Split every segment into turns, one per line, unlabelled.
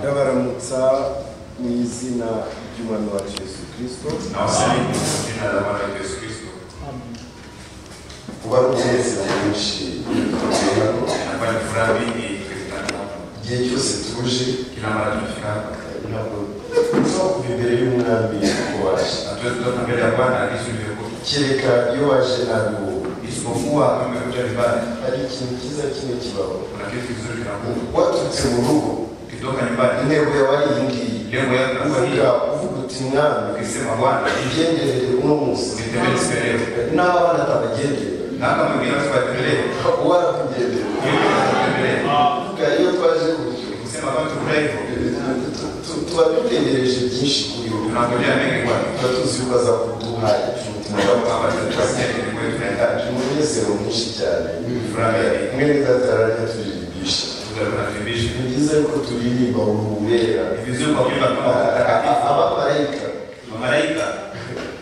Ndabaramutsa mu izina ry'Umwami wacu Yesu Kristo.
Nawasalimu kwa jina la Bwana wetu Yesu Kristo.
Kuba umunezero mwinshi
Nafanya furaha mingi tukikutana hapa.
igihe cyose tuje
Kila mara tunafika hapa.
ntabwo tuba imbere y'Umwami wacu.
Hatuwezi kutoka mbele ya Bwana Yesu alivyokuwa.
Kereka iyo waje nabi wowe.
Isipokuwa umekuja vibaya.
Hari ikintu cyiza kimwe kibaho.
Kuna kitu kizuri kinakuwa.
Waturutse mu rugo
Ukitoka nyumbani.
intego yawe ari iyi ngiyi.
Lengo yako inakuwa hii.
Uvuga uti Mwami
Ukisema Bwana
ugenderere uno munsi.
nitembee siku ya leo.
N'abana atabagendera.
Na kama mwingine asiwatembelee.
Warakugendera. Iyo twaje gutyo
Kusema kama tukula hivyo.
tuba dutegereje byinshi kuri wowe.
Tunangojea mengi Bwana.
Tuba tuzi yuko aza kuduha umutima
Mungu kama tutasikia kile kwetu tunahitaji.
umunezero mwinshi cyane.
Furaha ya
Mwene gataranya turirimbisha.
tunathibitisha.
Ni byiza yuko turirimba uruwera.
Ni vizuri kwa kuimba kama watakatifu.
Abamarayika
Malaika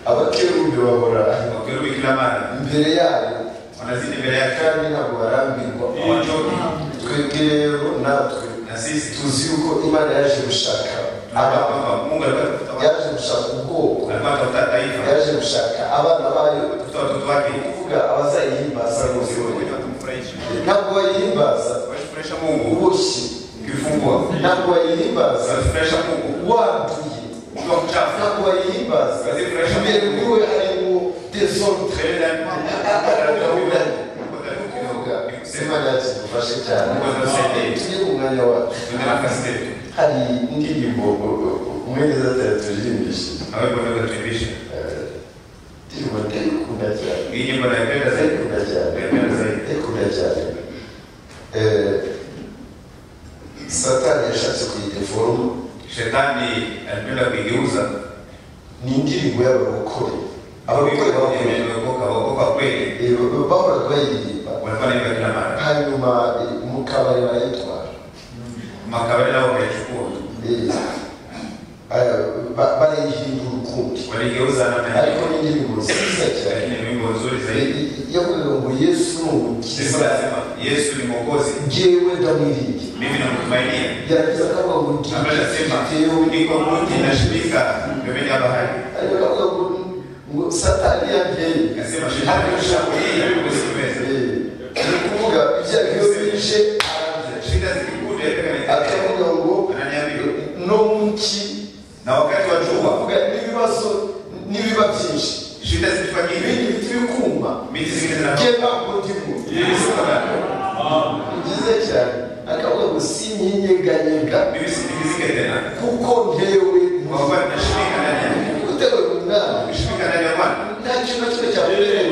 abakerubi bahora
wakerubi kila mara
imbere yayo
wanazidi mbele yake
kandi ntabwo barambirwa.
hawachoki.
Twebwe rero natwe
Na sisi
tuzi yuko Imana yaje gushaka
tunajua kwamba Mungu alikuwa anatafuta
yaje gushaka ubwoko,
alikuwa anatafuta taifa,
yaje gushaka abana bayo,
kutafuta watoto wake
kuvuga abazayihimbaza bose.
wenye watamfurahisha.
Ntabwo bayihimbaza
Wafurahisha Mungu
uboshye,
ukifungua,
ntabwo bayihimbaza
wafurahisha Mungu
wanduye,
ukiwa mchafu,
ntabwo bayihimbaza imbere muri we harimo desordre. Imana yacu idufashe cyane. Tujye ku mwanya wacu.
tuende nafasi yetu.
Hari indirimbo umwene zatari turirimbishije.
Na wewe unaweza kutuimbisha.
Ndirimbo ndayikunda cyane.
Hii nyimbo naipenda zaidi.
Ndayikunda cyane.
Naipenda zaidi.
Ndayikunda cyane. Satani yashatse kuyideforma.
Shetani alipenda kuigeuza.
Ni indirimbo y'abarokore. Abarokore
wakoka kweli.
Bahoraga bayiririmba.
Walikuwa naimba kila mara.
Hanyuma mu kabari barayitwara.
Makabila nao wakaichukua.
Barayihindura ukundi.
Waligeuza namna
Ariko
hiyo.
ni indirimbo nziza cyane.
Lakini ni wimbo nzuri zaidi.
Yavuga ngo Yesu ni umukiza.
Sisi lazima Yesu ni Mwokozi.
Jyewe ndamwiringira.
Mimi namtumainia.
Yaragize akavuga ngo
Ambaye anasema niko mti nashirika pembeni ya bahari.
ariko akavuga ngo Satani yambye.
Akasema shetani anashambulia ili usiweze.
Ni kuvuga ibyago byinshi
Shida zikikuja hivi
akavuga ngo
ananiambia
no muki
na wakati wa jua
avuga n'ibibazo nibiba byinshi
shida zikifanyika
ibindi biti bikuma
miti zingine zina
genda ngo ndimo byiza cyane. Akavuga ngo sinyinyeganyega
mimi sitikizike tena
kuko ntewe
kwa kuwa ninashirika ndani yake.
utewe umwana
Ukishirika ndani ya Bwana
nta kintu na kimwe cyabereye.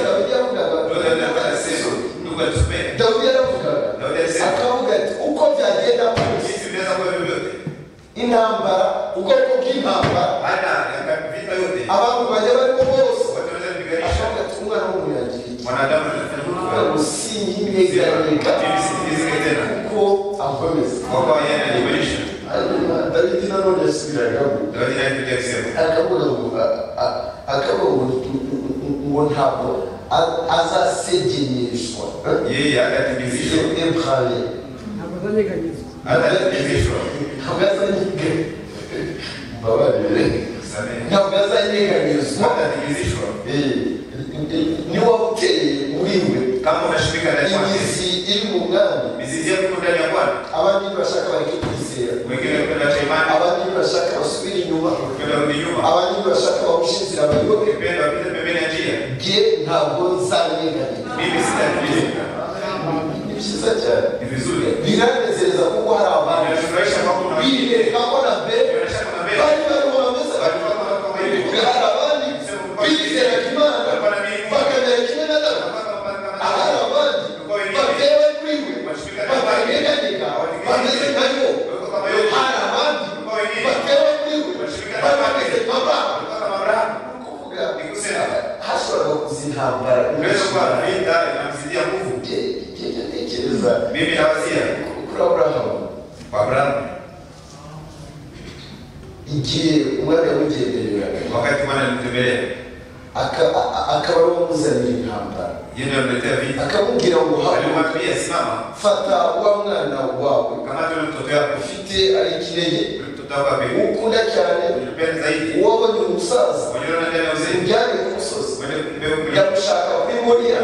Dawidi yavugaga
ndugu atusipende.
Dawidi yaravugaga
Daudi alisema
akavuga ati uko byagenda kose
sisi tunaweza kuwa vyovyote
intambara ubwoko bw'intambara
hata vita yote
abantu bajya barimo bose
watu wanaweza kupiganisha
ashobora ati umwana w'umuntu yagiye
mwanadamu anafanya
ngo
kitu
sinyinyeganyega
mimi sitikizike tena
kuko akomeza.
kwa kuwa yeye ananiimarisha.
Hanyuma Dawidi nanone yasubiragamo
Daudi naye pia kusema
akavuga ngo ntabwo azasegenyeshwa
yeye hatatimizishwa
ebrale
hatatimizishwa
ntabwo azanyeganyezwa ntabwo azanyeganyezwa
hatatimizishwa
niba uteye muri we
kama unashirika ndani ya Bwana.
imizi iri mu mwami.
Mizizi yako iko ndani ya Bwana.
Abandi bashaka bareke kwizera,
Wengine wanapenda cha imani,
abandi bashaka basubira inyuma,
wanapenda kurudi nyuma,
abandi bashaka bahushe inzira bayoboke.
wanapenda wapite pembeni ya njia.
Bye ntabwo nzanyeganyega.
Mimi sitatimizika.
Ni byiza cyane,
Ni vizuri.
biranezereza kuko hari abantu
Inafurahisha kwa kuna
bibereka ko na mbere
wanashaka na mbele.
bari bari mu bameze
Walikuwa kama hivi.
hari abandi bizeraga Imana bakamera kimwe na Dawidi. Hari abandi batewe kuri we bakanyeganyega bameze nka yo. Hari abandi batewe kuri we bameze nka Abrahamu. Kuvuga hashobora kuza intambara.
Unaweza kuwa vita inamzidia nguvu.
Tekereza
Mimi nawazia
kuri Abrahamu.
Abrahamu
Igihe umwami yamugendereraga
wakati Bwana alimtembelea
akaba umuzanira intambara
yeye ndio analetea vita
akamubwira ngo
alimwambia simama
fata wa mwana wawe
kama vile mtoto wako
ufite ari kireye
mtoto wako abebu
ukunda cyane
unapenda zaidi
wabonye umusaza
waliona ndani ya uzee
ujyane ku musozi
wale mbeu
yamushaka kuri Moriya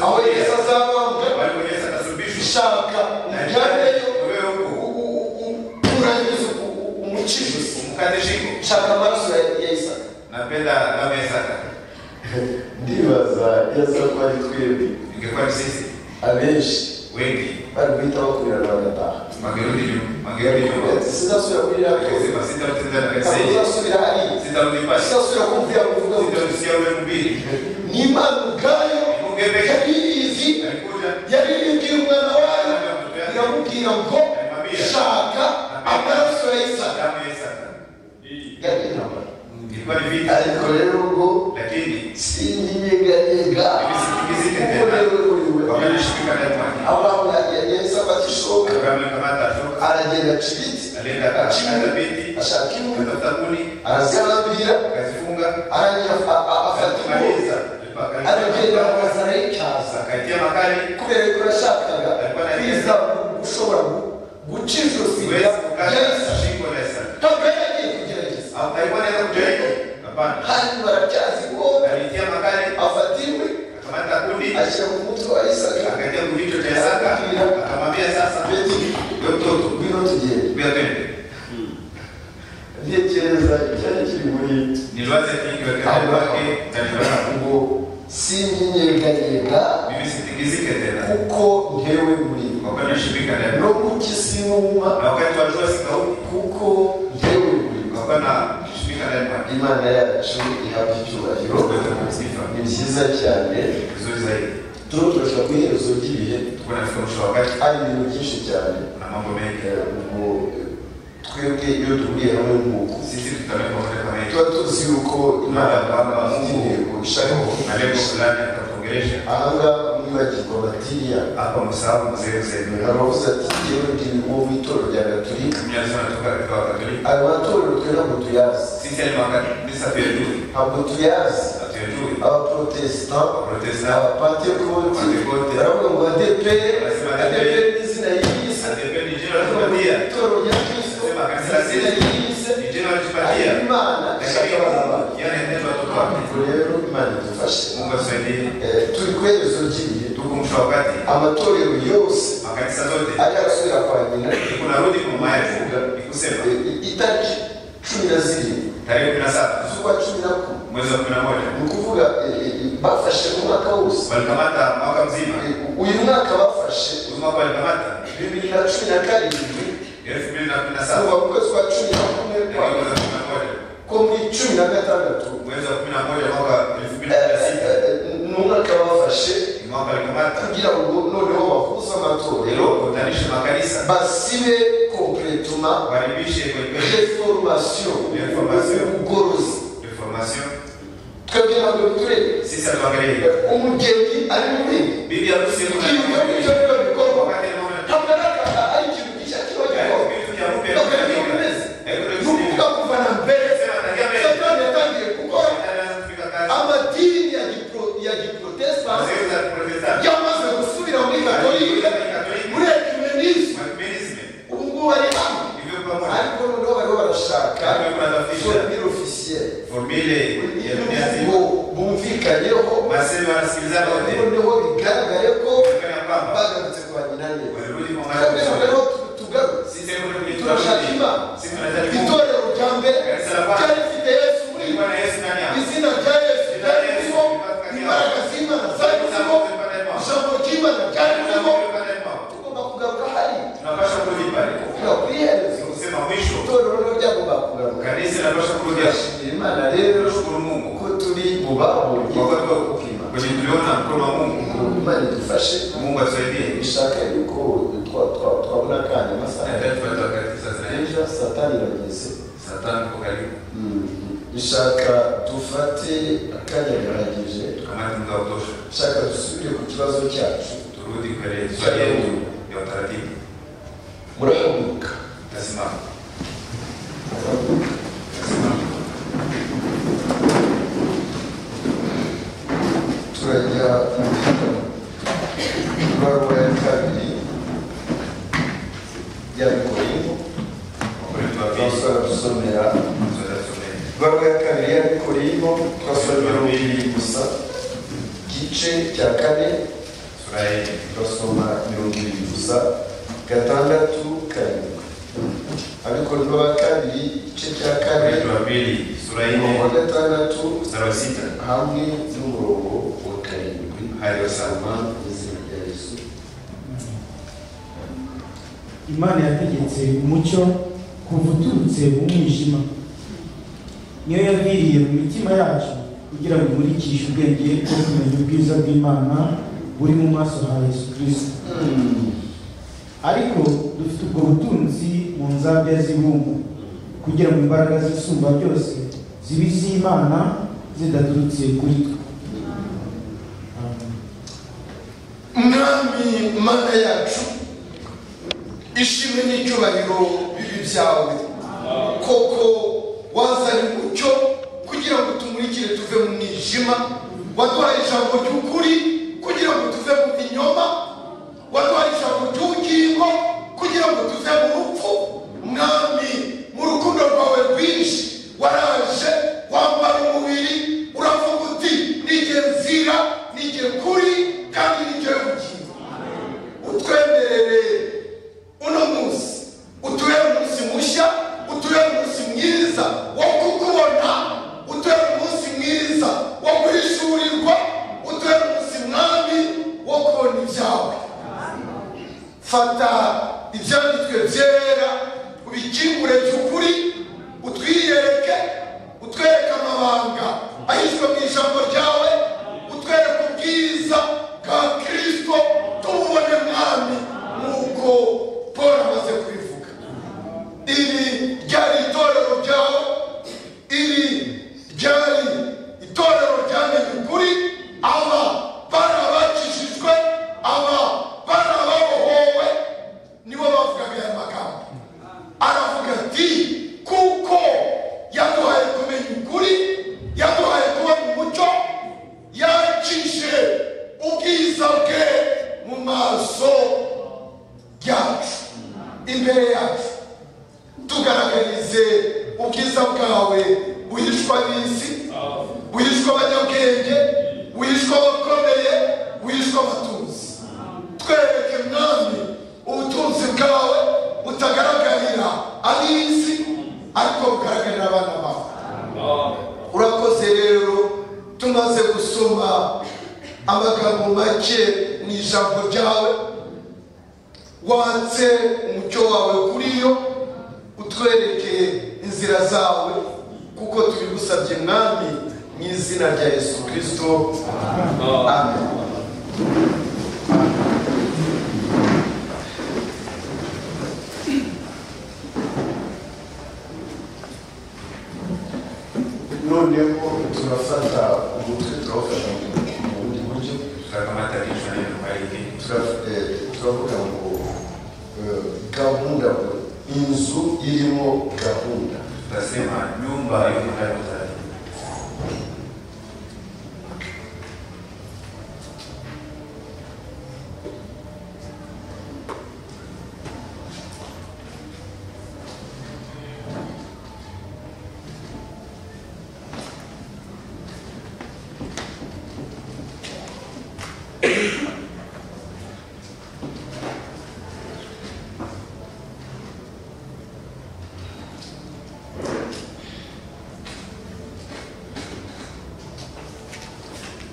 aho Yesu azabambwa
waliponyesha tasubisho
shaka ujyaneyo urangiza umucishusi
umukadishiko
shaka amaraso ya Isaka
napenda damu ya Isaka
ndibaza Yesu kwari twebwe
ingekuwa ni sisi
abenshi
wengi
bari guhita bakurira bagataha
magerudi nyuma
sinasubira kuri ya
sema sitarutenda na kanisa hii
sinasubira hari
sitarudi pale
sinasubira kumvira kuvuga
sitarusia ule mbili
ni Imana ubwayo yabizi yaririmbira umwana wayo iramubwira ngo shaka amaraso ya Isaka yari intambara
ilikuwa ni vita
ariko rero ngo
lakini
sinyinyeganyega
usitikizike tena wakanishika ndani mwake
abantu Yesu abatishoka
akamkamata
aragenda cibiti
alienda akashika biti
ashaka inkwi
akatafuta kuni
arazirambira
akazifunga
aragenda afata
kumaliza
aragenda akazana icyaza
akaitia makali
kubera ko yashakaga kwiza gushobora guca ijosi
shingo la Isaka
ntabwo yagiye kugerageza
alikuwa anaweza kujaribu hapana
hanyuma baracyazi ngo
alitia makali
afata inkwi
akamata kuni
ashyira ku mutwe wa Isaka
akatia kuvicho cha Isaka akamwambia sasa
beti
wewe mtoto
ngwino tugende
pia twende
ntekereza cyane kiri muri
niliwaza kingi wakati wake na
ngo sinyinyeganyega
mimi sitikizike tena
kuko ntewe muri
wakati nashibika ndani
no kukisimuma
na wakati wa jua sikauki
kuko ntewe muri
wakati nashibika ndani mwake
Imana yacu ihabwa icyubahiro ni byiza cyane
vizuri zaidi
turashaka ku iherezo ry'ibihe
tuko nafika mwisho wakati
hari ibintu byinshi cyane
na mambo mengi
ngo twebwe iyo duhuriye hamwe nk'uku
sisi tutameka pamoja kama hiyo
tuba tuzi yuko Imana ifite intego ishaka
na lengo fulani atatuongelesha
ahangaha mwibagirwa batiriya
hapa msahau mzee
aravuze ati yewe ndi mu itorero rya Gatolika
mnyazi anatoka katika Wakatoliki
ayo matorero twe ntabwo tuyazi
sisi ni makanisa tuyajui
ntabwo tuyazi
hatuyajui
abaprotestant
Protestant
abapantekote baravuga ngo ADPR ni izina y'isi
ADPR ni jina la kupatia
itorero rya Kristo
sema kanisa la sisi ni jina la kupatia
Imana
lakini Mungu yana neno watoto wake
rero Imana idufashe
Mungu asaidie
turi kwerezo ry'ibihe
tuko mwisho wakati
amatorero yose
makanisa zote
ari arasubira kwa nyina
kunarudi kwa mama yake ikusema
itariki 17
tarehe 17
z'ukwa 11
mwezi wa 11
ni ukuvuga bafashe umwaka wose
walikamata mwaka mzima
uyu mwaka bafashe
mwaka walikamata
2017 kuva mu kwezi kwa 11 ko muri 16
mwezi wa 11 mwaka 2016
ni umwaka bafashe
mwaka walikamata
kugira ngo noneho bahuze amatorero
kutanisha makanisa
basibe completement
waribishe
reformation ubugorozi twebwe ntabwo biturebe
sisi atuangalie
umugeni ari muri
bibi harusi
ibyo bikorwa ntabwo ari ikintu gishya kiba gikorwa ni ukuvuga kuva na mbere satani yatangiye gukora amadini ya giprotestant yamaze gusubira muri katolika muri ekumenisme ubu ngubu ari hamwe ariko noneho bariho barashaka formule officielle bumvikanyeho noneho bigaragare ko bagarutse kwa nyina neza rero tugarutse turashaka Imana itorero rya mbere ryari rifite Yesu muri izina rya Yesu ryari ririmo imbaraga z'Imana zari zirimo ijambo ry'Imana ryari ririmo tugomba kugaruka hari kuvuga kuri iherezo itorero rero ryagomba kugaruka Imana rero ko turi mu babonye
kwenye tuliona mkono wa Mungu
Imana idufashe
Mungu atusaidie
ishaka yuko twabona kandi amasaha ejo satani irageze
satani ko karibu
ishaka dufate akanya gahagije
kama muda wa kutosha
ishaka dusubire ku kibazo cyacu
turudi kwenye swali yetu ya utaratibu
murahaguruka
tasimama
turimo twasoma 2 gusa gice cya 4 turasoma 2 gusa 6 7 abikorwa ba kabiri gice cya 4
sura 4
sura 6 hamwe n'umurongo wa 7 hari basama izina rya Yesu.
Imana yategetse umucyo kuva uturutse mu mwijima, niyo yabwiriye mu mitima yacu kugira ngo imurikishe ubwenge bwo kumenya ubwiza bw'Imana buri mu maso ha Yesu Kristo. Ariko dufite ubwo butunzi mu nzabya z'ibumba, kugira ngo imbaraga z'isumba byose zibe iz'Imana zidaturutse kuri twe.
Mwami Mana yacu, ishimwe n'icyubahiro bibi byawe, koko wazanye umucyo kugira ngo tumurikire tuve mu mwijima, waduhaye ijambo ry'ukuri kugira ngo tuve mu binyoma, waduhaye ijambo ry'ubugingo kugira ngo tuve mu rupfu. Mwami, mu rukundo rwawe rwinshi waraje wambara umubiri, uravuga uti n'igihe nzira n'igihe kuri kandi n'igihe bugingo. Utwemerere uno munsi, utubere umunsi mushya, utubere umunsi mwiza wo kukubona, utubere umunsi mwiza wo guhishurirwa, utubere umunsi mwami wo kubona ibyawe. Fata ibyanditswe byera ubikingure by'ukuri, utwiyereke, utwereke amabanga ahishwe mu ijambo ryawe, utwereke ubwiza bwa Kristo, tububone mwami nk'uko Paul amaze kubivuga. Iri ryari itorero ryawe, iri ryari itorero ryamenye ukuri, aba bari abakijijwe, aba bari ababohowe, nibo bavugaga aya magambo. Aravuga ati kuko yaduhaye kumenya ukuri, yaduhaye kubona umucyo, yakije ubwiza bwe mu maso yacu, imbere yacu. Tugaragarize ubwiza bwawe buhishwa ab'isi, buhishwa abanyabwenge, buhishwa abakomeye, buhishwa abatuzi. Twereke mwami ubutunzi bwawe butagaragarira ab'isi, ariko bugaragarira abana bawe. Urakoze rero, tumaze gusoma amagambo make mu ijambo ryawe, watse umucyo wawe kuri yo, utwereke inzira zawe, kuko tubigusabye mwami mu izina rya Yesu Kristo. Amen. Noneho turafata umutwe, turawufata mu bundi buryo, turavuga ngo gahunda, inzu irimo gahunda.
Tunasema nyumba iko na mtari.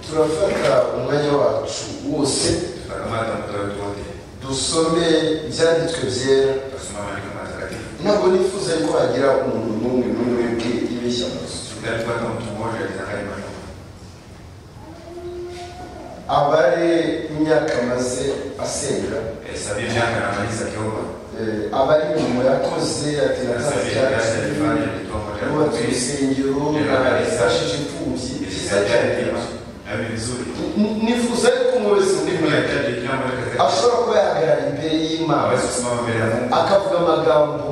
Turafata umwanya wacu wose, dusome ibyanditswe byera. Ntabwo nifuza ko hagira umuntu n'umwe n'umwe yibeshya amaso. Abari imyaka maze asenga, abari mu yakoze ati natakaje nubatse urusengero, nafashije imfubyi, nifuza ko umuntu wese uri muri ashobora kuba yahagarara imbere y'Imana akavuga amagambo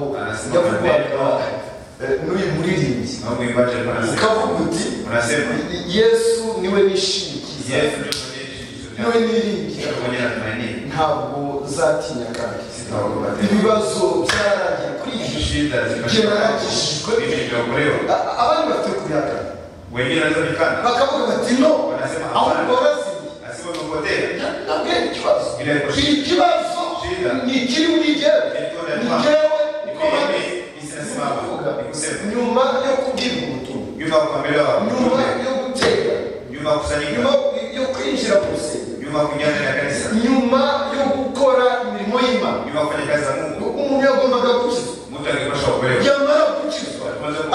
yavugwaga n'uyu muririmbyi, ukavuga uti Yesu niwe nishimikiza, niwe niringira, ntabwo zatinya kandi ibibazo byararangiye kuri iyi gihe narangishijwe. Abandi bafite kubihakana,
Wengine wanazobikana.
Bakavuga bati no.
Wanasema
Au
hapana.
borasi.
Asiwe mpotea.
Na ngeni kibazo.
Ile
Kibazo. Ni kiri muri jewe. Ni jewe. Nyuma yo kubwira ubutumwa,
nyuma kuambelewa,
nyuma yo gutera,
nyuma kusanyika,
nyuma yo kwinjira mu rusengero,
nyuma kujyana na kanisa,
nyuma yo gukora imirimo y'Imana,
nyuma kufanya kazi za Mungu.
Umuntu yagombaga gukizwa,
mtu angepaswa kuokolewa,
yamara gukizwa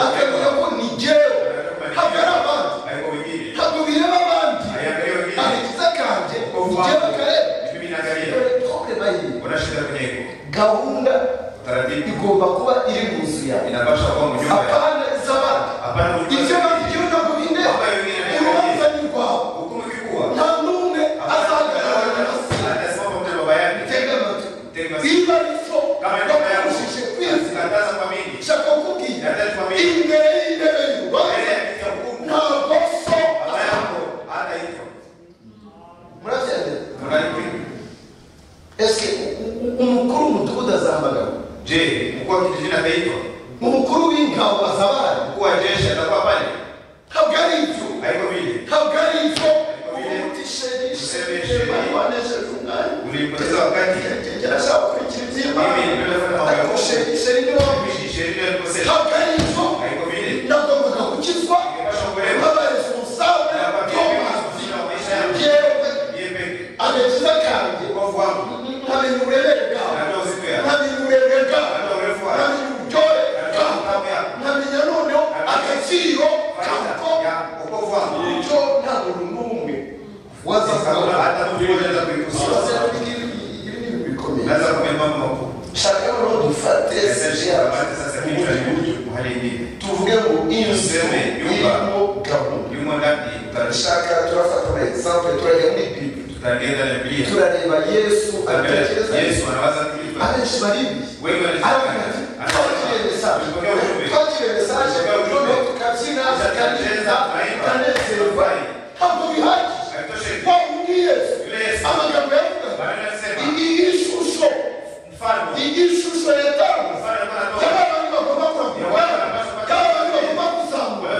akamenya ko ni jewe, hakari abandi, ntabwo bireba abandi, agakiza kanje ni jewe kareba.
Unashida kwenye
gahunda igomba kuba iri mu nzu yawe,
inapaswa kuwa mu nyumba yawe,
apana iz'abandi. Ibyo babyumva ngo binde urubanza ni rwawe,
hukumu ikikuwa
nta n'umwe azahagarara na se.
atasimama mbele baba yake.
Tega amatwi, niba ari so bakubujije
kukataza kwa mingi,
shaka kubwira imbere y'intebe y'urubanza ntabwo so azahagarara.
hata hivyo
murabyemera?
mnalipinga.
Ese umukuru w'umudugudu azahamagara?
Je, mkuu wa kijiji ataitwa?
Umukuru w'ingabo azabara?
Mkuu wa jeshi atakuwa pale?
Ntabwo ari ibyo,
Haiko vile.
ntabwo ari ibyo.
Ulipoteza wakati.
Ntabwo ari ibyo.
Haiko vile.
Nagombaga gukizwa nk'abaresponsable agakiza kanjye nkamenya uburemere bwawe, nkamenya uburebure bwawe, nkamenya uburyohe bwawe, nkamenya noneho agaciro kako. Icyo nta muntu n'umwe wazakora. Ibi ni bikomeye. Shaka noneho dufate tuvuge ngo iyo seme irimo gahunda. Shaka turafata exemple turajya muri Bibiliya, turareba Yesu atekereza. Abenshi baribi twakiriye mesaje noneho tukabyina tukaneza tukanezerwa. Ntabwo bihagije. Wabwiye Yesu amagambo yavuga iyi shusho yatanze y'abana bagomba kuragura, y'abana bagomba kuzamura,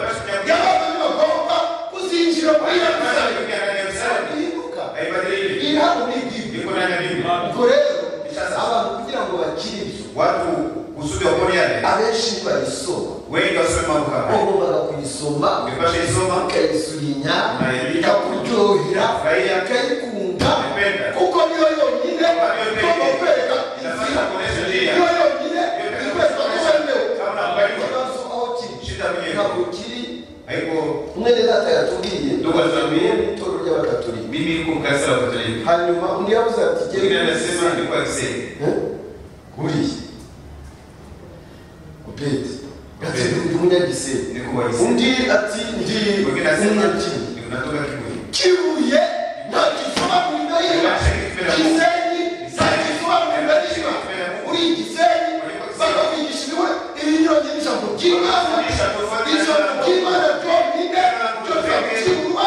y'abana bagomba kuzinjira muri Yerusalemu. Iri hano ni Biblia. Ubwo rero abantu kugira ngo bakire ibyo,
watu kusudi wapone yale,
abenshi bayisoma,
wengi wasome mambo kama
bagombaga kuyisoma, ukayisubinya, ikakuryohera, ukayikunda, kuko niyo yonyine igomba kwereka inzira, niyo yonyine ikweza kuwemewe. Ikibazo aho kiri ntabwo kiri. Mwene data yatubwiye itoro ry'Abakatolika.
Mimi niko mkanisa wa Katolika.
Hanyuma undi yavuze ati
Mimi nasema nilikuwa kisema
kuriye upete ati ndi umunyagisebe,
niko wagisebe.
undi ati ndi umunyakibuye.
Unatoka Kibuye.
Kibuye nta gisobanuro y'Imana. Gisenyi nta gisobanuro y'Imana. Uri Gisenyi bakabigishiriwe ibinyuranye n'ijambo ry'Imana. Ijambo ry'Imana ryonyine ryo ryakirwa.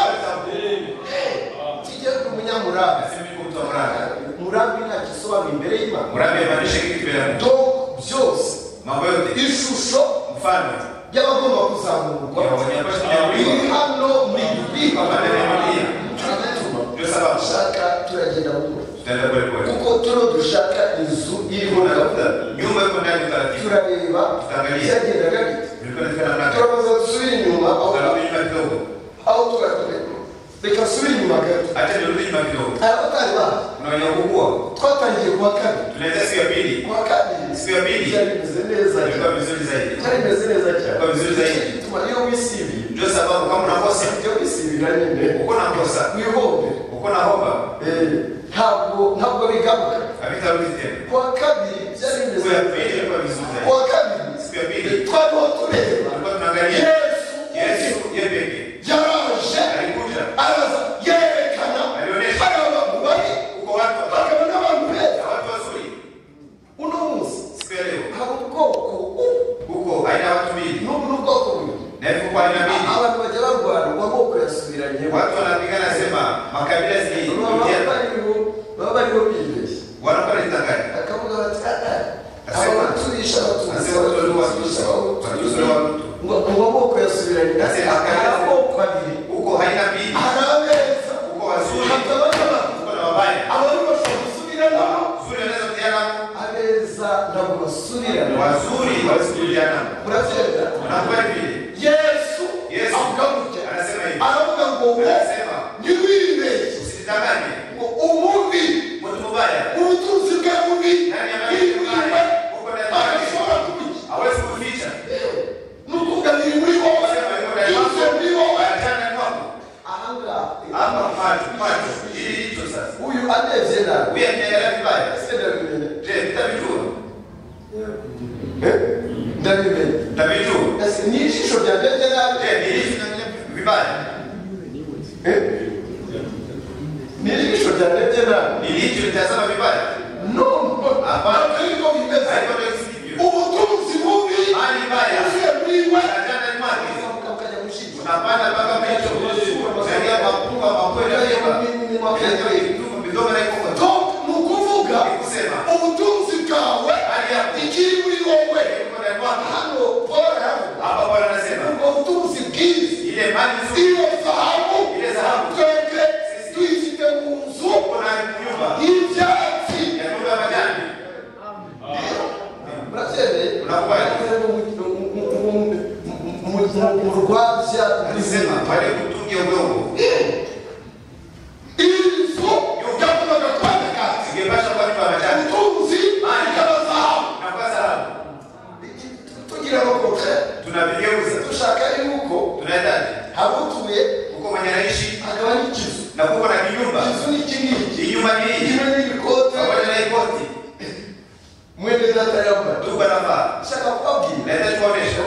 Tujye ku Munyamurambi. Murambi nta gisobanuro imbere y'Imana.
Murambi yamanisha kitu mbele ya Mungu.
Byose
mambo yote
ishusho
mfano
y'abagomba kuzamurwa iri hano muri Bibiliya.
Ndio sababu
shaka turagenda buhoro,
tutaenda pole pole,
kuko turo dushaka inzu irimo gahunda.
Nyumba iko ndani taratibu,
turareba
tutaangalia
byagendaga bite.
nilikuwa nataka na
turabaza dusubire inyuma aho tugaruka. Reka subire inyuma gato,
acha nirudi nyuma kidogo.
abatari ba
Unaona kukua
twatangiye kuwa kabiri,
tunaanza siku ya pili.
kuwa kabiri
Siku ya pili
byameze neza,
ilikuwa vizuri zaidi,
byameze neza cyane,
ilikuwa vizuri zaidi.
Tuma iyo wisibi,
Ndio sababu kama unakosa
iyo wisibi nanyine
uko nakosa
wihombe,
uko na hoba
ntabwo bigaruka.
havitarudi tena.
Kuwa kabiri byameze
Siku ya pili ilikuwa vizuri zaidi.
kuwa kabiri
Siku ya pili
twariho tureba
tulikuwa tunaangalia Yesu yeye pekee
yaraje,
alikuja,
araza yerekana
alionyesha
hari abantu bari
uko watu
bakaba n'abantu beza.
watu wazuri.
Uno munsi
Siku ya leo
hari ubwoko
huko aina watu mbili
n'ubu n'ubwoko bubiri.
na hivyo kwa aina mbili
Abantu bajya barwana ngo amoko yasubiranye,
watu wanapigana, sema makabila zili
baba bariho bibeshya,
wanakuwa nitangani
akavuga bati aba baturisha
asema watu
baturisha
watu
ngo amoko yasubiranye. Amoko
wazuri wanaweza kujana,
abeza ntabwo basubira,
wazuri hawezi kujana.
Muravyemera?
Unakuwa vile.
Yesu avuga gutya,
anasema hivi,
aravuga ngo
anasema
ntiwibeshye,
usidanganye
ngo umubi,
mtu mubaya,
ubutunzi bwe bubi
nani ambaye mbaya uko ndani yake
agashobora kubica,
hawezi kuficha.
nukuvuga biri muri wowe, yuzuye muri wowe.
Ajana kwako
Ahangaha
hapa macho ili hicho sasa,
uyu anevye nawe,
huyu anaendelea vibaya.
ndabimenya,
Je, mtabijua?
ndabimenya,
Mtabijua?
ese ni ijisho ryandevye nawe,
Je, ni hicho vibaya?
ni ijisho ryandevye nawe,
Ni hicho litazama vibaya?
no,
Hapana.
ariko bimeze,
Haiko ndio sivyo.
ubutunzi bubi
Mali mbaya
yuzuye muri we,
ajana mwake.
ukajya gushinja
Unapanda mpaka mwisho. Ndio mapunga makwenda hapa. Ndio vidogo na iko.
Donc, ni ukuvuga
Kusema
ubutunzi bwawe ikiri muri wowe. Hano Paul aravuga
hapa Bwana anasema
ubwo butunzi bwiza,
ile mali nzuri
iyo zahabu
ile dhahabu
twebwe tuyifite mu nzu
kuna nyumba
y'ibyatsi.
ya nyumba ya majani.
Murabyemeye?
Unakubali?
Mu rwabya
Alisema wale kutungia udongo.
inzu yavugaga kwandika
Ingepasha kwa nyumba ya majani.
ubutunzi ikaba zahabu.
Na kwa dhahabu.
Tugira ngo contraire,
Tunavigeuza.
dushaka yuko
Tunaendaje?
haba utuye
Huko mwenye anaishi
hakaba n'ikizu.
na kuko na kinyumba.
Inzu ni iki ngiki,
Hii nyumba ni hii.
kimwe n'ibikote
Pamoja na ikoti.
mwene data yambaye.
Tuko na vaa.
Shaka kubabwira
Naenda tuonesha.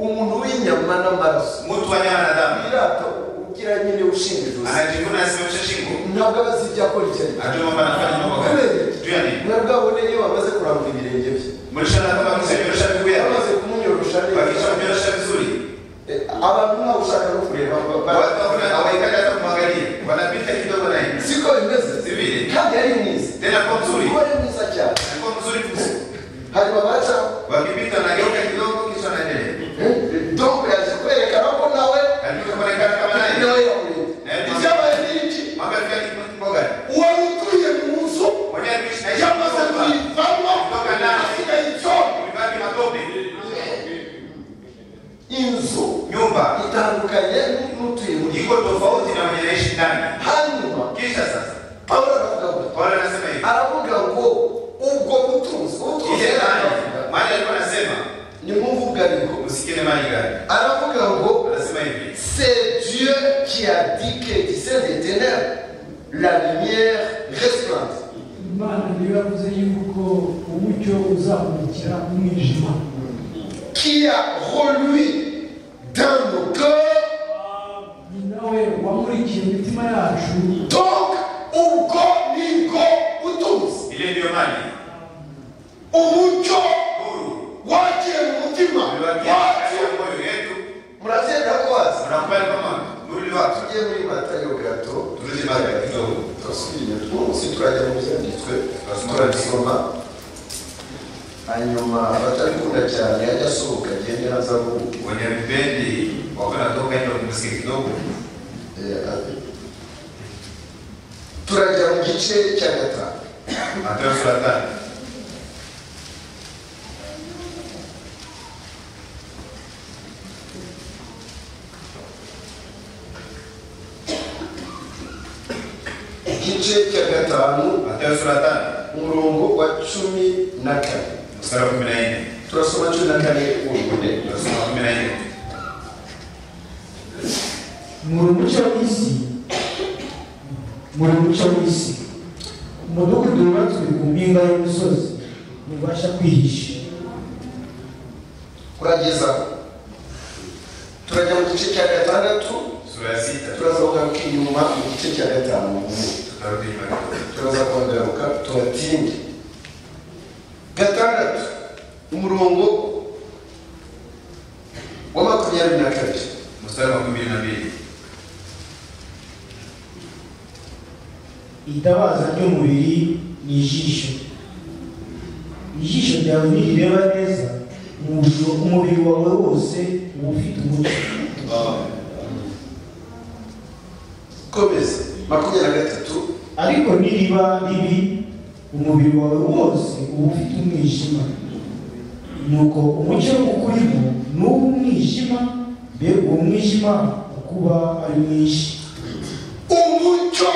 umuntu w'inyama n'amaraso,
Mtu wa nyama na damu.
birato ugira nyine ushinga ijosi,
Anajikuna asimamisha shingo.
ntabwo aba azi ibyo akora icyo ari cyo.
Ajua mambo anafanya mambo gani. Juu ya nini?
Mwabwabone iyo bamaze kurambura ibirenge bye,
Mlishana kama kusenyorosha miguu yake.
bamaze kumunyorosha
Wakisha
neza,
kunyorosha vizuri.
abantu ntawe ushaka no kureba
Watu hakuna hawaikali hata kumwangalia. Wanapita kidogo na hivi.
siko bimeze,
Si vile.
kandi ari mwiza,
Tena kwa mzuri.
kuba ari mwiza cyane.
Alikuwa mzuri kusi.
Hanyuma baca
Wakipita wanageuka kidogo kisha wanaendelea.
donc yaje kwerekana ko nawe
Alikuwa kuonekana kama naye.
nawe yamurinda. Ibyabaye ni iki?
Mambo ya mboga.
Uwari utuye mu nzu
Mwenye aliishi na
yamaze kuyivamo asigaye icyondo.
Ulibaki matope.
Inzu
Nyumba
itandukanye n'utuye muri yo.
iko tofauti na mwenye anaishi ndani.
Hanyuma
Kisha sasa
Pawulo aravuga ngo
Paulo anasema hivi.
aravuga ngo ubwo butunzi
Ile nani? Mali alikuwa anasema
ni muvuga ariko
usikile mali gani?
aravuga ngo
Anasema hivi.
c'est Dieu qui a dit que du sein des ténèbres la lumière resplendit.
Imana niyo yavuze yuko umucyo uzamurikira umwijima,
Qui a reluit dans nos cœurs.
ni nawe wamurikiye imitima yacu.
Donc ubwo nibwo butunzi,
Ile ndio mali.
umucyo
Huru.
wagiye mu mutima
Uliwakia
wacu.
katika moyo yetu.
Murabyemera ko wazi?
Unakubali kama mwili wako.
Tugiye muri Matayo gato,
Turudi mali kidogo.
turasubira munsi turajya mu byanditswe turabisoma, hanyuma abatabikunda cyane yajya asohoka agende aza vuba.
Wenye vipendi wanatoka nje kumsikia kidogo.
Turajya mu gice cya gatanu.
Mathayo sura 5.
Igice cya gatanu
Mathayo sura 5.
umurongo wa 14.
Mstari wa 14.
Turasoma 14 urubude.
Tunasoma 14.
muri umucyo w'isi, muri umucyo w'isi, umudugudu wubatswe ku mpinga y'umusozi ntubasha kwihisha.
Kurageza turajya mu gice cya gatandatu,
Sura ya 6.
turaza kugaruka inyuma mu gice cya gatanu.
Tutarudi nyuma kidogo.
Turaza kugaruka turatinde. Gatandatu umurongo wa 22.
Mstari wa 12.
Itabaza ry'umubiri ni ijisho. Ijisho ryawe ntirireba neza, umubiri wawe wose uba ufite umucyo.
Komeza 23.
Ariko niriba ribi, umubiri wawe wose uba ufite umwijima. Nuko umucyo ukurimo n'uwo umwijima, mbega uwo mwijima ukuba ari mwinshi.
Umucyo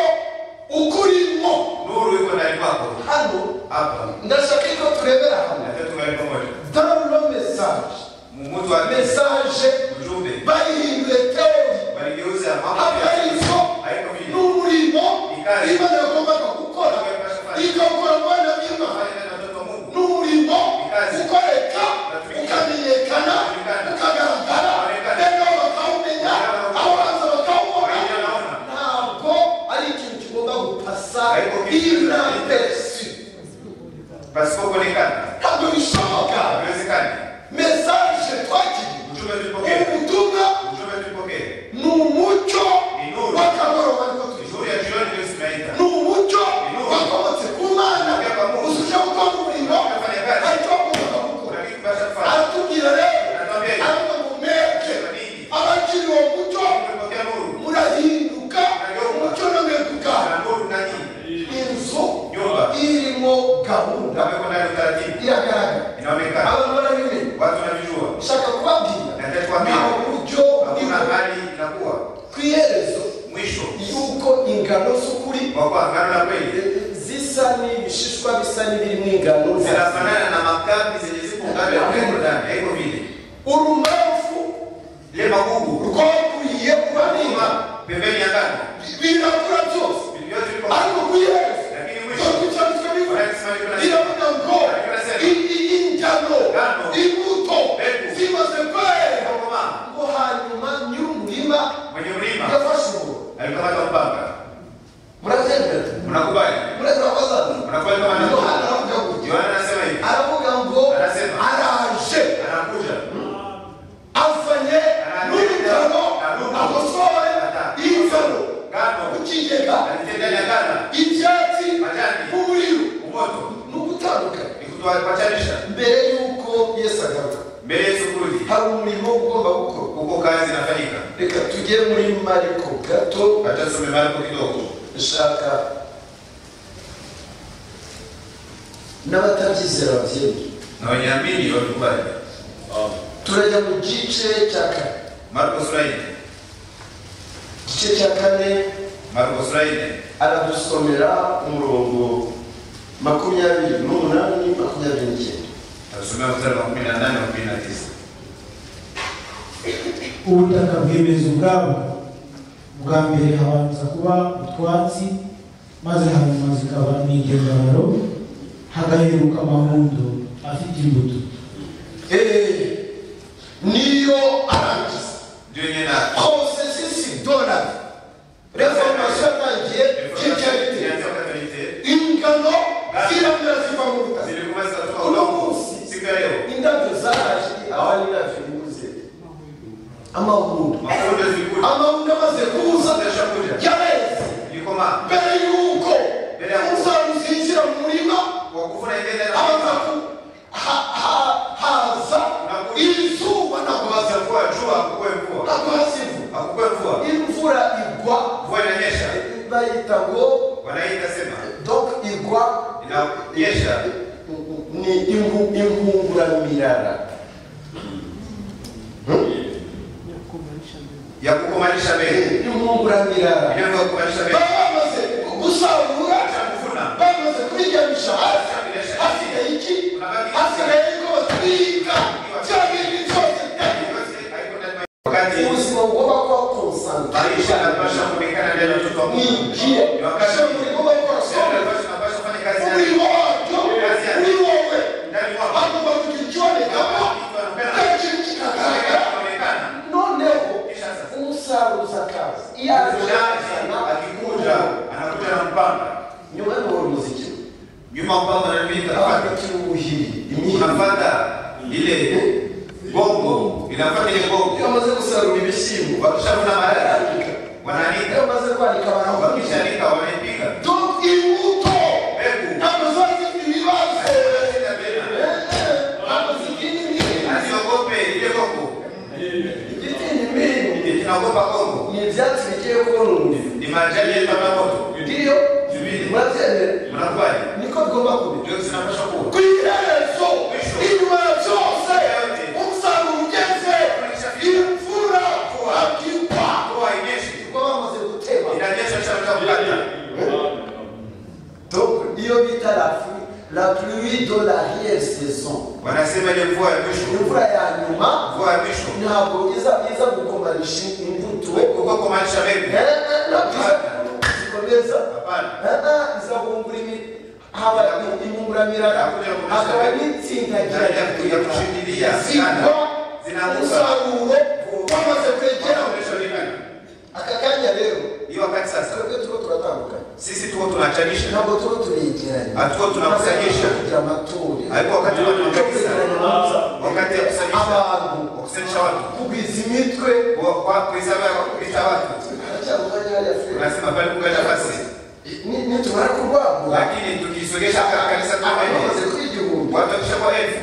ukurimo
nuru iko ndani kwako.
hano
Hapa
ndashaka ko turebera hamwe.
nataka tuangalie pamoja.
Dans le message,
Mtu wa
message
ujumbe
bayihinduye teori
baligeuza mambo
akarizo
haiko vile.
n'umurimo
Ikazi.
Imana yagombaga gukora ikawukora mu bana b'Imana.
Fanya na watoto wa Mungu.
N'umurimo
Ikazi.
ukoreka ukamenyekana ukagaragara bene bakawumenya abanza bakawubona. Ntabwo ari ikintu kigomba gupasa inaperçu.
Pasipo kuonekana.
Ntabwo bishoboka.
Haiwezekani.
Message twakiriye
Ujumbe tulipokea.
ubutumwa
Ujumbe tulipokea.
ni umucyo
Ni nuru.
w'akagoroba niko twishyura.
Nuru ya jioni ndio tunaita.
Ni umucyo wakomotse ku Mana usuje gukora umurimo ariko agomba gukora.
Kuna kitu basi kufanya.
Aratubwira rero
Anatuambia hivi.
ariko mumeke abakiri uwo mucyo
Tulipokea nuru.
murahinduka umucyo nameguka.
Na nuru na nini?
Inzu
Nyumba.
irimo gahunda
Kama iko ndani utaratibu.
iragaragara.
Inaonekana.
Abantu barabimenya.
Watu wanavijua.
Nshaka kubabwira
Nataka kuambia.
nta buryo
Hakuna hali inakuwa.
ku iherezo
Mwisho.
yuko ingano z'ukuri
Kwa kuwa ngano la kweli.
zisa n'ibishishwa bisa n'ibiri mu ingano
Zinafanana na makapi zenye ziko ngano ya kweli ndani. Haiko vile.
urumamfu
Ile magugu.
rwakuriye kuba n'inka
Pembeni ya ngano.
birakura byose
Vyote viko.
ariko ku iherezo
Lakini mwisho.
dore icyanditswe bivuga biravuga ngo ingano imbuto zimaze kwera ngo hanyuma nyir'umurima
Mwenye mlima.
yafashe ubu.
Alikamata mpanga.
Murabyemera?
Unakubali?
Murabyemera?
Unakubali kama nani?
Yohana aravuga gutya.
Yohana anasema hivi.
Aravuga ngo
Anasema.
araje
Anakuja.
afanye n'urugano agosore ingano
Ngano.
ku kigega
Alitendea ngano.
ibyatsi
Majani.
umuriro
Umoto.
ni ugutandukana.
Ikutuwapachanisha.
Mbere y'uko Yesu agaruka
Mbele Yesu kurudi.
hari umurimo ugomba gukora.
Huko kazi inafanyika.
Reka tujye muri Mariko gato.
Acha tusome Marko kidogo.
Nshaka n'abatabyizera babyemera.
Na wenye amini wakubali.
Turajya mu gice cya kane.
Marko sura 4.
Igice cya kane
Marko sura 4.
aradusomera umurongo 28, 29.
Atusomea mstari wa 18 na 19.
Ubutaka bwemeza ubwabo. Bwa mbere habanza kuba utwatsi, maze hanyuma zikaba n'ingembararo, hagaheruka amahundo afite imbuto.
Niyo arangiza
Ndio yenye na
processus dona reformation yatangiye cy'icyariteye ingano ziramera ziva mu butaka.
zilikuwa zikatoka
Uno
udongo.
munsi
Siku ya leo.
indabyo zaraje abandi ndabyo bibuze amahundo amaze kuza yareze
Ilikoma.
mbere y'uko umusaruzi yinjira mu murima
Wakufuna ingene na
abanza haza izuba ntabwo haza
kwa jua kukue mvua.
ntabwo haza imvura.
Hakukue mvua.
Imvura igwa
Mvua inanyesha.
bayita ngo
Wanaita sema.
donc igwa
Inanyesha.
ni impunguramirara
Ya kukomanisha mbele.
impunguramirara
Inaanza kukomanisha mbele.
bamaze gusarura
Acha kuvuna.
bamaze kubiryamisha hasi hasigaye iki hasigaye ko batwika cya bintu cyose
Wakati
ubuzima bugomba kuba konsantere
maisha yanapaswa kuonekana ndani ya mtoto wa Mungu.
ninjiye
Ni wakati
ishami rigomba gukora
sasa
soma
tunapaswa kufanya kazi yake.
umurimo wacyo uri wowe
Ndani mwako.
hagomba kugira ikibonekamo kenshi kikagaragara noneho umusaruzi akaza iyo azana
Akikuja anakuja na mpanga.
nyuma y'uwo muziki
Nyuma mpanga anapita
abana
afanye.
cy'ubuhiri imihiri
Unafuata ile bongo. Inafuata ile bongo.
iyo amaze gusarura ibishyimbo
Wakishavuna mahali
baranika
wananika.
iyo amaze kwanika barahunika
Wakishanika wanaipiga.
donc imbuto
Mbegu.
ntabwo ziba zifite ibibazo
Sina tena.
ntabwo zikiri ibintu
Asiogope ile bongo.
igiti ni ibintu
Kinaogopa bongo.
ni ibyatsi bigiye kubona umuriro
Ni majani ya moto.
ngiyo
Zibili.
murabyemera
Mnakubali?
niko bigomba kuba.
Ndio zinapaswa kuwa.
Kwiherezo inyuma byose umusaruro ugeze imvura akipa kuko bamaze gutema.
Inanyesha cha kukata.
Donc iyo bita la pluie de l'arrière-saison.
Wanasema ile mvua ya mwisho.
Imvura ya nyuma.
Mvua ya mwisho.
Ntabwo iza gukomanisha imbuto.
Uko kumanisha mbegu.
Zikomeza.
Hapana.
Iza kumbura haba imunguramirana. Hakaba n'itsindagira
ya kushindilia.
Umusaruro wamaze kwegera. Aka kanya rero.
Iyo wakati sasa.
Tuko turatandukanye.
Sisi tuko tunachanisha.
Ntabwo tuko turegeranya.
Hatuko tunakusanyisha.
Kugira amaturi.
Haiko wakati wa tunakisa. Wakati ya kusanyisha.
Abantu.
Kusanyisha watu.
Kubiza imitwe.
Kwa kuisaba ya kukulisha watu. Unasema pale kungaja fasi.
Nitumara kurwagura.
Lakini tukisogesha kanisa kama hili. Watu wakishakuwa elfu.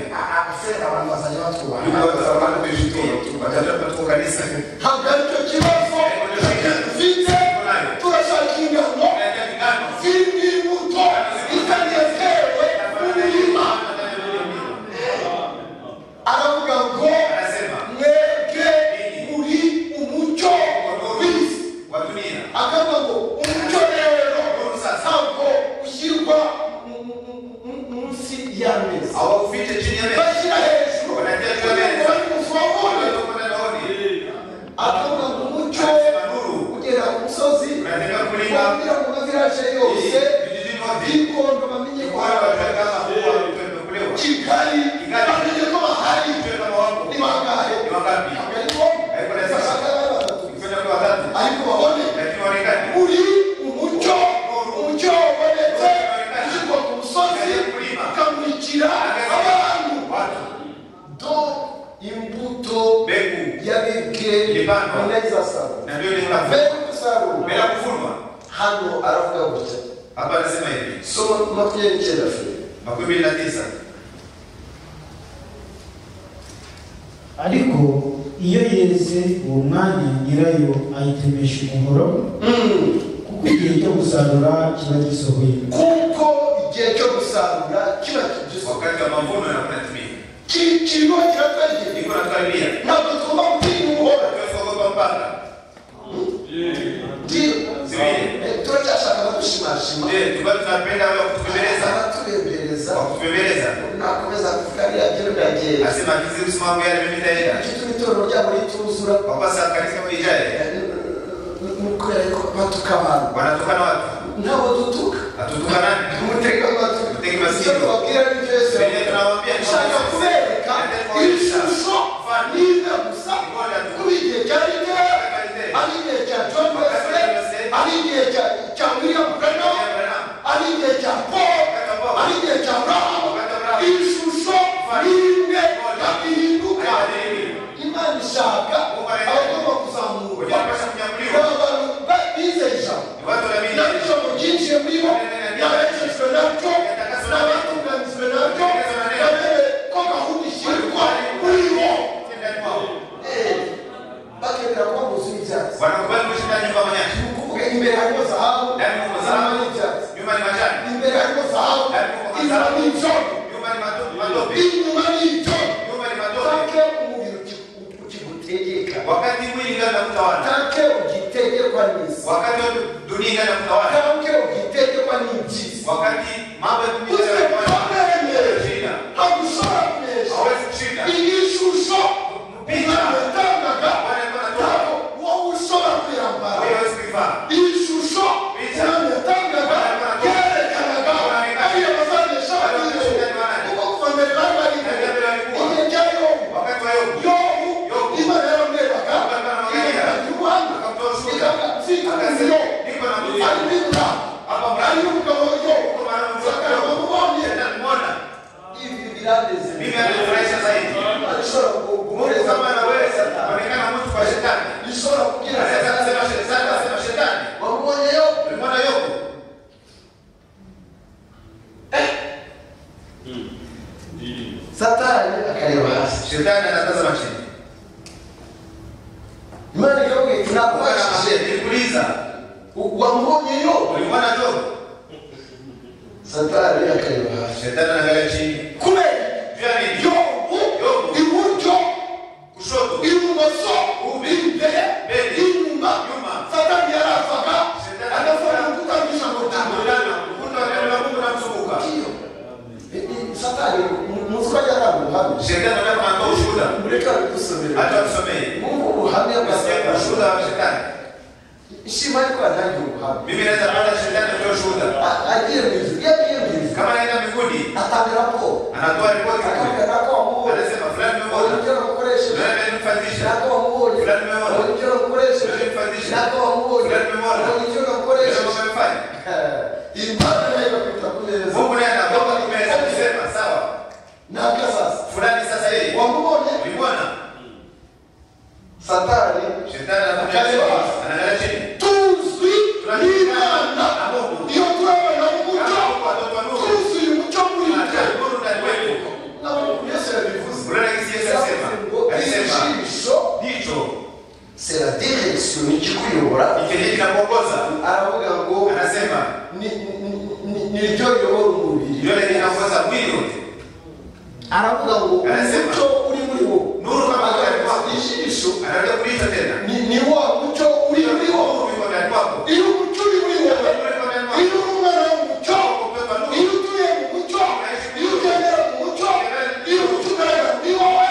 Abantu bazanye batwara.
Ndio watu zamani kuishikia. Watatoka kwa kanisa.
Hangarito kibazo. Vite. Turashaka ingano. Zindi muto. Itanezerewe. Umurima. Aravuga ngo mwebwe muri umucyo w'isi. Akavuga ngo umucyo rero ntabwo ushyirwa munsi y'ameza.
Awufite chini ya meza.
Bashyira hejuru.
Wanatia meza.
Akavuga ngo umucyo ugera ku musozi. Wabwira mu maviraje yose. Gikondo bamenye ko Kigali bamenye ko bahari. Ni bangahe? Ariko babone uri umucyo wabonetse ushyirwa ku musozi ukamurikira abantu. Do imbuto yabibwe neza sana. Mbere gusarura hano aravuga gutya.
Hapa anasema hivi.
Soma
29.
ariko iyo yeze uwo mwanya nyirayo ayitemesha umuhoro kuko igihe cyo gusarura kiba gisohoye.
Kuko igihe cyo gusarura kiba gisohoye.
Wakati wa mavuno yanatimia.
Kiba kiratwaje.
Iko na karibia.
Ntabwo tugomba gutinya umuhoro.
Tusogopa mpaka.
Turacyashaka badushimashima.
Tuba tunapenda wao kutubeleza. Kutubeleza.
Nakomeza kufikiria jero ndagiye.
Asema kizi usimamo yale mimi taenda.
Kitu mitoro ryabo rituzura.
Papa sasa kanisa mbijaye.
Mukore ko batukabana.
Wanatukana watu.
Nabo dutuka.
Atutukana.
Muteka watu.
Muteka masikio.
Twabwira Yesu.
Bene tunawaambia
nshaka kubereka ishusho niba gusa kubigiye cyari ari igihe cya John Wesley, ari igihe cya William Branham, ari igihe cya Paul, ari igihe cya Abraham. Ishusho nimwe yabihinduka. Imana ishaka abagomba kuzamurwa. Abantu bize ijambo. N'ijambo ryinjiye muri bo, n'abejejwe naryo, n'abatunganijwe naryo, n'abere ko gahunda ishyirwa muri bo. Bakemera kuba muzi ibyatsi.
Wanakubali kushinda nyumba manyasi.
Kuvuga imbere harimo zahabu,
zahabu
n'ibyatsi.
Nyuma ni majani.
Imbere harimo zahabu, inyuma ni icyondo.
Nyuma ni matope.
Inyuma ni icyondo.
Nyuma ni matope.
Take umubiri ukigutegeka.
Wakati mwili ngana kutawala.
Take ugitegekwa n'isi.
Wakati dunia ngana kutawala.
Take ugitegekwa n'ibyiza.
Wakati mambo ya dunia ngana kutawala.
Hagushobora kunesha.
Hawezi kushinda.
Iyi shusho Imana yatangaga ntabwo wowe ushobora kuyambara.
Hawezi kuivaa.
Iyi shusho Imana yatangaga yerekanaga ariyo bazanesha abandi. Kuko kuva mbere bari bari igihe cya Yobu.
Wakati wa Yobu.
Yobu Imana yaramweraga ikagira ubuhanga ikamusiga
niko na mtu
ari bibura ari umugabo Yobu sakara bamubonye. Ibi biraneze.
Mimi ananifurahisha zaidi.
Alishobora
Mungu kama anaweza kuonekana mtu kwa shetani.
Alishobora kugira
Anaweza kusema shetani, asema shetani.
wamubonye Yobu.
Ulimwona Yobu?
Satani akareba hasi.
Shetani anatazama chini.
Imana ikavuga iti nakubashije.
Nikuuliza,
Wamubonye Yobu.
ulimwona Yobu?
Satani akareba hasi.
Shetani anaangalia chini.
Kumbe
Jani.
Yobu iburyo
Kushoto.
ibumoso imbere inyuma. Satani yarafaga anafanya kutanisha
Kulala. Kukuta neno la Mungu na mzunguka.
Satani muzikaja rabu habi.
Shetani anataka ushuhuda.
Muleka kusomera.
Hata kusomee.
Mungu uhamia kwa
Nasikia ushuhuda wa Shetani.
Shima iko ndani uhabi.
Mimi naweza pata Shetani ndio ushuhuda.
Agiye mwizi. Yeye mwizi.
Kama anaenda mbinguni,
Atabirapo.
anatoa ripoti.
Akakana Mungu.
Anasema fulani nimeona.
Unajua kukoresha.
Fulani nimefanyisha.
Nako Mungu.
Fulani nimeona.
Unajua kukoresha.
Fulani nimefanyisha.
Nako Mungu.
Fulani nimeona.
Unajua kukoresha.
Ndio nimefanya.
Imani hiyo kutakueleza.
Mungu naye anaomba kumeza kusema sawa.
Na sasa
Fulani sasa yeye.
wamuone
Ulimwona?
Satani
Shetani anaangalia chini.
tuzwi limana iyo tuwe na umuco tuzi umuco muri twe na Yesu yabivuze
Ndicho.
c'est la direction nikikuyobora
Ikenye kinakuongoza.
aravuga ngo
Anasema
ni ryo yobora umubiri
yule linaongoza mwili wote.
aravuga ngo umuco uri muri wo
Nuru kama kwa
ijisho
anakuja kuita tena.
ni wa muco uri muri wo
Nuru iko ndani kwako.
iyo umuco uri muri wo iyo umwana w'umuco iyo utuye mu muco iyo ugendera mu muco iyo umuco ugaragara muri wowe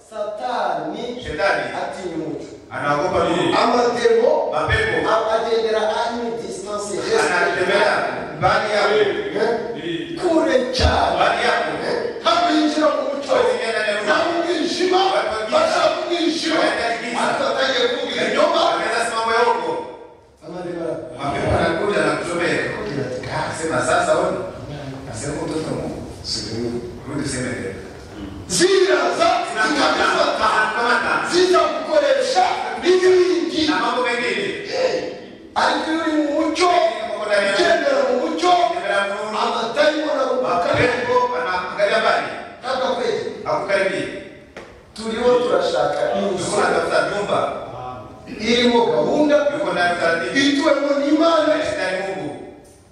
Satani
Shetani
atinya umuco
anaogopa nuru.
amademo
Mapepo
agendera a une distance
anatembea mbali yako.
kure cyane
Mbali yako.
habinjira mu muco na mu mwijima bashaka umwijima atatangiye kuvuga ibinyoma
Anaweza simama yoko.
amademo
Mapepo anakuja na kuchomea. Sema sasa wewe. Asema mtoto wa Mungu. Rudi sema tena.
ziraza
Zinakamata.
zitakukoresha n'ibindi
Na mambo mengine.
ariko iyo uri mu muco ugendera mu muco amadayimoni arumukana
Mapepo anaangalia mbali.
ntabwo kwezi
Akukaribia.
turiho turashaka inzu
Yuko anatafuta nyumba.
irimo gahunda
Yuko ndani taratibu.
ituwemo n'imana
Anaishi ndani Mungu.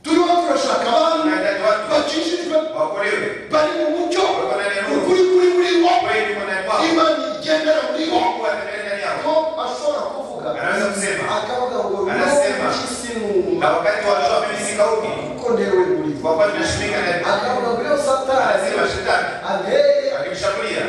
turiho turashaka abantu
Anahitaji watu
bacishijwe
wakolewe.
bari mu muco
Wako ndani ya nuru.
ukuri kuri muri wo
Kweli yuko ndani kwako.
imana igendera muri wo
Mungu atembea ndani yako.
ko ashobora kuvuga
Anaweza kusema.
akavuga ngo
Anasema.
n'isi numva
Na wakati wa jua mimi sikauki.
ko ndewe muri wo
Kwa kuwa tunashimika ndani.
akavuga ngo iyo satani
Anasema shetani.
anteye
Akimshambulia.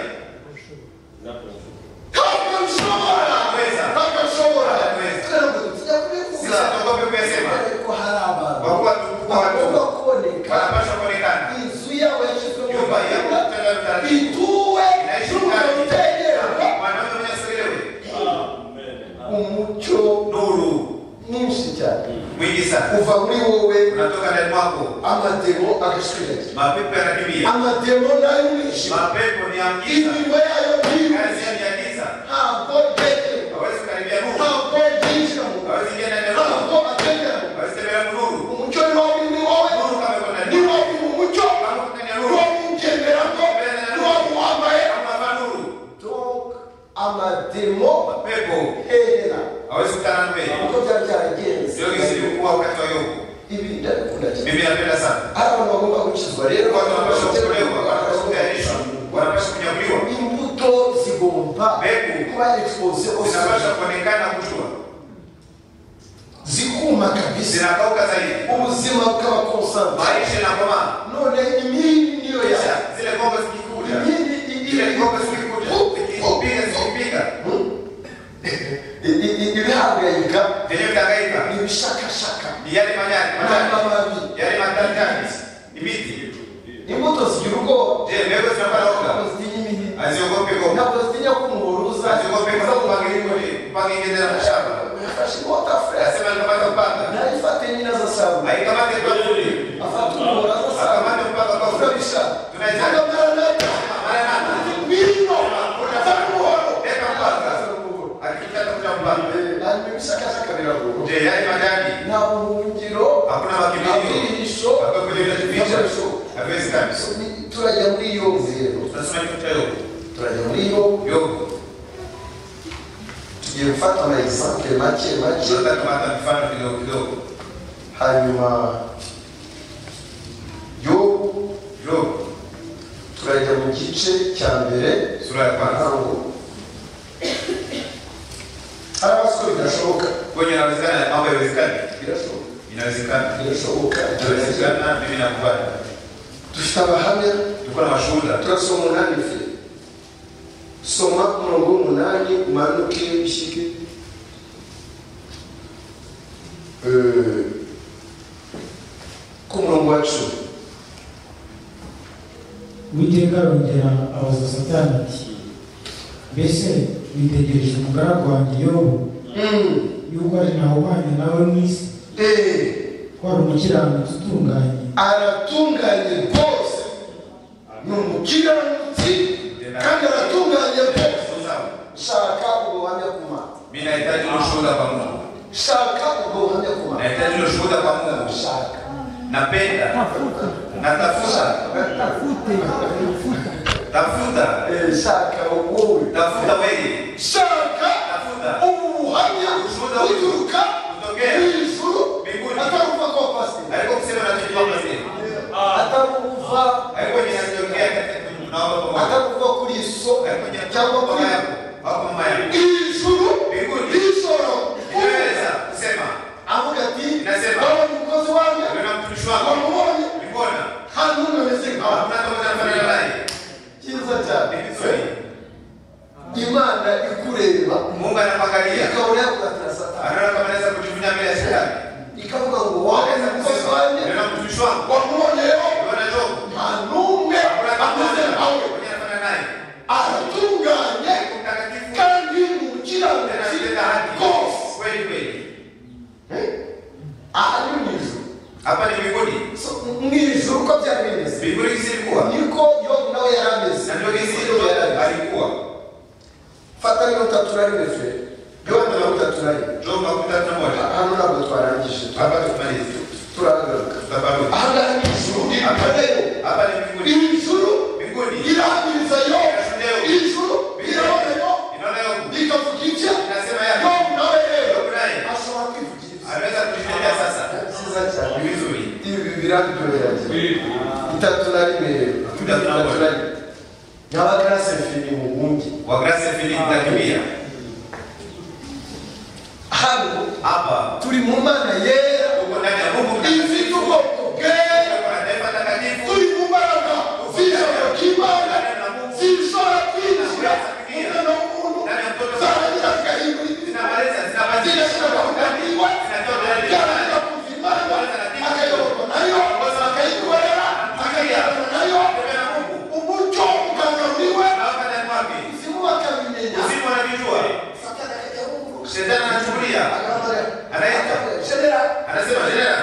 ntabwo bishobora
Anaweza.
ntabwo ashobora
Anaweza.
twebwe tujya
Sisi
kubivuga
hatuogopi kuyasema.
ariko hari abantu
Kwa kuwa tukuka watu.
bagomba kuboneka
Wanapaswa kuonekana.
inzu yawe yashyizwe mu
Nyumba yako
gahunda
kutenda utaratibu.
ituwe
Inaishi
n'umugabo
ndani.
utegerwa
Mwanaume mwenye asogelewe.
umucyo
Nuru.
mwinshi cyane
Mwingi sana.
uva muri wowe
Unatoka ndani mwako.
amademo agashwiragira
Mapepo yanakimbia.
amademo nayo mwijima
Mapepo ni ya giza.
imirimo yayo
Kazi
ntibizi
ya ni ya giza.
ntabwo yegerwa
Hawezi kukaribia nuru.
ntabwo yinjira mu
Hawezi ingia ndani ya nuru.
ntabwo ategera mu
Hawezi tembea mu nuru.
umucyo ni wowe ni wowe
Nuru kama iko ndani
ni
mwako.
wowe mu mucyo
Kama uko ndani ya
ni
nuru.
wowe ugenderamo ni wowe wambaye
Kama unavaa nuru.
donc amademo
Mapepo
hera
hawezi kukutana na wewe.
uko byari byaragenze
Sio kisi ilikuwa wakati wa Yobu.
ibi ndabikunda cyane
Mimi napenda sana.
hari abantu bagomba gukizwa rero
Watu wanapaswa kuokolewa, wanapaswa kutayarishwa, wanapaswa kunyakuliwa.
imbuto zigomba
Mbegu
kuba expose
zinapaswa kuonekana kujua.
zikuma kabisa
Zinakauka zaidi.
ubuzima bukaba konsanta
Maisha yanakomaa.
none imini niyo
Kisha
ya
zile ngombe zikikuja.
imini
Zile ngombe zikikuja. Zikipiga.
ibihangayika
Vyenye vitangaika.
ibishakashaka
Ni yale majani.
amababi
Yale majani. Ni miti.
imbuto zigira ubwoba
Je, mbegu zinapata oga?
ntabwo zitinya imini
Haziogopi ngombe.
ntabwo zitinya ko umuhoro uza
Haziogopi kwa sababu kupanga ingine na shamba.
yafashe inkota fure
Anasema nikamata mpaka.
nayifate nyina zasabu
Haikamate kwa kuli.
afata umuhoro azasabu
Akamate mpaka kwa kuli.
urabisha
Tunaitaka.
agamarana
Maranatha.
bino afata umuhoro
Leta mpaka. Akitaka kuja mpaka.
hanyuma ibishakashaka biragoye
Je, yale majani.
nta buhungiro
Hakuna
nta
makimbilio.
bwihisho
Hakuna kwenye vitu. Haiwezekani.
turajya muri iyo nzira
Tunasoma kitu cha Yobu.
turajya muri iyo
Yobu.
tugiye gufata ama exemple make
Tunataka kumata mifano kidogo kidogo.
hanyuma turajya mu gice cya mbere
sura ya kwanza.
Abasore birashoboka.
Kwenye inawezekana mambo yawezekana.
Birashoboka.
Inawezekana mimi nakubali.
Dufite abahamya,
tuko na mashuhuda.
turasoma 8 fi. Soma umurongo 8 umanuke bishike. Ku murongo wa 10.
Uwiteka arongera abaza Satani ati mbese witegereje umugaragu wanjye Yobu yuko ari ntawe uhwanye nawe mu isi ko ari umukiranutsi utunganye
aratunganye rwose ni umukiranutsi kandi aratunganye rwose shaka ubuhamya ku Mana
mimi nahitaji ushuhuda kwa Mungu
shaka ubuhamya ku Mana
nahitaji ushuhuda kwa Mungu
shaka
napenda natafuta
shaka wowe
tafuta wewe
shaka
tafuta
ubuhamya
ushuhuda
uturuka
kutokea
ijuru
mbinguni
atakuva kwa pastor
haiko kusema na tulipa pastor
atakuva
haiko ninatokea katika tunaomba kwa
atakuva kuri so cyangwa kuri
hapo mama yako
ijuru
mbinguni
isoro
inaweza kusema
avuga ati
Nasema.
wewe mkozi wangu
wewe mtumishi wangu
wamubonye
mbona
hano unameze nkaho
unatoka kufanya naye
cyiza cyane
ni vizuri
Imana ikureba
Mungu anakuangalia
ikabona yakura Satani
anaona kama anaweza kujivunia mbele ya shetani
ikavuga ngo waweza mkozi wangu
wewe mtumishi wangu
wamubonye
unaona jogo
nta n'umwe ameze nkawe
unafanya naye
aratunganye
mtakatifu
kandi ni umukiranutsi rwose
kweli kweli
aha ni mu ijuru
hapa ni mbinguni
mu ijuru uko byari bimeze
mbinguni kilikuwa
niko Yobu nawe yari ameze
na ndio kisi alikuwa
fata minota turarime fe Yobu minota turarime
jogo makuta tunamoja
hano ntabwo twarangije
hapa tumalize
turagaruka
tutabarudi
aha ngaha ni ijuru ikaneyo
hapa ni mbinguni
ijuru
mbinguni
irahiriza yo ijuru irabonayo
inaona yo
ikavuga ibye
inasema yake
Yobu nawe rero
Yobu naye
ashobora kwivugira ibye
anaweza kujitetea sasa
byiza cyane
ni vizuri
ibi birandyohera itatu na rimwe
Itatu na moja.
n'abagrase fini mu bungi
wa grace Philip takibia
hano
hapa
turi mu Mana yera
tuko ndani ya Mungu
ifite ubwoko bwera
kwa taifa takatifu
turi mu mbaraga z'ijambo ry'Imana zishobora kwinjira umwana w'umuntu zarangira zigahindura ibintu
zinamaliza zinabadilisha
zigashyira gahunda yiwe yarangira kumva Imana akayoborwa nayo akayikorera akagendana nayo umucyo ukangaruriwe uzimu bakabimenya Satani akajya wumva
shetani anachukulia anaita anasema general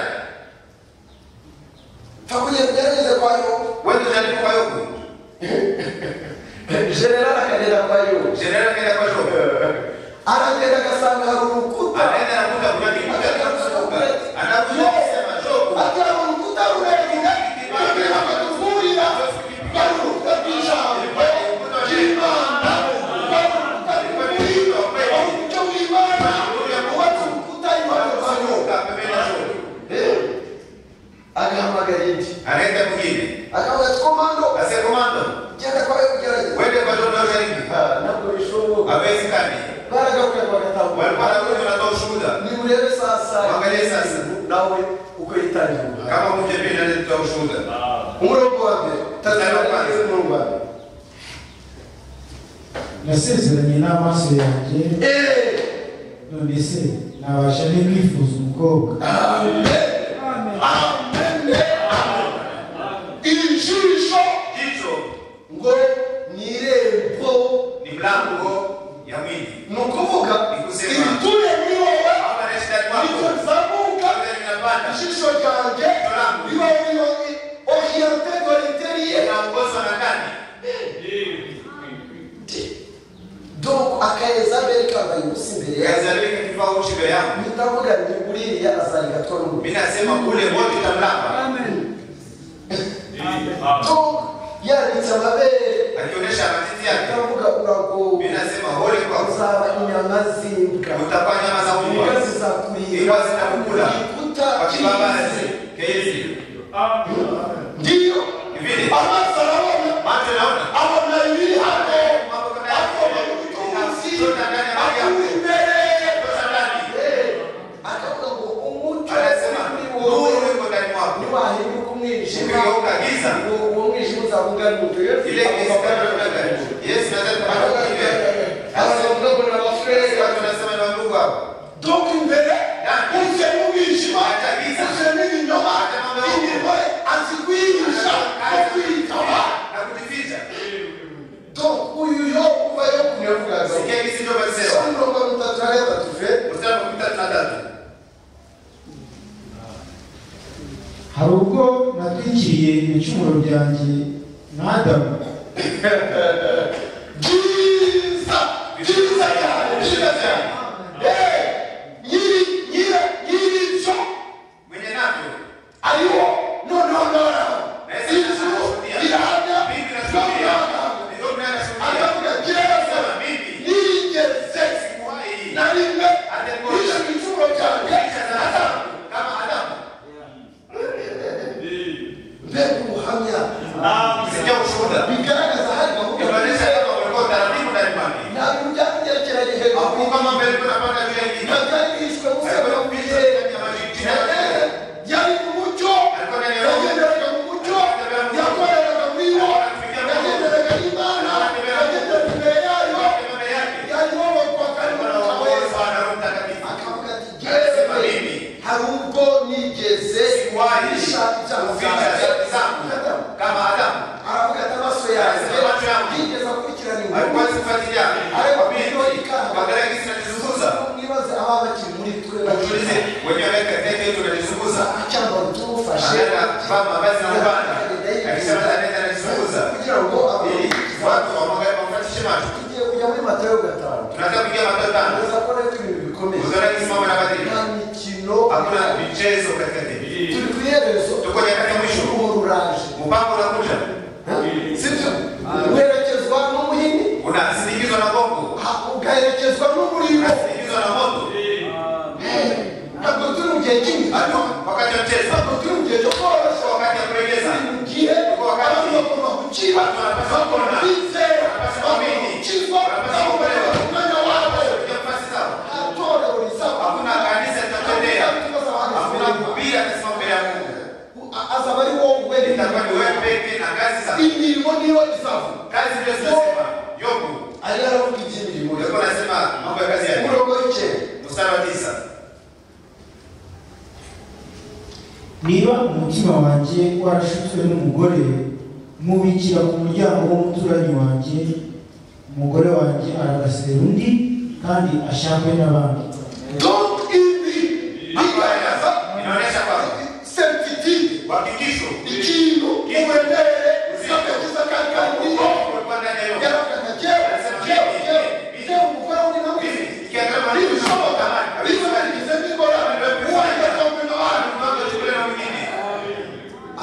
takuye kugerageza kwa Yobu
wewe unajaribu kwa Yobu
general akagenda kwa Yobu
general kaenda kwa Yobu
aragenda agasanga hari urukuta
anaenda anakuta kuna kitu anakuja kusema Yobu
atari urukuta rurerure rurerure bakatuvurira bari urukuta rw'ijambo ry'Imana bari urukuta rw'umuriro umucyo w'Imana wubatse urukuta iruhande rwa Yobu agahamagara indi
anaenda mwingine
akavuga ati komando
ase komando
genda kwa Yobu gerageza
wende kwa Yobu jaribu
ntabwo bishoboka
hawezi kani
baragakuye bagatambuka
walikuwa wanakuja wanatoa ushuhuda
nimurebe sasa
Mwangalie sasa.
nawe uko yitangira ubuhamya
kama mmoja pia anaweza kutoa ushuhuda
umurongo wa mbere tazamaniye umurongo wa mbere
nasezeranye n'amaso yanjye none se nabasha ne kwifuza umukobwa
ijisho
jicho
ngo ni irembo
ni mlango ya mwili
ni ukuvuga
Ni kusema.
ibituye muri wowe
hapa na shida
nicyo
yako
rizamuka
kama linapanda
ijisho ryanjye riba riri oriente de l'interieur
inaongozwa na ndani
donc akayezabeli kambaye ubusa imbere yawe
kazalika kifaa uchi mbele yangu
nitavuga ni uriya azarigatwa n'umubiri
mimi nasema kule wote tamlapa
donc yanditse amabere
akionyesha matiti yake
nitavuga uragowe
mimi nasema hole kwa
uzaba inyama z'imbwa
utakuwa nyama za
imbwa
mbwa
zizakurira
imbwa zitakukula
igikuta
kwa kibabazi kezi
ndiyo
vile
ungana mtu
Ile
Yesu
kesi kama Yesu anaweza kufanya hivi.
anaongea na wafrere
Watu wanasema ni wandugu hapo.
donc imbere usemugishima usemini nyoma inirwe azigwirisha okwitaba
Na kujificha.
donc uyu yo kuva yo kunyavugaza
Sikia kisi ndio basema.
sandoka mutatareta tufe
Mstari wa 13.
hari ubwo natwikiriye ibicumuro byanjye na Adamu
Jiza cyane nyiri cyo
Mwenye navyo.
ariwo no ijuru irahamya akavuga jeza nigeze na rimwe yishe ibicumuro cyanjye mbega ubuhamya bigaragaza hari gahunda ntabwo byagerekeranye hejuru ntabwo ari bishwe gusaba yari mu mucyo yagenderaga mu mucyo yakoreraga muri wo yagenderaga n'Imana yagenderaga imbere yayo yayobokwaga n'Umwuka wera akavuga ati jyewe hari ubwo nigeze guhisha ibyaha byanjye aravuga ati amaso yanjye yigeze akurikirana inkuru mwibaze ababa bakiri muri twe cyangwa tumufashe kugira ngo tugiye kujya muri Matayo 5 uza kubona ko ibintu bikomeye nta mikino turi ku iherezo umururaje sibyo werekezwa n'umuhini
unasindikizwa na Mungu,
ugaherekezwa n'umuriro
unasindikizwa na moto.
ntabwo turi mu gihe kimwe
Wakati wa mchezo,
ntabwo turi mu gihe cyo koroshya
wakati wa kuregeza,
mu gihe abantu bagomba gukira bagomba kwizera bagomba gukizwa bagomba umwanya wabo ntatorero rizaba
hakuna kanisa litatembea, hakuna kuhubiri atasimama mbele ya Mungu.
azaba ari wowe
Itakuwa ni wewe peke na kazi zako.
imirimo niyo izavuga
Kazi ndio zinasema. Yobu
ari aravuga iby'imirimo
alikuwa anasema mambo ya kazi yake.
umurongo w'icye
Mstari wa 9.
niba umutima wanjye warashutswe n'umugore mubikira ku muryango w'umuturanyi wanjye umugore wanjye aragasera undi kandi ashakwe n'abandi.
donc ibi bigaragaza
Inaonyesha kwamba
certitude
hakikisho
ikintu uwendere zakagiza kandi
kulikuwa ndani ya Yobu.
yaravuga je umugore undi nawe
Ikiangalia
bishoboka bize bikora uwagatombe n'abantu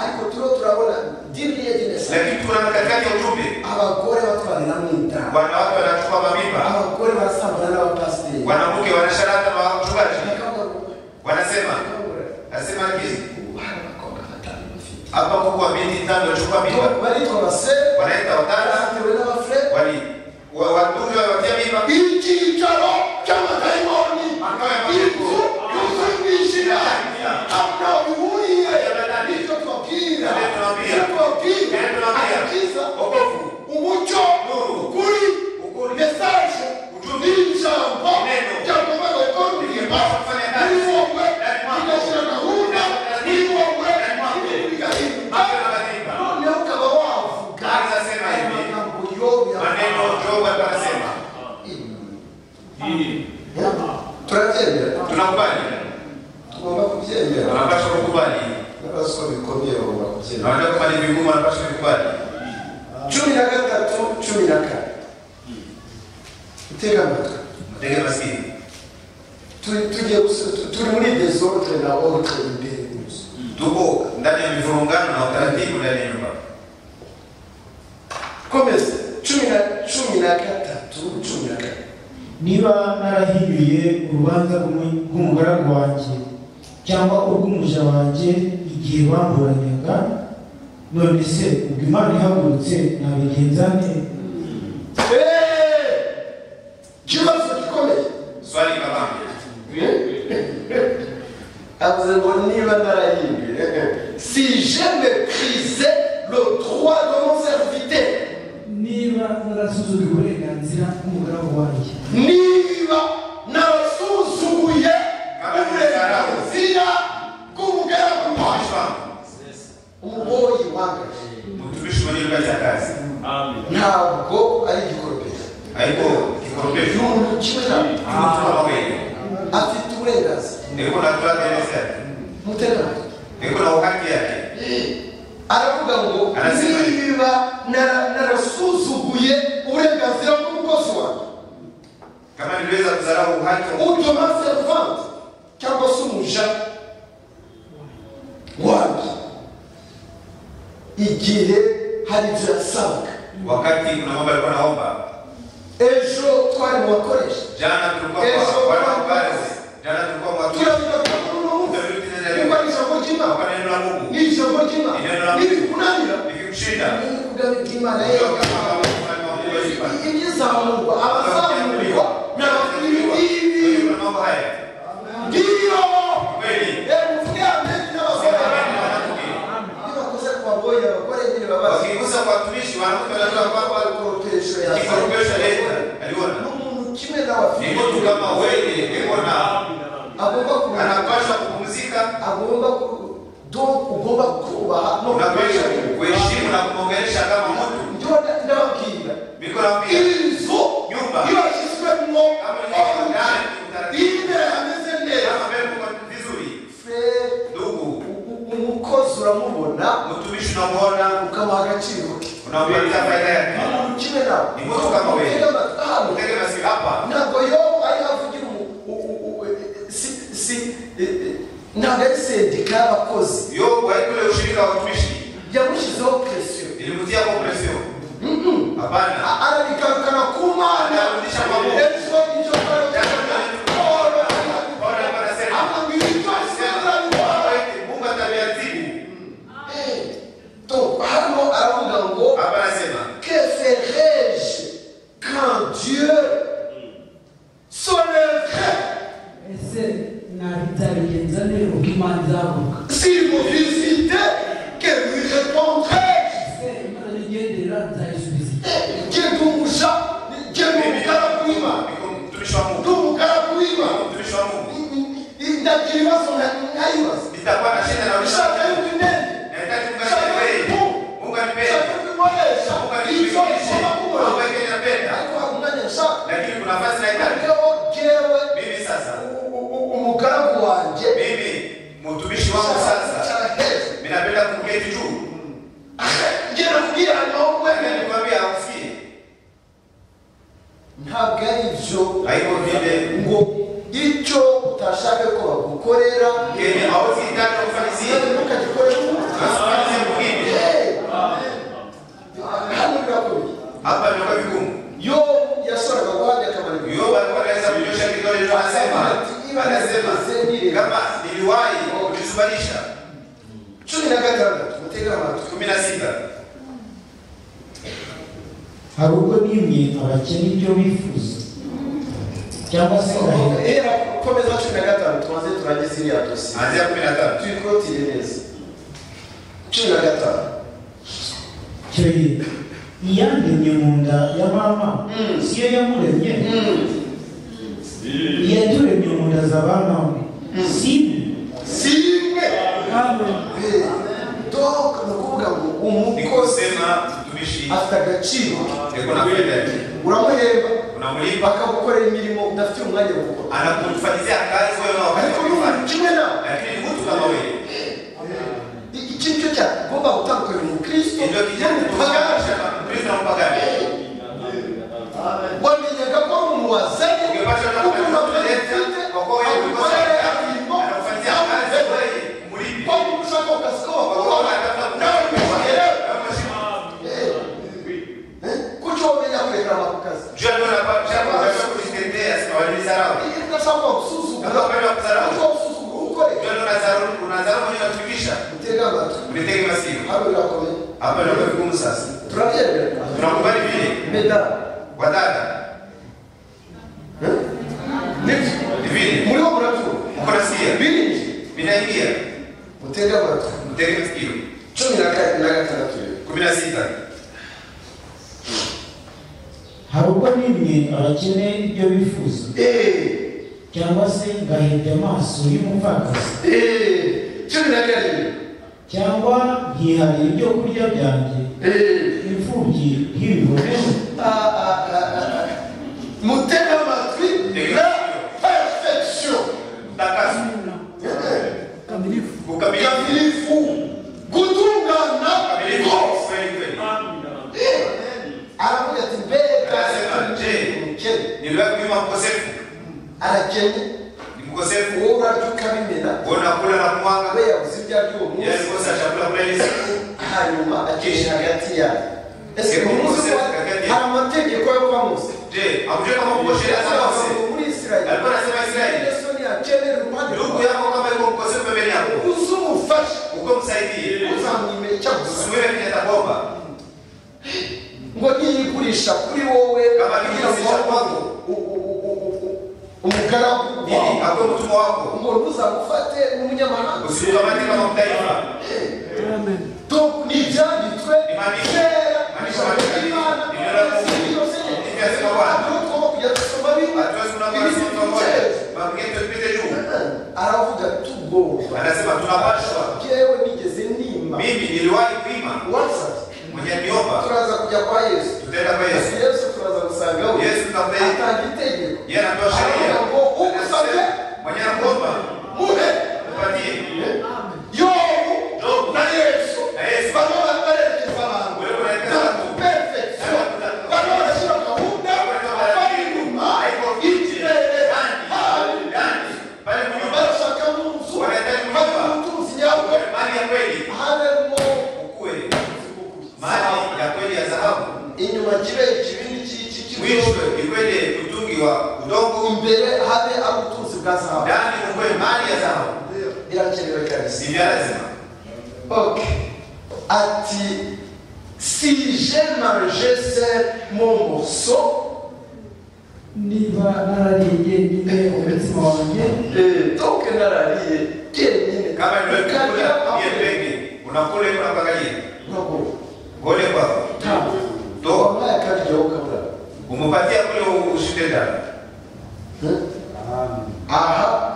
ariko turabona dini ya dinesa
lakini tunaona katikati ya ujumbe
abagore batwarira mu inda
wanawake wanachukua mamimba,
abagore barasambana n'abapasiteri
wanawake wanasharata na wachungaji. Wanasema hivi hapa kwa binti tano wachukua mimba,
baritwa basere
wanaita watana
batewe n'abafre
watunga watia mimba.
icyicaro cy'amadayimoni inzu y'uzumishira ntaho bihuriye nicyo tubabwira agakiza umucyo ukuri mesaje n'ijambo ryagombaga gukora umurimo muri wowe bigashyira gahunda muri wowe ibintu bigahinduka noneho ukaba wavuga amagambo
Maneno Jobu anasema
turabyemera
tunakubali,
tugomba kubyemera
tunapaswa kukubali.
n'abaswa bikomeye bagomba kubyemera
Naona kama ni vigumu, anapaswa kukubali.
13:14 utega amatwi
Mtege maskini.
turi muri desordre na ordre imbere gusa
Tuko ndani ya mivurungano na utaratibu ndani ya nyumba.
komeza 13:14
niba narahinyuye urubanza rw'umugaragu wanjye cyangwa urw'umuja wanjye igihe bamburanyaga, none se ubwo Imana ihagurutse nabigenza nte?
kibazo gikomeye
Swali kama
avuze ngo niba narahimbye si je méprisais le droit de mon
narasuzuguye uburenganzira bw'umugaragu wanjye
niba narasuzuguye uburenganzira bw'umugaragu wanjye umuboyi wangaje
mutumishi mwenye kazi ya kazi
ntabwo ari igikoropesho
ariko igikoropesho
n'umuntu kimwe nawe afite uburenganzira
niko natwara neza
muteganya
niko na haki yake
aravuga ngo niba narasuzuguye uburenganzira bw'umukozi wanjye
kama niliweza kudharau haki
utoma servant cyangwa se umuja wanjye igihe hari ibyo yasabaga
wakati kuna mambo alikuwa naomba
ejo twari mu bakoresha
jana tulikuwa kwa wanafunzi jana tulikuwa watu
turavuga ko uko ari ijambo ry'Imana
kwa neno la Mungu
ni ijambo ry'Imana nibikunanira
nikikushinda
ni kugabe ry'Imana ibyizamurwa abazamurwa n'abafite ibi
mambo haya
ngiyo
kweli
muvuge amen n'abasore nibakoze ku baboyi abagore nyine babaza
wakigusa kwa watumishi wanakuta na
kwamba alikoropesho ya
kikoropesho leta aliona
n'umuntu kimwe n'abafite
ni mtu kama wewe niko na
agomba
anapaswa kupumzika
agomba ugomba kubaha no
kuheshimu na kumwongelesha kama mtu
ndio ndababwira
biko naambia
izo
nyumba
yashyizwemo imbere hameze neza
kama mbele kwa vizuri ndugu
umukozi uramubona
mtumishi unamuona
ukamuha agaciro
unampatia faida yake
umuntu kimwe nawe
ni mtu kama wewe utege basi hapa
ntabwo yo ari havugira ntabwo ari sendika y'abakozi
yo kwa kule ushirika wa watumishi
yamushyizeho presiyo
ilimutia kwa presiyo hapana
arabigarukana ku Mana
arudisha kwa Mungu
ejo icyo
Mungu atabiatibu
donc hano aravuga ngo
hapa anasema
que ferais-je quand Dieu s'enlèverait
ese nabitabigenza neza uko Imana izavuga
s'il vous visitait que lui répondrais-je
ese Imana nigendera nzayisubiza
genda umuja genda umugaragu w'Imana
niko mtumishi wa Mungu
n'umugaragu w'Imana
mtumishi wa Mungu
ndagira ibibazo nkayibaza
nitakuwa na shida na
ushaka yuko intende
nahitaji mkate wewe Mungu anipende
ushaka kubikoresha
Mungu
icyo
anifikishe
ugomba gukora
Mungu anipenda
ariko hari umwanya nshaka
lakini kuna nafasi nahitaji
ariko jewe
mimi sasa
umugaragu wanjye
mimi mtumishi wangu sasa mimi napenda kumketi juu
ngera kubwira nawe
lakini nikwambia usikie
ntabwo ari ibyo
haiko vile
ngo icyo utashaka ko bagukorera
kenye hauzi ndani ufanizie
ntukagikorera
usifanyizie mwingine
hano birakomeye
hapa ndio vigumu
yo yasoraga guhamya akamaro
yo alikuwa anaweza kunyosha kidole tu anasema kama niliwahi kujisubalisha
16 mutega amatwi
16
hari ubwo nimwe abakene ibyo bifuza cyangwa se
era komeza 15 tumaze turangiza iriya dosiye
anzia 15
tuyikotire neza 15
cyoye iyandemye mu nda ya mama siyo yamuremye iyaturemye mu nda za ba mama
simwe donc nukuvuga ngo umukozi
nikosema mtumishi
afite agaciro
niko na faida
uramuhemba
unamlipa
akagukorera imirimo udafitiye umwanya wo gukora
anakufanyizia kazi wewe na wakati
ariko
ukifanya
n'umuntu kimwe nawe
lakini ni mtu kama wewe
iki nicyo cyagomba gutandukanya umukristo
ndio kijana
n'umupagani
Kristo na mpagani
wamenyaga ko ari umuntu wazanye
ungepata na
kuko
kuleta kwa kwa wewe ulikosa anakufanyia kazi wewe mlipi
ko ushaka akazi ko
kwa
bakora
kwa anatafuta
nawe
kuelewa
kuko wamenya kurekera ku kazi
jua ndio napata kwa kujitetea sio walisarau
iyo udashaka gusuzugura
ndio kwa kusarau
uko gusuzugura ukore
jua ndio unazarau mwenyewe kufikisha
utega amatwi
ulitege masikio
hano birakomeye
hapa ndio vigumu sasa
turabyemera
tunakubali vile
meda
wadada
nibyo
vile
muriho murabyumva
uko nasikia
birinji
vinaingia
utega amatwi
utege masikio
16
16
rimwe abakene ibyo bifuza cyangwa se ngahebya amaso y'umupfakazi
cumi na karindwi
cyangwa nkiharira ibyo kurya byanjye imfubyi ntibiboneho
mutega amatwi la perfection ukamilifu gutungana kose aravuga ati mbega
niliwahi kuima mkosefu
arakennye
mkosefu
wowe urarya ukabimena
unakula na kumwanga
we yabuze ibyo arya uwo munsi
kosa chakula kula ile siku
hanyuma akesha hagati yawe ese umunsi hari amategeko yo kwa Mose
hakujua kama uko sheria za Mose
muri Israeli
alikuwa anasema Israeli
Yesu ni akenera uruhande
ndugu yako kama yuko mkosefu pembeni yako
uzumufashe
uko msaidie
uzamwimeye cyangwa
usiwewe kinyata bomba
ngo niyigurisha kuri wowe
kama niyigurisha kwako
umugaragu
nini akwe mtumwa wako
ngo ntuzamufate umunyamahanga
usimukamate kama mtaifa
donc ni ibyanditswe kera aravuga tugomba
anasema tunapashwa
jewe nigeze nima
mimi niliwahi kuima mwenye niomba
turaza kujya kwa Yesu
tutaenda kwa Yesu
Yesu turaza gusanga we
Yesu tutamdai
atanga itegeko
yeye anatoa sheria
ngo ukusabye
mwenye anaomba
muhe
upatie
Yobu na Yesu bano barerekeza abantu
wewe unaelekeza watu
perfection bano barashira gahunda bari nyuma ikirere
pale mnyumba
barashaka munzu
wanahitaji mnyumba
mutuzi nyawe
mali ya kweli
harimo
ukweli mali ya kweli ya dhahabu
inyuma kibe kibindi cy'iki
mwisho ikweli utungi wa udongo
imbere habe abutunzi bwa zahabu
ndani ukweli mali ya dhahabu
irakenewe kabisa
si vya lazima
okay ati si j'ai mangé mon morceau
niba narariye nyine umutima wanjye
donc narariye kenyine
kama ndio kula pia penge unakula hiyo unaangalia gole kwako
to wallahi kaje ukabura
umepatia kule ushinde ndani
aha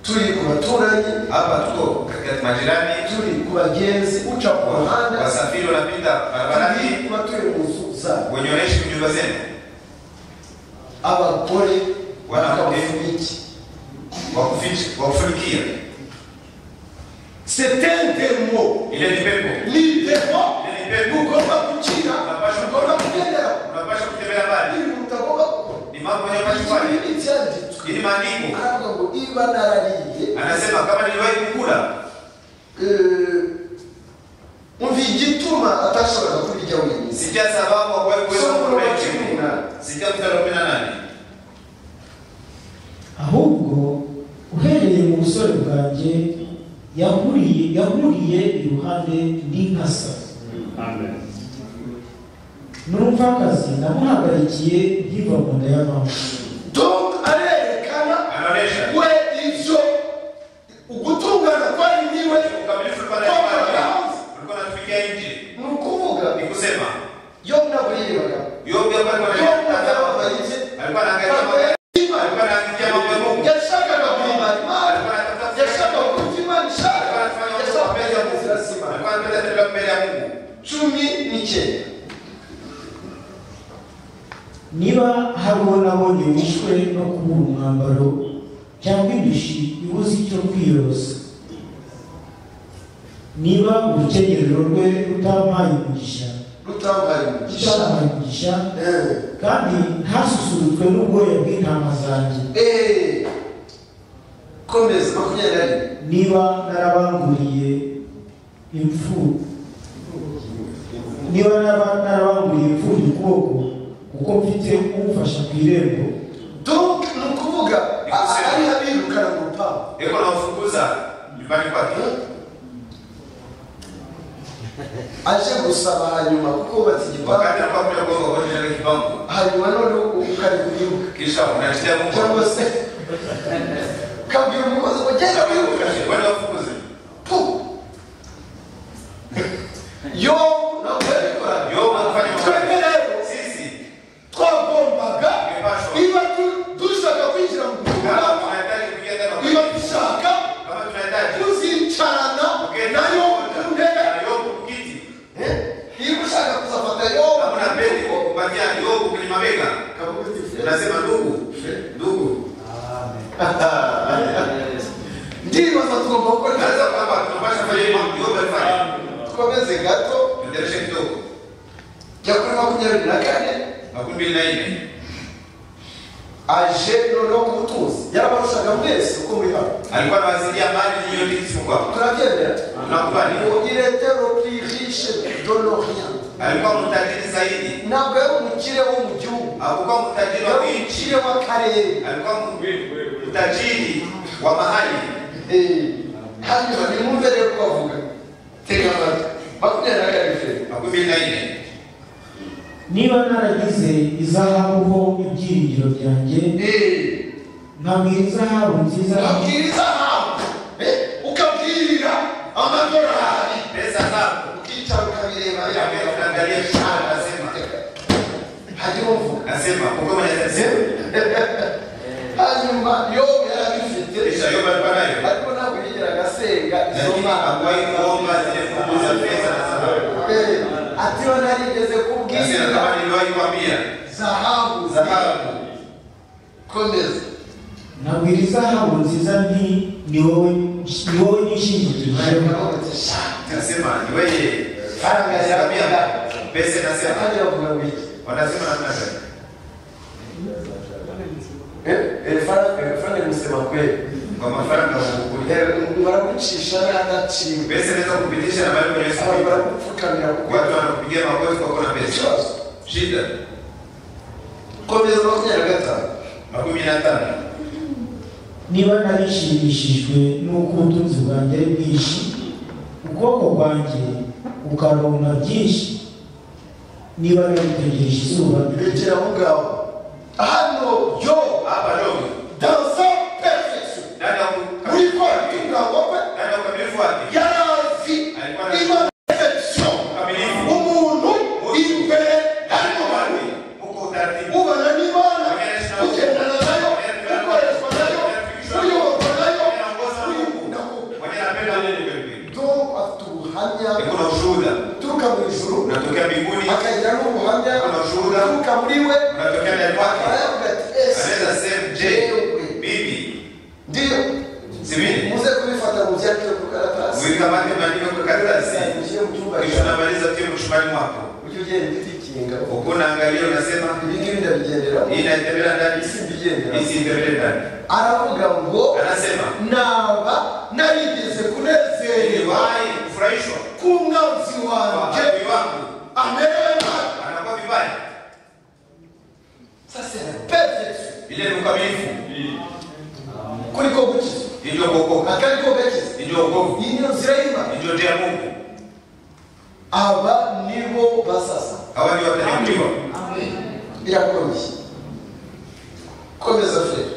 turi ku baturanyi
hapa tuko katika majirani
turi ku bagenzi uca ku muhanda
wasafiri wanapita barabarani
kuba turi mu nzu zabo
wenye wanaishi nyumba zenu
abagore
wanafuniki wakufunikia
c'est un démon
ile ni pepo
ni démon
ile ni pepo
ugomba gukira ugomba kugendera
unapaswa kutembea mbali
utagomba
ni mambo yanayofanywa
ibyanditswe
ni maandiko
aravuga ngo iba narariye
anasema kama niliwahi kukula
umva igituma atashobora kubirya wenyine
sijia sababu hakuwahi kuweza kukula sijia mstari wa 18
ahubwo uhereye mu busore bwanjye yahuriye iruhande n'inkasa n'umupfakazi namuhagarikiye nkiva mu nda y'amama
donc arerekana we ivyo ugutungana kwari niwe
ukamilifu kwa ulikuwa unatufikia nje
ni ukuvuga
ni kusema
yo mnaburibaga
yo alikuwa anaangalia
yashakaga kurimba imana yashakaga kukuta imana ishaka cumi n'icyenda
niba hari uwo nabonye wishwe no kubura umwambaro cyangwa indushi ibuze icyo kwiyorosa niba urukenyerero rwe rutampaye umugisha kandi ntasusurutswe n'ubwoya bw'intama zanjye
komeza makumyabiri
niba narabanguriye imfubyi ukuboko kuko mfite umufasha ku irembo
donc ni ukuvuga ari habirukana mu rupangu
eko nawafukuza nyumbani kwake
aje gusaba hanyuma kuko bati igipangu
wakati anakuwa kuja kuomba kwa jina la kipangu
hanyuma none ukari kuyibuka
kisha unatia Mungu
cyangwa se kabwira umukozi ngo genda wibuka
wale wafukuze
yo nakubikora
yo unafanya
twebwe rero
sisi
twabwiye
mabega. Unasema ndugu. Ndugu.
Ndiyo sasa tugomba gukora
Kaza kwamba tunapasha fanya mambo yote fanya.
tukomeze gato
Endelesha kidogo.
yakuri 24
24.
aje noneho kumutuzi yarabarushaga mwese uko muri hano
Alikuwa anawazidia mali hiyo ndicho kwa.
turabyemera
Tunakubali.
il était le plus riche de l'Orient
Alikuwa mtajiri zaidi.
ntabwo yari umukire wo mu gihugu
Hakuwa mtajiri wa
yari
nchi.
umukire w'akarere
Alikuwa mtajiri wa mahali.
hanyuma nimwumve rero ko bavuga tega amatwi 24
niba naragize izahabu ho ibyiringiro byanjye nkabwira izahabu nziza
ukabwiriza hawe ukabwirira amadolari
Pesa zako.
ukicara ukabireba
Unaangalia shamba nasema.
hanyuma uvuga
Nasema kwa mwenye anasema.
hanyuma yobu yarabifite
Kisha Yobu alikuwa nayo.
ariko ntabwo yigeraga asenga izo
Lakini
mana
hakuwahi kuomba zile fungu za pesa na sababu.
ati yo narigeze
Nasema
kubwira
kama niliwahi kuambia.
zahabu
Dhahabu.
komeza
nkabwira izahabu nziza ni wowe nishingikirije
Nasema ni wewe.
faranga
Nasema pesa nasema.
hajya bavuga ngo iki
Wanasema namna gani?
faranga musema kweli
Kwa mafaranga hukuja.
baragucisha n'adaciwe
Pesa inaweza kupitisha na bali kwenye
abantu
simu.
baragupfukamira kuko
Watu wanakupigia magoti kwa kuna pesa.
ikibazo
Shida.
komeza 25
15.
niba narishimishijwe n'uko ubutunzi bwanjye ari bwinshi ukuboko kwanjye ukaronka byinshi niba nagutegereje izuba
rekera aho ngaho hano yo
Hapa dogo.
dansa perfection
Ndani ya
muri kwatunga wowe
ndani ya ukamilifu wake.
yarazi
Alikuwa na
ima perfection
ukamilifu.
umuntu imbere
Ndani wake. Huko utaratibu.
ubana n'imana ugendana nayo ukoreshwa nayo uyoborwa nayo
Mwenye anapenda nini kweli?
donc afite ubuhamya
Kuna ushuhuda.
uturuka mu ijuru
Unatokea mbinguni.
akagira n'ubuhamya
Kuna ushuhuda.
uturuka muri we
Unatokea ndani kwake.
aravuga ati ese
Anaweza sema je, bibi,
ndiyo
sivini?
muze kubifata mu byandike ku karatasi
Uikamate maandiko kwa karatasi.
ushyire mu cyumba
Kisha unamaliza pia mshumari mwako.
ujye ugenda utikinga
Uko unaangalia unasema
ibi ngibi ndabigendera
hii inatembea ndani.
isi mbigendera
Hii inatembea ndani.
aravuga ngo
Anasema
naba narigeze kunezerwa
niliwahi kufurahishwa
k'umwanzi
kwa
wanjye
adui wangu
amerewe nabi
anakuwa vibaya.
sasa perfection
Ile ni ukamilifu.
kuliko gukiza
Ndio kuokoka.
akari ko gakiza
Ndio wokovu.
iyi niyo nzira y'imana
Ndio njia ya Mungu.
aba nibo basasa
Hawa ndio watanyakuliwa.
birakomeye komeza fere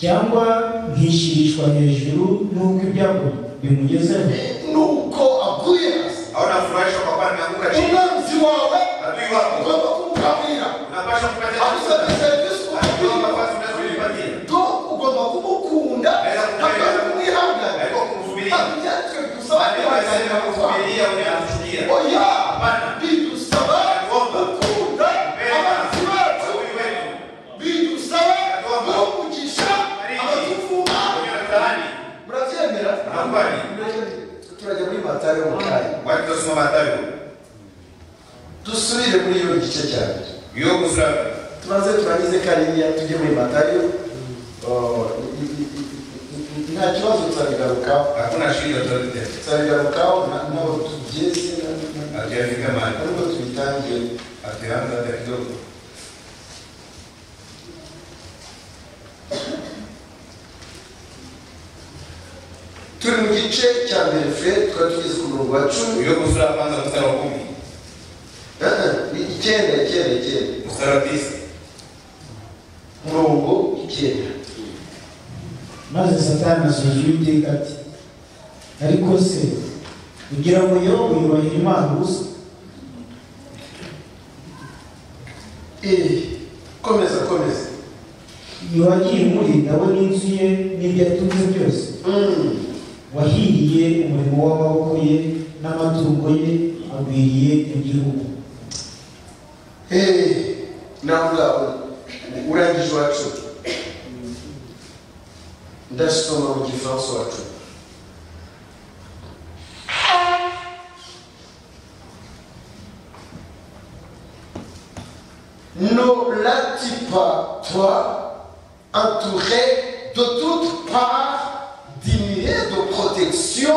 cyangwa nkishirishwa hejuru n'uko ibyago bimugezeho
nuko aguye hasi
Hauna furahishwa kwa kwani ameanguka chini.
umwanzi wawe
Adui wako.
ugomba kumukamira
Unapaswa kupatia
agusabye serivisi
Adui
ukamira
nafasi unazoipatia.
ugomba kumukunda ntabwo kumwihangana
Haiko kumvumilia.
ntabwo ibyanditswe bidusaba
Maandiko yanasema kuvumilia unayochukia.
oya
Hapana.
bidusaba gukunda abanzi bacu
Adui wetu.
bidusaba umugisha abatuvuma murabyemera
Nakubali.
turajya muri matayo mu kanya
Watu tunasoma Mathayo.
dusubire muri iyo gice cya mbere
Hiyo kusura
tumaze turangize kariya tujye muri matayo nta kibazo tuzabigarukaho
hakuna shida zote.
tuzabigarukaho naho tugeze
Hatujafika mahali.
nubwo tubitangiye
Hatuanza hata kidogo.
turi mu gice cya mbere fred twari tugeze ku murongo wa 10
Hiyo kusura kwanza mstari wa 10.
icyenda
Mstari wa 9.
murongo 9
maze satani asubiza uwiteka ati ariko se kugira ngo yobu yubahire imana ubusa
komeza
ntiwagiye umurinda we n'inzu ye n'ibyo atunze byose wahiriye umurimo w'amaboko ye n'amatungo ye agwiriye mu gihugu
nawe urangije wacu ndasoma mu gifaransa wacu. Ne l'as-tu pas, toi, entouré de toutes parts d'immunité de protection,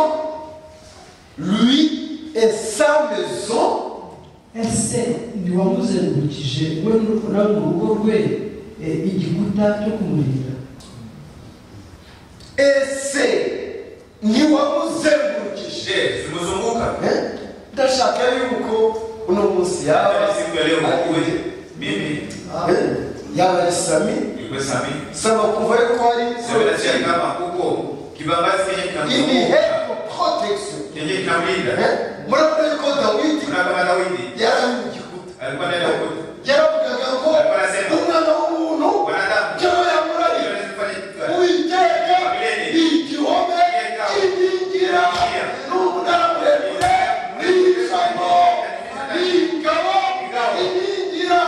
lui et sa maison?
ese ntiwamuzengurukije we no mu rugo rwe igikuta cyo kumurinda?
Ese ntiwamuzengurukije
zimuzunguka?
Ndashaka yuko uno munsi yaba
siku ya leo mimi
yaba ari Sami saba kuva yuko hari
kama kuko kibambazi kenye
protection
kenye kinamlinda.
Murabona yuko Dawidi yari mu gikuta,
alikuwa ndani ya ukuta,
yaravugaga ngo umwana w'umuntu cyo yamurari Uwiteka igihome kinkingira n'umunara muremure n'ijambo n'ingabo inkingira.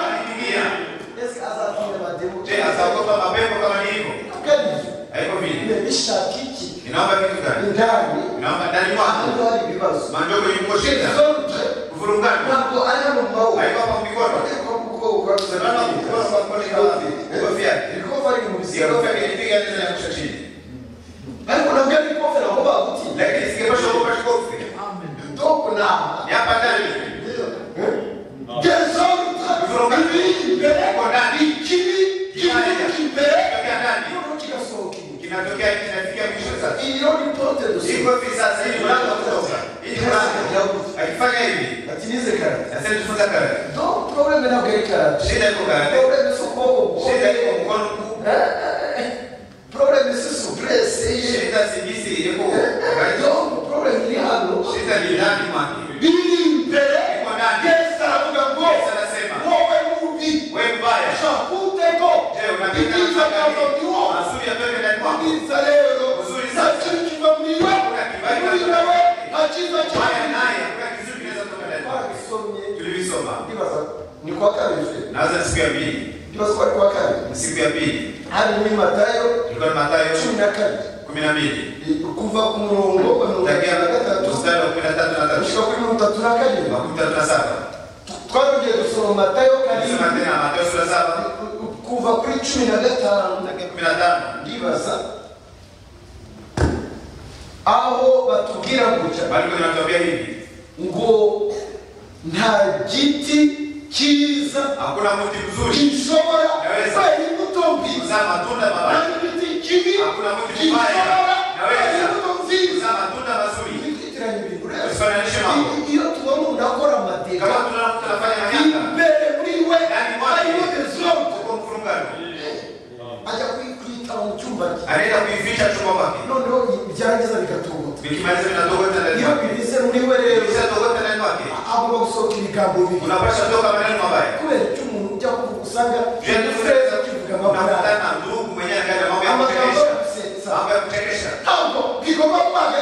Ese azatinda amademu?
Azaogopa mapepo kama ni hivyo? Haiko vile.
Bishaka iki?
Inaomba kitu gani?
Ndani.
Inaomba ndani mwako.
Hari ibibazo.
Mandogo yuko shida. Kuvurugana.
Ntabwo ari hano mu maboko.
Haiko hapa mikono.
Haiko kuko ukazana
mikono kwa mkono kazi. Kofia.
Ilikuwa fari mu
Sio kofia kilipiga tena ya kushachini.
Ariko nabwo ari kofia na ngoba guti.
Lakini sikepasha kupa kofia.
Amen. Ndoko na.
Yapa ndani.
Kuvurugana. Imbere kwa ndani. Kibi. Kimbere.
Kinatokea kinafikia mwisho sasa.
Hiyo ni pote ndio.
Iko sasa hivi mlango kutoka. Ili mlango akifanya hivi
atimize kazi.
Sasa tufunza kazi.
Ndio problem na kuika.
Shida iko kazi.
Problem sio kwako.
Shida iko mkono.
Problem sio surprise.
Shida si bisi iko.
Ndio problem ni halo.
Shida ni ndani mwake.
Bili mbele.
Iko ndani.
Yesu anakuga ngo.
Yesu anasema.
Wewe mubi.
Wewe mbaya.
Shakuteko.
Je, unataka kama ndio? Mazuri ya wewe ndani mwako.
Salero.
Uzuri
sasa kiva mliwa. Kibali nawe. Achiza
haya naye kuna kizuri kinaweza kutoka ndani mwako. Tulivisoma.
Ni kwa kabisa.
Naanza siku ya pili.
Ndio kwa kabisa.
Siku ya pili.
Hadi ni Mathayo.
Ilikuwa Mathayo
12.
12.
Kuva ku murongo wa
Takia mstari wa 13 na 3.
Shika kuri 33
Makumi 37.
Twarugiye gusoma Mathayo kabiri.
Sema tena Mathayo sura 7.
Kuva kuri 15.
Takia 15.
Ndibaza aho batubwira guca
Bali kuna tuambia hivi.
Ngo nta giti kiza
Hakuna mti mzuri
kishobora kwera imbuto mbi
kuzaa matunda mabaya.
Giti kibi
Hakuna mti mbaya naweza kuzaa matunda mazuri. Usifananishe mambo.
Iyo tubona unakora amateka
Kama tunafanya manyanga
imbere muri we
ndani mwake
ari wote
uko mfurungano.
ajya kwita mu cyumba
Anaenda kuificha chumba mwake.
noneho byarangiza bikatungutse
Bikimaliza vinatogota ndani
iyo
mwake.
bibize muri we rero
Bishatogota ndani mwake.
agomba gusohoka ibigambo bibi
Unapasha toka maneno mabaya.
kubera icyo umuntu ujya kuvuga usanga
Tunaweza
kivuga
unakutana na ndugu mwenyewe ndani mambo ya kuchekesha. Mambo ya kuchekesha.
ntabwo bigomba kubaga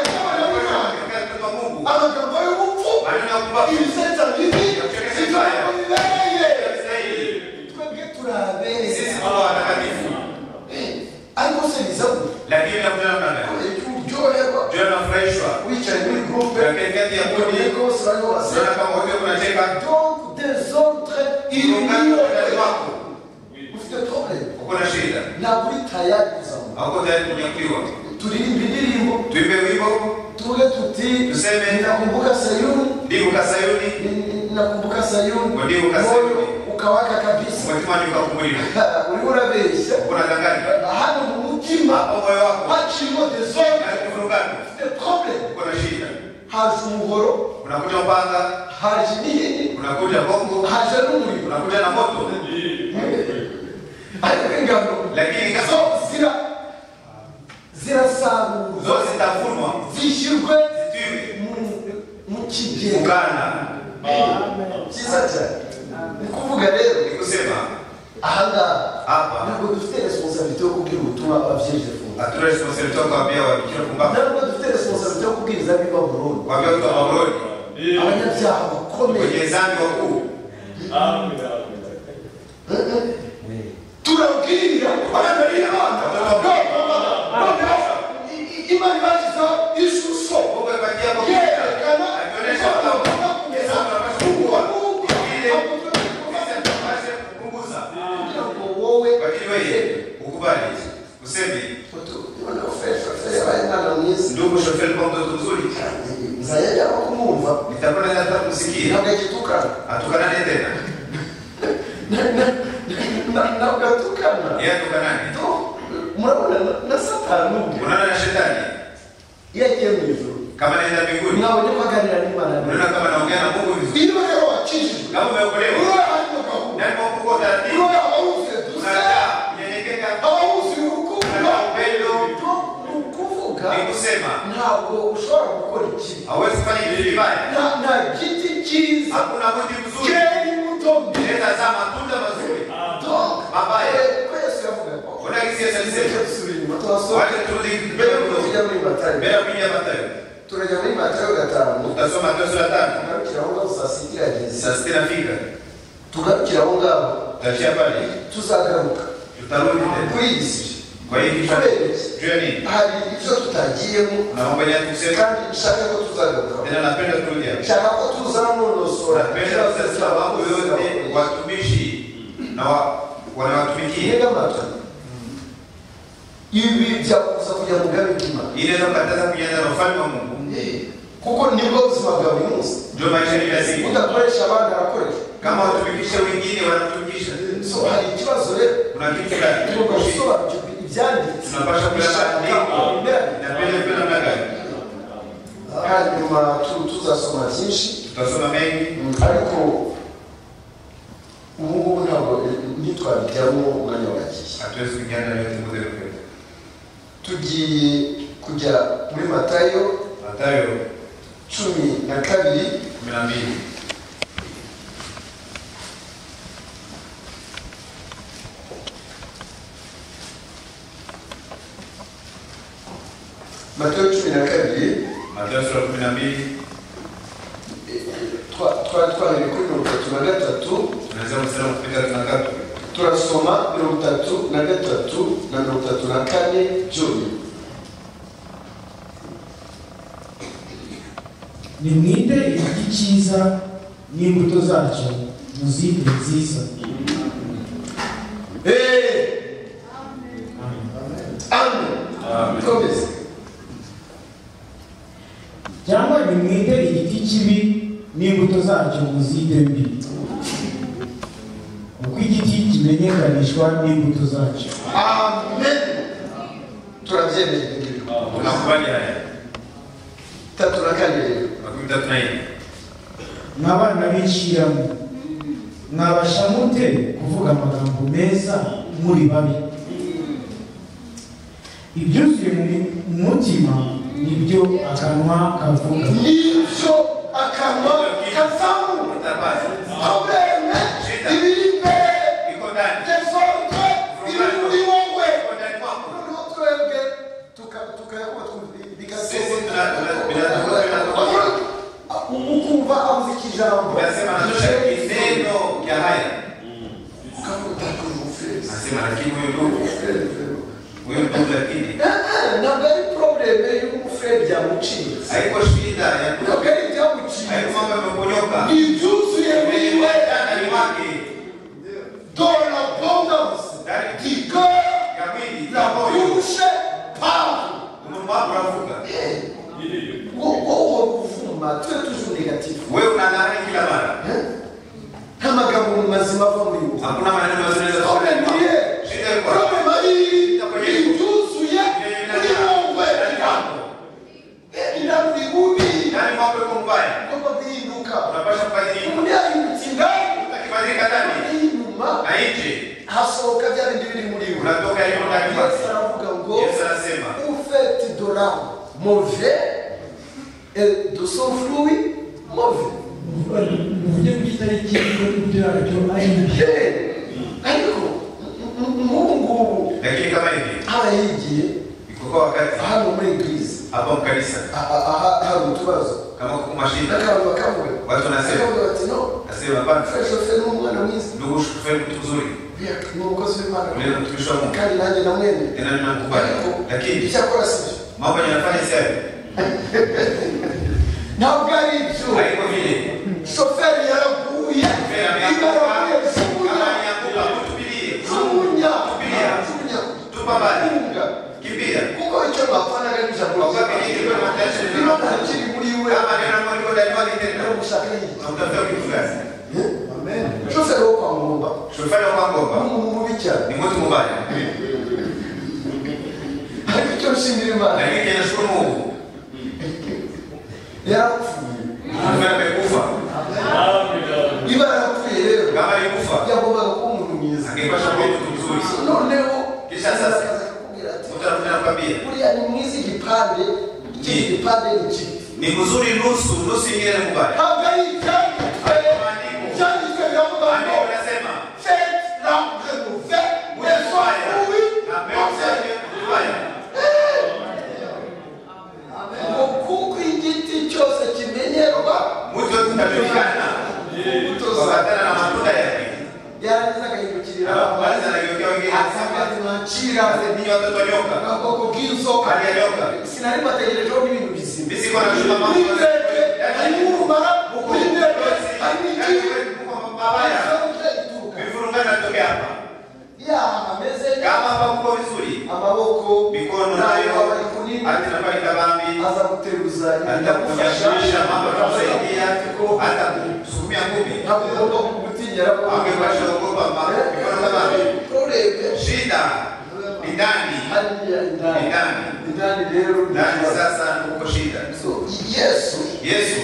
Kwa Mungu.
amagambo y'ubupfu
Maneno ya kubafu.
ibisetsa bibi ibyo bibereye
Stahili.
twebwe turabere
Sisi kama watakatifu.
ariko se bizabu
Lakini nakutana na nani?
uryoherwa
Jua nafurahishwa.
wicaye muri groupe
Kati ya kundi.
kose bariho
Sasa
baseka
kama wote kunacheka.
donc désordre
Ungana
iliyo
ndani mwako.
ufite problème
Uko na shida.
ntabwo uri tayari kuzamuka
Hauko tayari kunyakuliwa.
turirimba indirimbo
Tuimbe wimbo.
tuge tuti
Tuseme.
nakumbuka Sayuni
Ndibuka Sayuni.
nakumbuka Sayuni
Ndibuka Sayuni.
moyo ukawaka kabisa
Mutima nyuka kumulira.
urimo urabeshya
Uko nadanganya.
hano mu mutima
Hapo moyo wako.
hacimo désordre
Hadi kuvurugana.
ufite problème
Uko na shida.
haje umuhoro
Unakuja upanga.
haje n'ihene
Unakuja bongo.
haje n'umuriro
Unakuja na moto.
ariko ingano
Lakini kama
zo zirasarurwa
zote zitavunwa.
zishyirwe
Zitiwe.
mu kigega
Uganda.
cyiza cyane ni kuvuga rero
Ni kusema
ahangaha
hapa
ntabwo dufite responsabilité yo kubwira ubutumwa ababyeyi funga
hatuna responsibility kwa kuambia wabikira kumbaku.
ntabwo dufite responsabilité yo kubwiriza ab'i Babuloni
Kuambia watu wa Babuloni.
abanyabyaha bakomeye
Wenye dhambi wakuu.
turabwirira abana b'Imana Imana ibashiza ishusho yerekana wowe
ukubali useme
ndugu shoferi kwa mtoto mzuri zaidi hapo kumumva
nitakwenda hata kumsikia
nakajitukana
atukana tena
na ukatukana
yeye tukanani
mnaona na Satani
unaona na shetani
yeye mwivu
kama naenda mbinguni
na wewe maganira ni Imana
unaona kama naongea na Mungu vizuri
ile leo achiji
kama umeokolewa
wewe hatoka
ndani kwa kuko taratibu
wewe hauze
unakaa kunyenyekea
hauzi hukumu
na upendo
kuvuga
ni kusema
ntabwo ushobora gukora ikibi
hawezi kufanya kitu kibaya
na giti cyiza
hakuna mti mzuri
keri muto
leta za matunda mazuri mabaya
kwese yavuga ko
kuna kisi ya salisema
Wacha
wacha turudi
mbele kujya muri Matayo
mbele kuingia Mathayo
turajya muri Matayo 5
utasoma Mathayo sura 5
tugarukira aho ngaho saa sita irageze
saa 6 nafika
tugarukira aho ngaho
tachia pale
tuzagaruka
tutarudi tena
kuri iyi si
kwa hiyo journey
hari ibyo tutagiyemo
naomba ya kusema
kandi nshaka ko tuzagaruka
tena napenda kurudia
nshaka ko tuzanonosora
napenda kusema mambo yote watumishi na wanawatumikia
niga mata ibi byakuza kujya mu gabe bw'Imana
ile ndio kataza kunyana na ufalme wa Mungu
kuko nibwo ubuzima bwa buri munsi
ndio maisha ya siku
udakoresha abandi arakoresha
kama watumikisha wengine wanatumikisha
so hari ikibazo rero
kuna kitu gani
tugomba gusobanukirwa ibyanditse
tunapaswa kulala na pele pele na gani
hanyuma tuzasoma byinshi
tutasoma mengi
ariko ubu ntabwo nitwabijyamo umwanya wagiye
hatuwezi kunyana yote muda yote
tugiye kujya muri Matayo
Mathayo
12 Matayo 12
Mathayo sura 12
twari kuri 33
tunaweza kusema kufika tunakatu
turasoma 33 na 34 juni
nimwite igiti cyiza n'imbuto zacyo muzite nziza.
Amen. Komeza.
Cyangwa nimwite igiti kibi n'imbuto zacyo muzite mbi. Uko igiti kimenyekanishwa n'imbuto zacyo.
Amen. Turabyemeye.
tunakubali haya
Tatunakanire.
makubita tunaini
N'abana b'inshiramu mwabasha mute kuvuga amagambo meza muri babi. Ibyuzuye mu mutima nibyo akanwa kavuga.
Nibyo akanwa kazamu.
utabaza
Probleme ibiri imbere.
iko ndani
Tesonte ibiri muri wowe.
iko ndani kwako
Twebwe tukayakuba ukumva avuze ikijambo
unasema natosha kineno kya haya
ukavuga kumufeza
nasema lakini huyo ndugu lakini
ntabwo ari probleme y'umufred byamuciye
haiko shida ya
ntabwo ari ibyamuciye
haiko mambo yameponyoka
ni ibyuzuye muriwe
ndani mwake
dans l'abondance du cœur
ya mwili
la bouche parle
umunwa wako unavuka
wowe kuvuma tuwe toujours négatif
wewe unang'ana kila mara
nk'amagambo mazima ava muri wowe
hakuna maneno mazuri yanaweza
problème
kutoka
niye
shida iko
problème ari ibyuzuye muri wowe indani bubi
ndani mwako iko mbaya
ugomba guhinduka
unapaswa kufanya nini
umuntu yahindutse indani
utakibadilika ndani
inyuma
na nje
hasohoka bya bindi biri muri we
unatoka hiyo ndani
Yesu
mwako
aravuga ngo
Yesu anasema
ufite dora mauvais et de son fruit mauvais
uburyo bw'itari cyiza n'uburyo yacyo ari mbi.
ariko nk'ubu ngubu
lakini kama hivi
aba yigiye
iko kwa wakati
hano muri eglise
hapa mkanisa
hari utubazo
kama kumashida
Akawa kamwe.
watu wanasema
No.
nasema bana
Shoferi n'umwana mwiza.
ndugu shoferi mtu mzuri
Ni umukozi w'Imana.
leo mtumishi wa Mungu
Kandi nanjye namwene.
tena ninamkubali lakini
Icyakora sibyo.
mambo yanafanya sasa
Ntabwo ari ibyo.
haiko vile
Shoferi yaraguye. Ibaraguye Sunya.
Tupambane. Kimbia.
Kuko icyo bapfanaga n'ijambo muri we. Amen. Shoferi wo kwa Ngomba. Umuntu mubi cyane.
Ni mtu mubaya.
Ariko icyo nshimira Imana.
Lakini nashukuru Mungu.
Yarapfuye.
Amekufa.
Iba yarapfuye rero.
Kama alikufa.
Yagombaga kuba umuntu mwiza.
Angepasha kuwa mtu mzuri.
Noneho
kisha sasa utakwambia
kuriya ni mwiza igipande igipande ni kibi.
Ni mzuri nusu ingine ni mbaya.
Ntabwo ari icyanditswe biravuga ngo
unasema
faites la renouveler les fruits ngo kuko igiti cyose kimenyerwa
mtu tunajulikana kufuatana na matunda yake.
yarangiza agahindukirira
basi anageukia wengine
asamachira
ninyi watoto walioka
akoko bw'inzoka
hali alioka
sinari bategerejeho n'ibintu bizima
bisi kwa nashuma mambo
hari urumara ukindebe hari n'ikindi
mabaya bifurungana natoke hapa
ya ameze
kama hapa kuko vizuri
amaboko
mikono nayo hata nafanya kabambi
aza guteruza
hata kunyashisha mambo kusaidia hata kusukumia ngumi
ntabwo gutinyera ko
angepasha kuogopa mikono kabambi shida ni ndani
rero
ndani sasa uko shida Yesu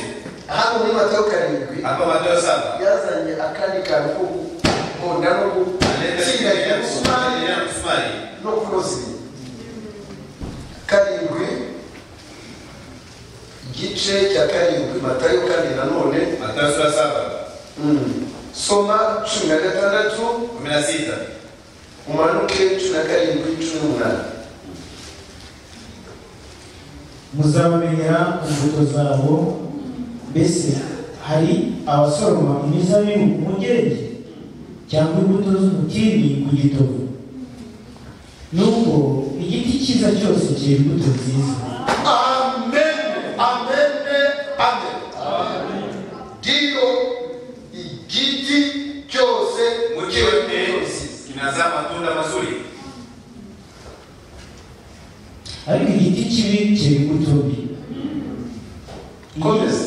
hano muri Matayo 7
hapa Matayo 7
yazanye akandi kantu ko konda no gutsinda
kusumari
no kunoza karindwi igice cya karindwi Matayo 7 nanone
Matayo 7
soma 16 umanuke 17
muzabamenyera imbuto zabo mbese hari abasoroma imizabibu mu mugerege cyangwa imbuto z'umutini ku gitovu nubwo igiti cyiza cyose cyera imbuto nziza.
Amen. Amen. Amen. Ndiyo igiti cyose
kinazaa matunda mazuri
ariko igiti kibi cyera imbuto mbi.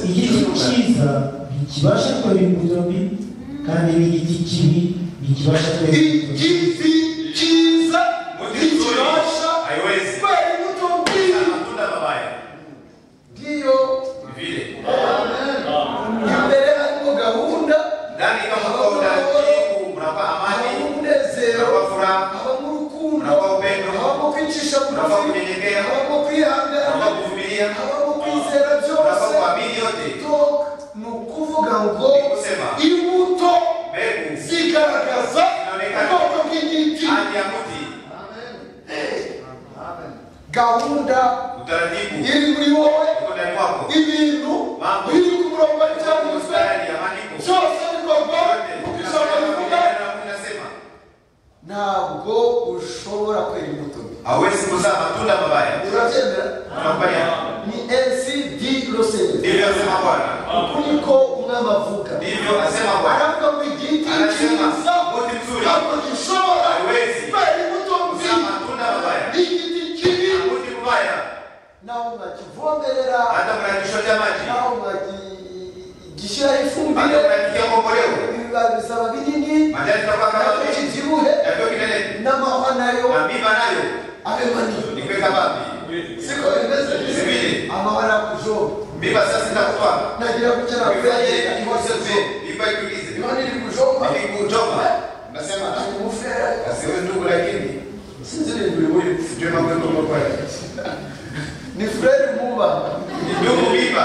Igiti cyiza ntikibasha kwera imbuto mbi kandi n'igiti kibi ntikibasha kwera imbuto mbi.
Igiti cyiza ntikibasha kwera imbuto mbi.
matunda mabaya
Ndiyo
vile
imbere harimo gahunda
ndani kama kwa utaratibu mnapa amani
umunezero
mnapa furaha
habamo urukundo
mnapa upendo
habamo kwicisha
mnapa
bugufi
kunyenyekea
habamo kwihangana
mnapa kuvumilia
habamo kwizera
mnapa
byose.
kuamini yote
Ni ukuvuga ngo imbuto
mbegu
zigaragaza ubwoko bw'igiti.
hali ya mti
gahunda
utaratibu
iri muri wowe
uko ndani mwako
ibintu biri ku murongo cyangwa cyose bikorwa uko ijambo rivuga. Ntabwo ushobora kwera imbuto mbi.
hawezi kuzaa matunda mabaya.
Urabyemera?
Tunakubaliana.
Ni ainsi dit le Seigneur.
Ndivyo asema Bwana.
Kuliko umwami avuga.
Ndivyo asema Bwana.
Aravuga ngo igiti cyiza
muti mzuri
ntabwo gishobora
hawezi
kwera imbuto mbi.
kuzaa matunda mabaya.
Igiti kibi
muti mbaya
nawe mwakivomerera,
hata mnakishoja maji,
nawe mwagishyiraho
hata
ifumbire,
mnakitia komboleo,
ibibabi bisaba binini,
majani toka kama
nabyo kibyibuhe,
ndio kinene
n'amahwa nayo
na mimba nayo
abe manini.
ni kweka babi
Siko bimeze
sivile
amahwa nakujoba
mimba sasa nitakutoa
nagira gukena
kufanye
kufanye
ikosefe ipa ikulize
none iri kujoba
ni kutoka nasema
umufera
asiwe ndugu lakini
sinzi ibintu buri
sijui mambo yako kwa
ni frere muba
ni ndugu mimba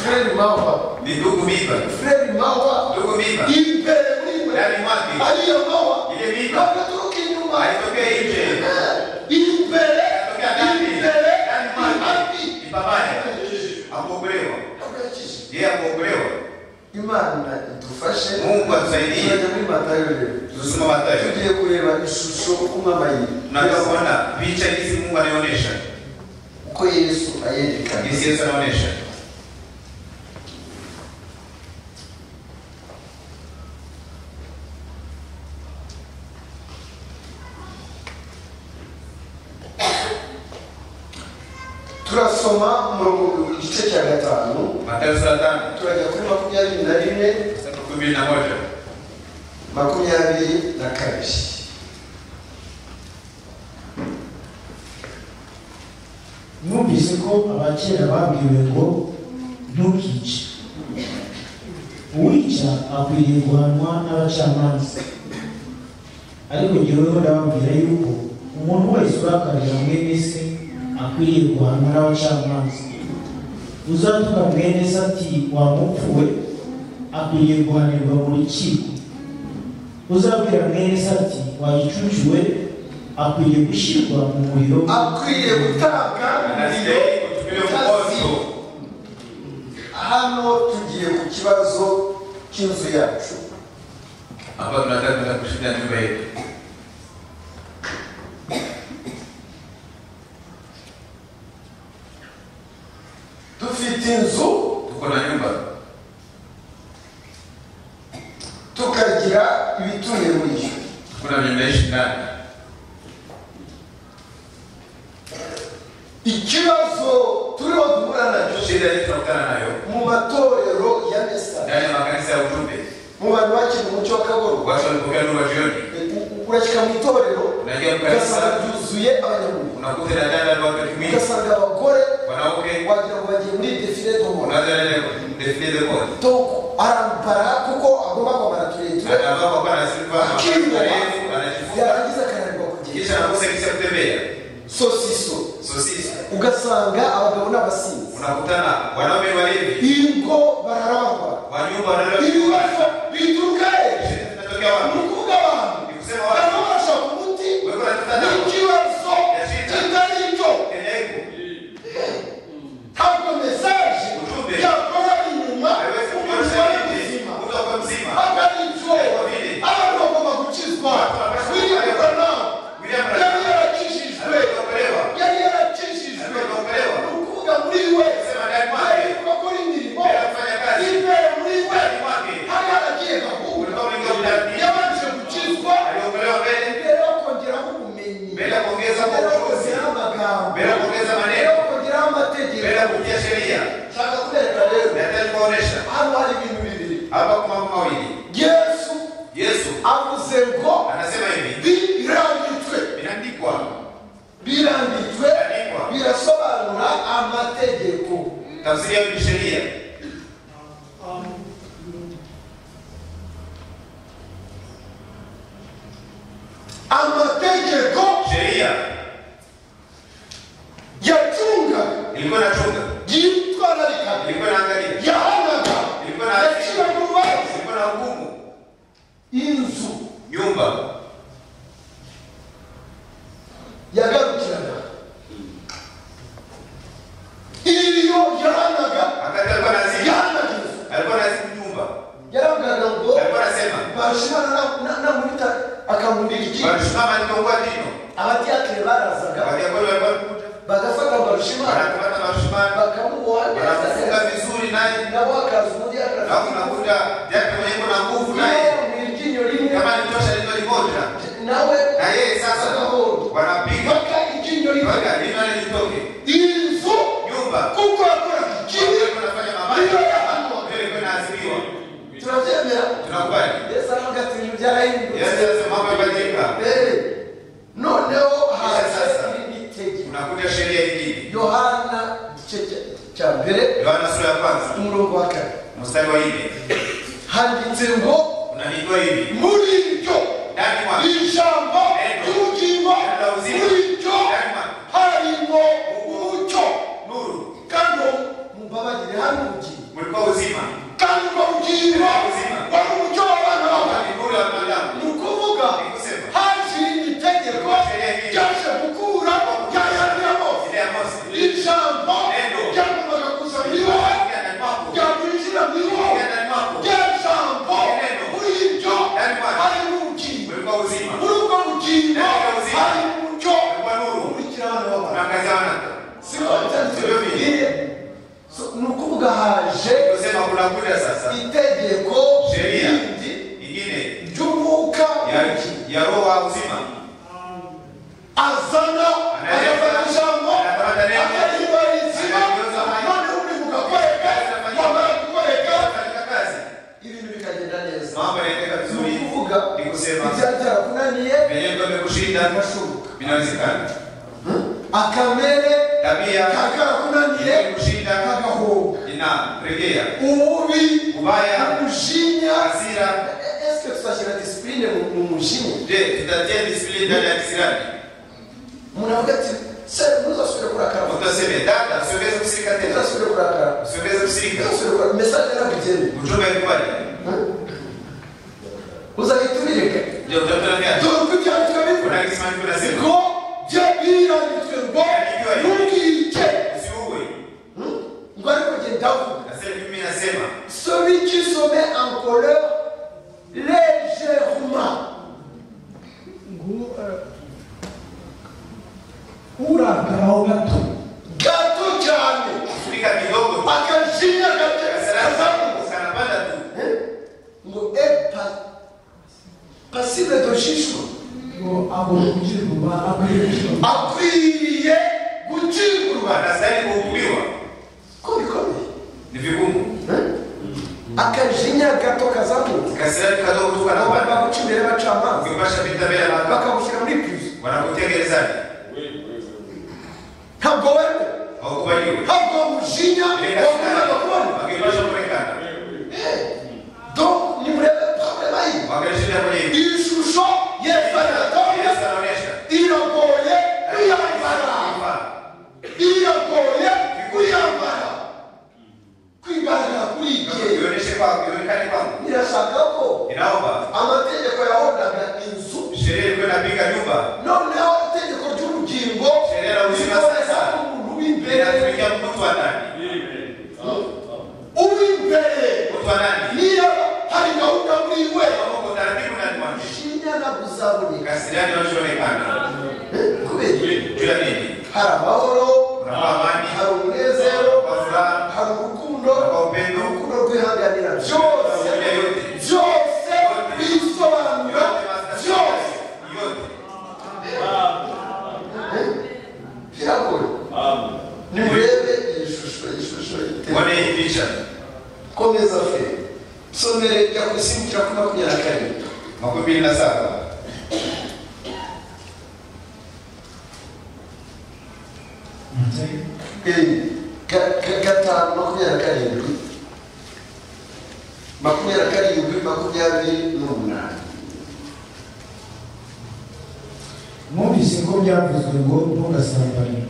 frere mawa
ni ndugu mimba
frere mawa
ndugu mimba
imbere muri mwe
ndani mwake
aliyo mawa
ile mimba
kabaturuka inyuma
haitokei nje
imbere
inatokea ndani kuokolewa. Yeye kuokolewa.
Imana idufashe.
Mungu atusaidie.
Tujye muri Matayo rero.
Tusome Matayo.
Tugiye kureba ishusho kumama yiri.
Tunaona picha hizi Mungu anaonyesha.
Uko Yesu ayerekana.
Yesu anaonyesha.
Turasoma umurongo igice cya 5.
Matayo 5.
Turajya kuri 24. 22.
Mwumvise ko abakera babwiwe ngo ntukice. Uwica akwiriye guhanwa n'abacamanza. Ariko njyeweho ndababwira yuko umuntu wese urakarira mwene se akwiriye guhanwa n'abacamanza. Uzatuka mwene se ati wamupfuwe akwiriye guhanirwa mu rukiko. Uzabwira mwene se ati wagicucuwe akwiriye gushyirwa mu muriro.
Akwiriye gutabwa hano tugiye ku kibazo cy'inzu yacu.
Hapa tunataka kushinda nyumba yetu.
Dufite inzu,
tuko na nyumba.
Tukagira ibituye muri yo.
Kuna nyumba ndani.
Ikibazo turiho duhura nacyo,
shida tunakutana nayo
mu matorero ya Mesa,
ndani ya makanisa ya ujumbe,
mu bantu bakiri mu cyo kagoro,
watu walipokea nuru jioni.
Urashika mu itorero,
unajia kanisa
yuzuye abanyamungu,
unakuta dada na watu kimini,
ugasanga abagore
wanaume
wagira ngo bagiye muri defile do mo,
unaanza na defile de mo,
to arampara kuko agomba kwambara tureture,
anavaa kwa na sifa anajifunza,
yarangiza kanarwa kugenda,
kisha anakosa kisa kutembea
sosiso ugasanga abagabo n'abasinzi,
unakutana wanaume walevi,
ingo bararangwa,
wanyumba wanalewa,
bituruka
tunatokea wapi?
Nukuvuga abantu
Nikusema wapi?
barabasha kumuti
wewe unataka
ikibazo kitaricyo ntabwo mesaje yakora inyuma agaricyo abantu bagomba gukizwa. Yari yarakijijwe nukuvuga muri we bakora imirimo imbere muri we hari haragiye gahunda yabanje gukizwa mbere yo kongeraho ubumenyi, mbere yo kongeraho amagambo, mbere yo kongeraho amategeko. Shaka kubereka rero hano hari ibintu bibiri. Yesu avuze ngo
anasema hivi,
biranditswe birasobanura amategeko.
tafsiri ya sheria.
Amategeko
sheria
yachunga
ilikuwa inachunga,
yitwararika,
ilikuwa inaangalia,
yahanaga,
ilikuwa na
yacira mu rubanza,
ilikuwa na hukumu.
inzu
Nyumba
yagarukiraga iyo yahanaga,
akati alikuwa nazidi,
yahanaga
alikuwa nazidi nyumba,
yaramgaga ngo
alikuwa anasema
bashimana na murita akamundira iki
barishimama nitongwa dino,
abatiakre barazaga
abadiakoni walikuwa kuja
bagafata barushimana
wanatupata barishimana
bakamuona
wanafunga vizuri naye
nabo akazudia
na kunakuta yake mwenye na nguvu naye
mwinginyo limwe
kama ni tosha lilo limoja
nawe
na yeye sasa wanapiga
baka ikinyo limwe
baka lino litoke
inzu
nyumba
kuko akora kiri
tunafanya mabaya mbele kwa naasiriwa
tunavyemera
tunakubali.
Yesu anaga ibintu byarahindutse.
Yesu anasema mambo yabadilika.
Noneho
sasa
ibitege
unakuta sheria nyingine.
Yohana igice cya mbere,
Yohana sura ya kwanza
umurongo wa 4
mstari wa 4
handitse ngo
unaniitwa hivi,
muri byo
ndani mwa
ijambo ry'ubugingo, muri byo harimo umucyo,
nuru,
kandi mubabagire hano ubugingo,
mlikuwa uzima,
kandi ubwo bugingo wari umucyo w'abana b'abantu.
nuru ya mwanadamu.
Ni ukuvuga haje itegeko ryaje gukura ryayandi ya Mose, ijambo ryagombaga kuza muri wowe
kusema kuna kuja sasa
itegeko
sheria
rindi
ingine
ry'umwuka
ya roho wa uzima
azana anafanya jambo akalibarizima none uri mugakwereka wamara kukwereka ibintu bikagenda neza
mambo yanaenda vizuri
kuvuga
ni kusema
ibyatara kunaniye
venye ndio kushinda vinawezekana
akamere
tabia
kakara kunaniye
kushinda
kagahoga
ina rejea
ububi
ubaya
kujinya
hasira.
Est-ce que tutashira discipline mu mujinya
Je tutatia discipline ndani ya kisirani
munavuga ati se muzasubira kurakara
utaseme dada usiweze kusirika tena
muzasubira kurakara
usiweze kusirika
message yanabigeni
ujumbe kubali
uzahiturike
ndio tutatumia
tukuja tukabivu
kuna kisimani kuna sema
ko jabira nitwego nukike
usiuwe
ngwari kugenda vuga
nasema mimi nasema
celui qui se met en colère légèrement
urakaraho gato
gato cyane
kusirika kidogo
akajinya
kasaramu usanapanda tu
ngo epa passible de jugement
ngo agomba gukirwa
akwiriye gucirwa
anastahili kuhukumiwa
ko bikomeye
ni vigumu
akajinya gato kazamutse
kasirani kadogo tu kanapanda
baguca imbere bacamanza
ukipasha vita mbele ya mahakama
bakagushyira muri prison
wanakutia gerezani
ntabwo wewe
haukubaliwi
ntabwo umujinya wakundaga kubona
wakipasha kuonekana
donc nimurebe problema iyi
wakalishinda kwenye hivi
iyi shusho yefanatoye
Yesu anaonyesha
iragoye kuyambara iragoye kuyambara kwigaragara kuri igihe
ionyeshe kwangu ionekane kwangu
irashaka ko
inaomba
amategeko yahodaga inzu
sheria ilikuwa inapiga nyumba
noneho itegeko ry'ubugingo
sheria la uzima sasa
umuntu w'imbere
inatumikia mtu wa ndani
uw'imbere
mtu wa ndani
niyo hari gahunda muri we
kama uko taratibu ndani mwake
shinya na kuzaboneka
kasirani wanachoonekana
kubera
juu ya nini
hari amahoro
unakuwa amani
hari umunezero
kwa furaha
hari urukundo
kwa upendo
urukundo rwihanganira byose byose bisobanura byose
yote
biragoye nimurebe iyi shusho
wane hii picha
komeza fe somere jya kusimbukira kuri
27
gatanu 27
mwumvise ko byavuzwe ngo ntugasambane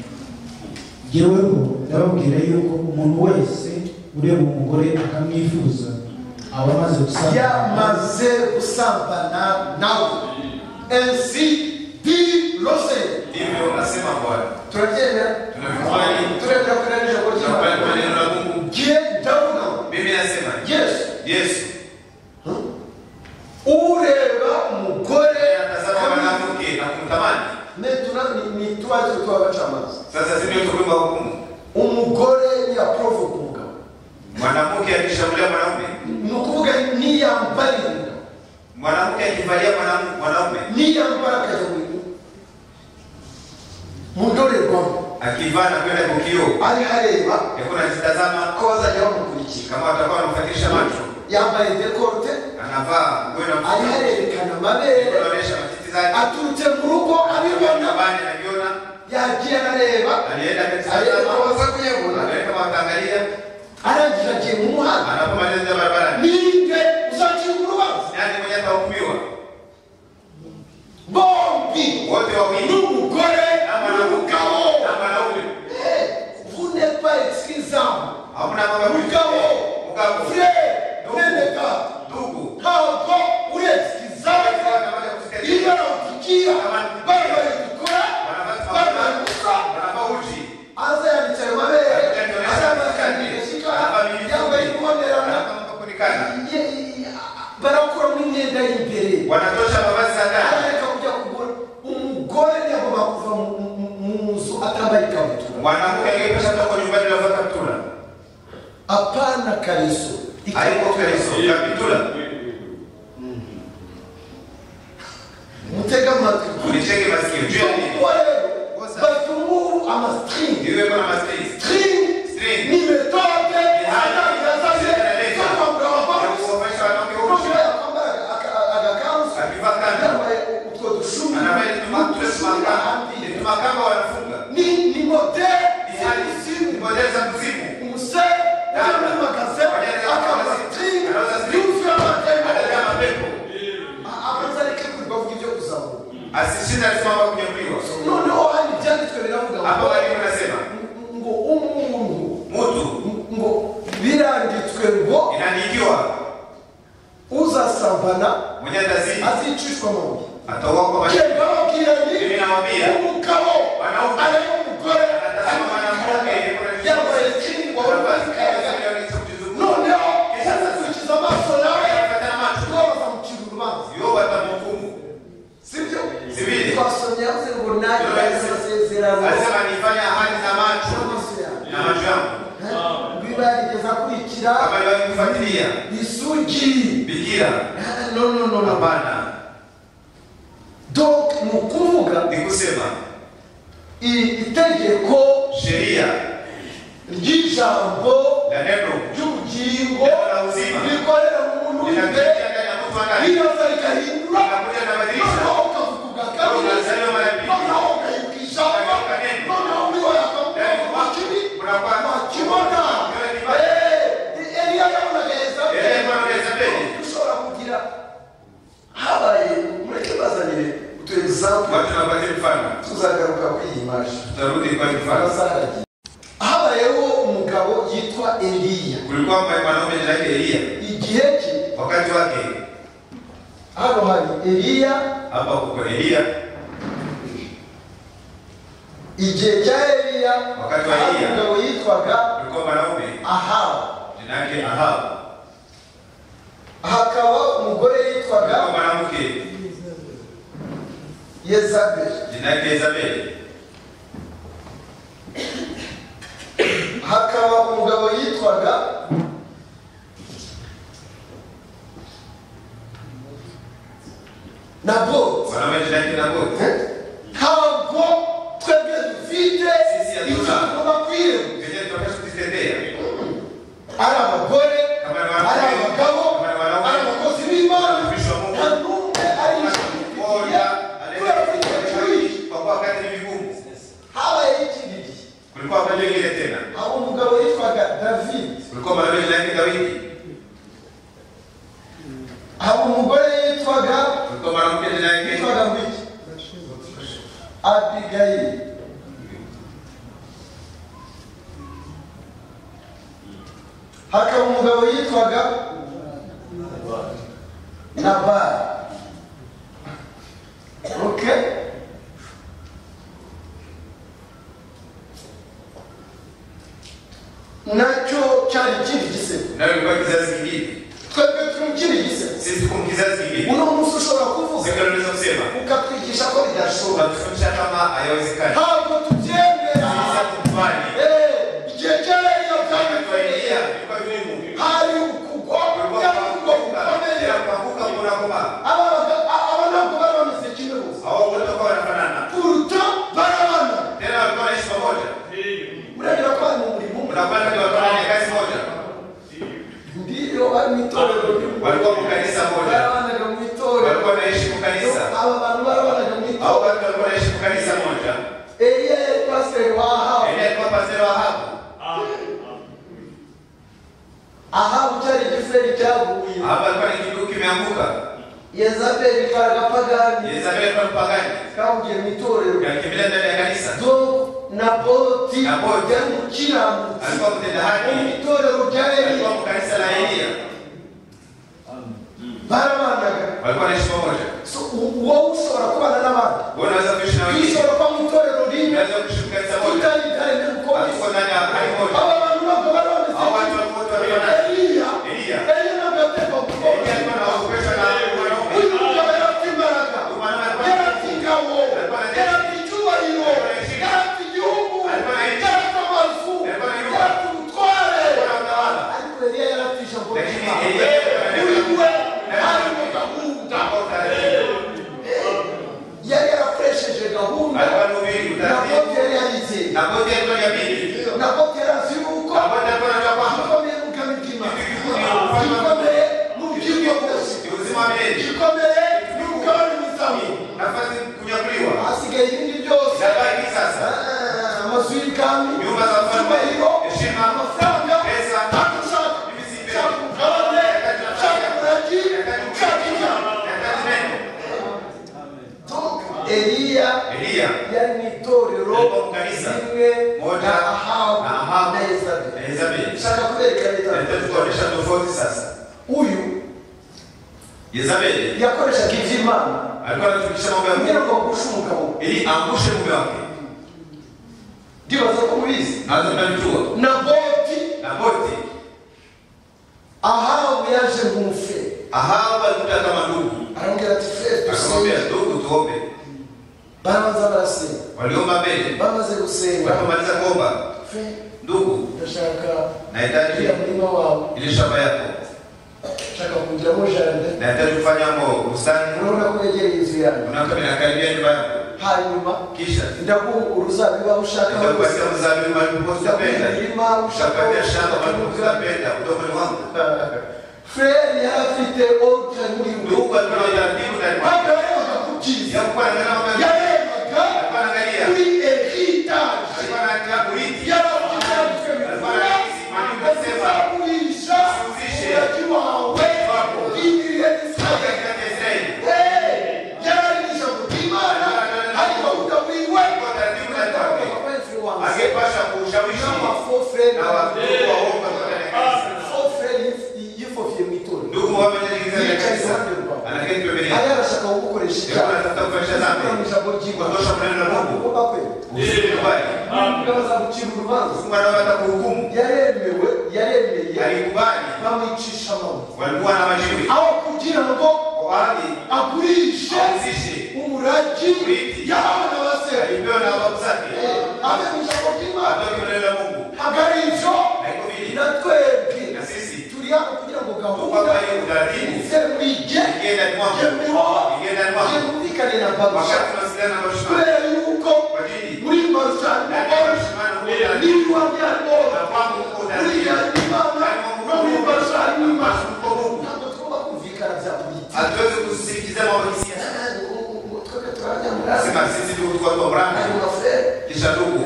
jyeweho ndababwira yuko umuntu wese ureba umugore akamwifuza aba amaze gusambana
yamaze gusambana nawe ainsi dit le Seigneur
ndivyo unasema Bwana
turabyemera
tunavikubali
turemera kuri ijambo
tunakubali
ry'Imana
maneno la Mungu
gihe ndavuga
mimi nasema Yesu
ureba umugore
anatazama mwanamke na kumtamani
ni tubaje twabacamanza
sasa sisi ndio tukumba hukumu
umugore yaprovoka umugabo
mwanamke akishambulia mwanaume
ni ukuvuga niyambarira
mwanamke akivalia mwanaume
niyambara akajya mu ndorerwamo
akivaa na kwenda kwa kioo
ari hareba
yakuna anatazama
ko bazajya bamukurikira
kama watakuwa wanafuatisha macho
yambaye dekote
anavaa nguo na
ari harerekana amabere
anaonyesha matiti zake
aturutse mu rugo abibona
bani anaviona
yagiye arareba
alienda
areba
akitazama
baza kuyabona
kama wataangalia
arangije agiye mu muhanda
anapomaliza barabarani
ninde uzakira urubanza
nani mwenye atahukumiwa
bombi
wote wawili
n'umugore n'umugabo
na mwanaume
vous n'êtes pas excusable
hakuna mambo
mugabo frère neneka
ndugu
ntabwo uri excusable iyo nakukiya bari bari gukora bari bari gusa
wanavaa uchi
aza yanditse ayo mabere azabakandishika yambaye ibonerana barakura mu myenda y'imbere
wanatosha mavazi za ndani
arareka kujya kugura umugore ntiyagomba kuva mu nzu atambaye ikabutura
mwanamke angepasha kutoka nyumbani na kuvaa kaptura
apana kariso
ariko kariso kapitula
mutega amatwi
ulicheke masikio juu ya nini
batunguru ama string
iwe kuna mastring
string ni metoke
makamba wanafunga
ni model
za kuzimu
umuse na magaze akaba string yuzuye amapepo abazareke kuvuga ibyo kuzamura
asishinda simama kunyambiwa
noneho hali byanditswe biravuga
hapo wali unasema
ngo umuntu
mtu
ngo biranditswe ngo
inanikiwa
uzasambana
mwenye atazini
azicishwa amabuye
ataua kwa maisha
bababwira ni
mimi namwambia
umugabo
wanaume
ari umugore
atasema mwanamke
yambaye string ngo noneho ukiza amaso nawe bazamucira urubanza
yo batamhukumu
sibyo
sibili
twasomye yavuze ngo nanjye amasezerano
alisema nifanya ahadi za macho na macho yangu
bibarigeza kurikira
kama liwaki kufuatilia
isugi
bikira
no
hapana
donc mukuvuga
ni kusema
itegeko
sheria
ry'ijambo
la neno
ry'ubugingo
la uzima
rikorera mu muntu imbere
linakuja ndani ya mtu ndani
riraza rikahindura
linakuja na badilisha
noneho ukavuga kabiri
unazaliwa mara pili
noneho ugahinduka ijambo noneho uriho yakavuga kibi wakibona Eliya yabonaga Yezabeli ushobora kugira habaye mureke bazanire utu example
watu napatia mfano
tuzagaruka kuri iyi maji
tutarudi kwa mfano
habayeho umugabo yitwa Eliya
kulikuwa mwanaume jina lake Elia
igihe cye
wakati wake
hano hari Eliya
hapa kuko Elia
igihe cya Eliya
wakati wa Eliya
umugabo yitwaga
kulikuwa mwanaume
Ahabu
jina lake Ahabu
hakaba umugore yitwaga
kulikuwa mwanamke
Yezabeli
jina lake Yezabeli
hakaba umugabo yitwaga Naboti
mwanaume jina lake Naboti
ntabwo twebwe dufite icyo tugomba kwireba
kenye tunapaswa kujitetea
ari abagore ari abagabo ari abakozi b'Imana nta n'umwe ari
moja anayekuwa kwa wakati vigumu
habaye ikindi gihe
kulikuwa wakati mwingine tena
aho umugabo yitwaga David
kulikuwa mwanaume jina lake Daudi
aho umugore yitwaga
kulikuwa mwanamke jina lake
yitwaga Mbiki Abigail hakaba umugabo yitwaga Nabali okay nacyo cyari ikindi gisebo
nayo ilikuwa kizazi kingine
twebwe turi mu kindi gisebo
sisi tuko mu kizazi kingine
uno munsi ushobora kuvuga
sisi tunaweza kusema
ukatwigisha ko bidashoboka
tunatufundisha kama hayawezekani
ntabwo tubyemera
sisi hatukubali
igihe cya Eliya
kwa Elia ilikuwa vigumu
hari ukugwa gukomeye
kuanguka kunakoma
aba ntabwo bari bameze kimwe bose
hao wote kwa wanafanana
kuruta barabana
tena walikuwa wanaishi pamoja
muragira ko ari mu murimo
unapata ni walikuwa wanafanya kazi moja
ndiyo bari mu itorero
walikuwa mu kanisa moja
barabanaga mu itorero
walikuwa wanaishi mu kanisa
aba bantu barabanaga mu
hao
itorero
watu walikuwa wanaishi mu kanisa moja
Eliya yari pasiteri wa Ahabu
Elia alikuwa pastor wa Ahabu
Ahabu cyari igiferi cyaguye
hapa alikuwa ni kitu kimeanguka
Yezabeli karagapagani
Yezabeli alikuwa mpagani
kahugiye mu itorero
yakimbilia ndani ya kanisa
Naboti
Naboti
yari umukiranutsi
alikuwa mtenda haki
mu itorero rya Eliya
alikuwa mu kanisa la Elia
barabanaga
walikuwa wanaishi pamoja
so wowe ushobora kubana n'abandi
wewe unaweza kuishi na wengine
ushobora kuba mu itorero rimwe
unaweza kuishi mu kanisa moja
utaritarende gukomeza
alikuwa ndani ya hali moja
aba bantu ntabwo bari bameze
hao watu walikuwa wanafanana
Eliya
Elia
ntabwo yategwa
Elia
gukomeza
alikuwa anaogopeshwa na mwanaume
uyu mugabo yari afite imbaraga yari afite ingabo yari afite icyubahiro yari afite igihugu yari afite amazu yari afite ubutware ariko Eliya ijambo ry'Imana muri we harimo gahunda yari yarakoresheje gahunda nabwo yari yarize nabwo yari azi yuko gikomeye mu bwami bw'Imana gikomeye mu bugingo bwose gikomeye n'umugabane w'izamu hasigaye ibindi byose amazu y'ibwami icyubahiro amafaranga ntabwo ushaka umugabane ushaka umuragi ushaka inyama Eliya yari mu itorero rimwe na Ahabu na Yezabeli. Shaka kubereka leta uyu
Yezabeli
yakoreshaga iby'Imana
alikuwa anatumikisha mambo ya
kugira ngo agushe umugabo
ili angushe mume wake.
Ndibaza ko mubizi
Nazo tunajua Naboti
Ahabu yaje nk'umufe.
Ahabu alikuja kama ndugu.
Aramubwira ati
akamwambia ndugu tuombe.
Barabanza barasenga.
Waliomba mbele.
Bamaze gusenga.
Walipomaliza kuomba. Ndugu,
ndashaka
nahitaji
mlima wao
ile shamba yako.
Shaka kujamo jardin.
Nahitaji kufanya mambo bustani.
Unaona kurejelea hizo yangu.
Unakamera karibia nyumba yako.
Hanyuma
kisha
ndaku uruzabibu ushaka
kupatia mzabibu walipopenda. Ushaka shamba walipopenda kutoka mwangu.
Frere afite orta muri
ndugu alipojaribu ndani.
Hata leo akakujiza.
Yakuwa na neno moja. Anaangalia.
Kuri ehita.
Anaangalia kuriti. Angepasha kushawishi na watu waomba ndugu wamenyelekeza kanisa anaketi pembeni
anashaka kukukoresha
anataka kufanya dhambi kutosha maneno ya Mungu usikubali
kama kuchira urubanza
mwana wata kuhukumu
yaremeye
alikubali
bamwicisha mawe
walikuwa na majibu
au kugira ngo
wali
agurishe umuraji yawe na wase
alipewa na babu zake
amemsha kwa kima
neno la Mungu
hagarizo na twebwe
na sisi
tuliyako kugira ngo gahunda
kwa hiyo utaratibu
semije
ingenda ni mwako ingenda ni mwako
yumvikane na babu
wakati tunasiliana na mashamba
kubera yuko muri marushanwa ni wanyarwo
na kwangu uko
muri Imana no muri marushanwa ntabwo twumva kumvikana bya polisi
hatuwezi kusikiliza mambo ya kisiasa sema sisi ndio watu wa Abraham kisha ndugu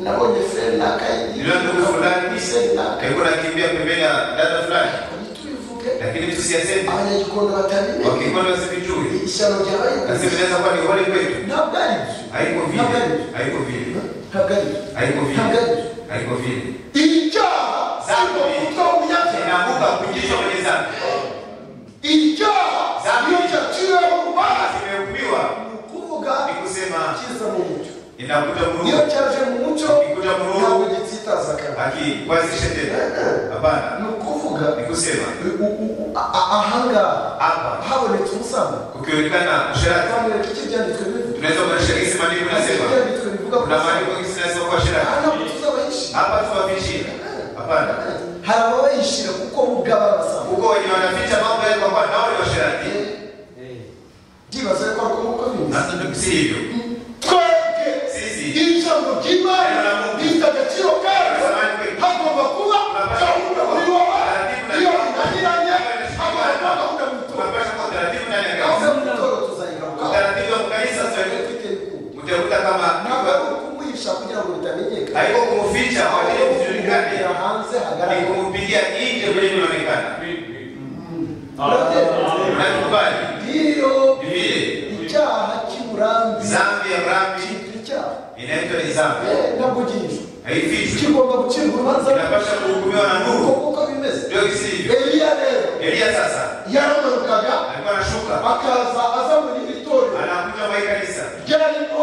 nabonye frere na kaidi
ndio ndugu fulani kaiko nakimbia pembeni ya dada fulani lakini tusiyaseme
abanyagikondo batamenya
wakikondo wasivijui
ishano ryabaye
nasemeza kwa ni wale kwetu
ntabwo ari
haiko vile haiko vile
ntabwo ari
haiko vile haiko vile
icyaha
zambi
kutomunyake
inaanguka kujisha kwenye zambi
icyaha niyo cyaciwe mu rubanza
zimehukumiwa
kuvuga
ni kusema
kiza mu mucyo
inakuta
niyo
Mungu
cyaje mu mucyo
ikuta Mungu
ntabwo gitsitaza kandi
akiwazishe tena hapana
ni ukuvuga
ni kusema
ahangaha
hapa
habonetse umusambi
ukionekana usherati
twamwereka icyo byanditswe bivuga
tunaweza kuonyesha kisi maandiko nasema
byanditswe bivuga
kuna maandiko kisi nasema kwa sherati
ntabwo tuzabayishira
hapa tuwafichia hapana
hari ababayishira kuko mugaba abasambi
huko wenye wanaficha mambo yale kwa nao ni washerati
ndibaza ko ariko muko bimeze
na ndio si hivyo
twebwe
sisi
ijambo ry'Imana rifite agaciro kayo hagomba kuba gahunda muri wowe iyo inaniranye hagomba kuba gahunda mu itorero
tunapasha kwa taratibu ndani ya
gahunda
kanisa
mu itorero tuzayigarukaho
taratibu ya kanisa sasa utakuta kama
ntabwo ari ukumuhisha kugira ngo bitamenyekana
haiko kumficha kwa ajili ya kujulikana
hanze
ni
hagaragara
kumpigia nje kwenye inaonekana unakubali
ndiyo
vile
icyaha cy'uburambi
zambi ya rambi
icyaha
inaitwa ni zambi
ntabwo gihishwe
haifichwi
kigomba gucibwa urubanza
inapasha kuhukumiwa na nuru
kuko bimeze
ndio kisivyo
Eliya rero
Elia sasa
yaramanukaga
alikuwa anashuka
akaza aza muri iri torero
anakuja kwa kanisa
ryarimo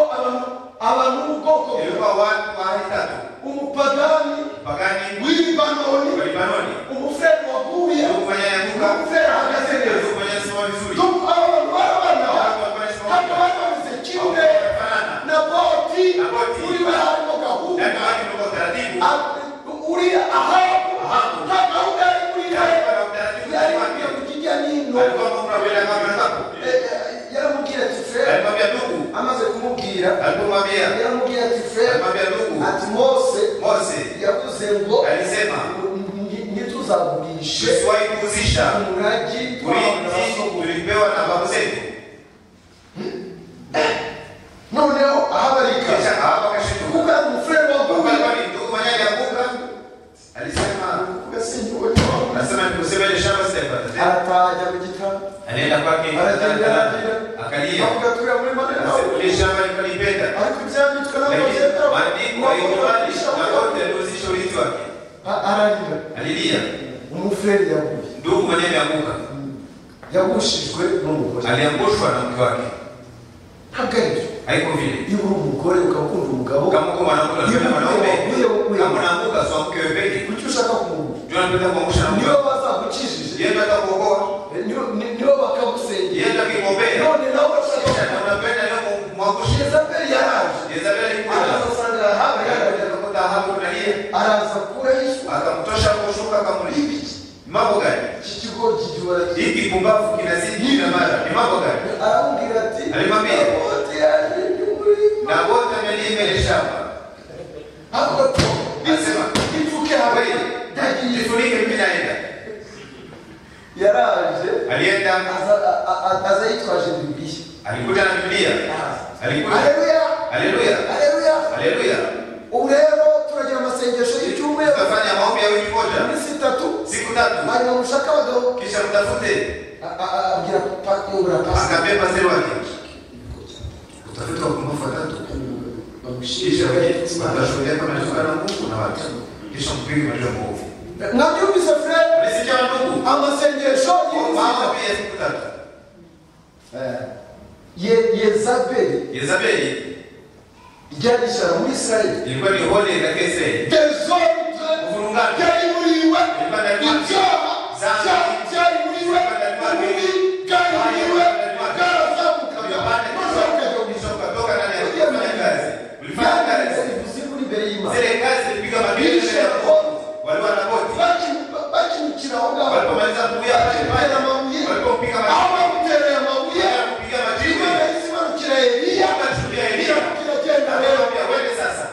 abantu b'ubwoko
ilikuwa watu wa hali tatu
umupagani
pagani
w'Ibanoni
wa Libanoni
umufrere waguye
kufanya yanguka
umufrere ahagaze neza
kufanya simama vizuri
abantu barabana
watu wanaishi
hata
pamoja
bameze kimwe na Boti uri we harimo gahunda
ndani yake ndio taratibu
uriya Ahabu ntituzagurishe
tusiwahi kuuzisha
umuragi
urithi tulipewa na babu zetu.
noneho ahabarika
Kisha hapa kashitu
kuka umufrere waguye
kwani ndugu mwenyewe alianguka, alisema nasema nikusema ile shamba sitapata tena.
arataja mu gitabo
Anaenda kwake akalia,
akatura muri maneno
ile shamba nikalipenda,
ariko byanditswe n'abazeta
maandiko haikubalisha na wote aliozisha urithi wake.
ararira
Alilia,
umufrere yaguye
ndugu mwenyewe alianguka,
yagushijwe n'umugore
aliangushwa na mke wake.
hagarije
Haiko vile
iyo uri umugore ukakunda umugabo
kama uko mwanamke na mwanaume, kama unaanguka sio mke wewe pekee,
kuki ushaka kumugura
tunapenda kuangusha na mke
niyo
wako.
bazagukijije
Yeye ndio atakuokoa,
niyo bakagusengera
yeye ndio akikuombea.
none nawe urashaka
Na unapenda leo kumwangusha.
Yezabeli yaraje
Yezabeli alikuja
akasanga haba yaraje
akakuta hapo na yeye
araza kurahishwa
akamtosha kushuka akamlipi. Mambo gani?
iki kigo kigiora
Hiki pumbavu kinazidi kila mara. Ni mambo gani?
arambwira ati
Alimwambia
wote yaje muri
na wote amelime shamba.
hapo
Anasema
ifuke hawe
wewe jifunike mimi naenda.
yaraje
Alienda
aza yitwaje Bibiliya
alikuja na Biblia. Alikuja.
Haleluya
Haleluya.
haleluya
Haleluya.
urero turagira amasengesho y'icyumweru
Tutafanya maombi ya wiki moja.
minsi 3
Siku 3.
hanyuma mushaka abagabo
Kisha mtafute.
abwira yungura pasi
Akaambia pastor wake. Utafuta ukumbufu watatu. Kisha watashuhudia kama tunataka na Mungu na watu. Kisha mpige matendo ya Mungu.
nabyumvise frere
Ulisikia ndugu?
amasengesho
Maombi ya siku 3.
Yezabeli
Yezabeli
ryarishara muri Israeli
ilikuwa ni holi katika Israeli.
desordre
Uvurungano
byari muriwe
ilikuwa ndani mwake.
ibyaha byari muriwe ububi bwari muriwe bwarazamuka
Ukatoka ndani ya kufanya kazi. Ulifanya kazi.
bivuze imbere y'Imana
Zile kazi zilipiga mabibi mbele ya Mungu. Walikuwa na boti.
bakimukira aho ngaho
Walipomaliza kuya pale pale. Walipompiga
aho
mabibi.
bamutereye amabuye
Kupiga mabibi.
Imana yahise imanukira Eliya
Wakashuhudia Elia.
genda rero
Akamwambia wewe sasa.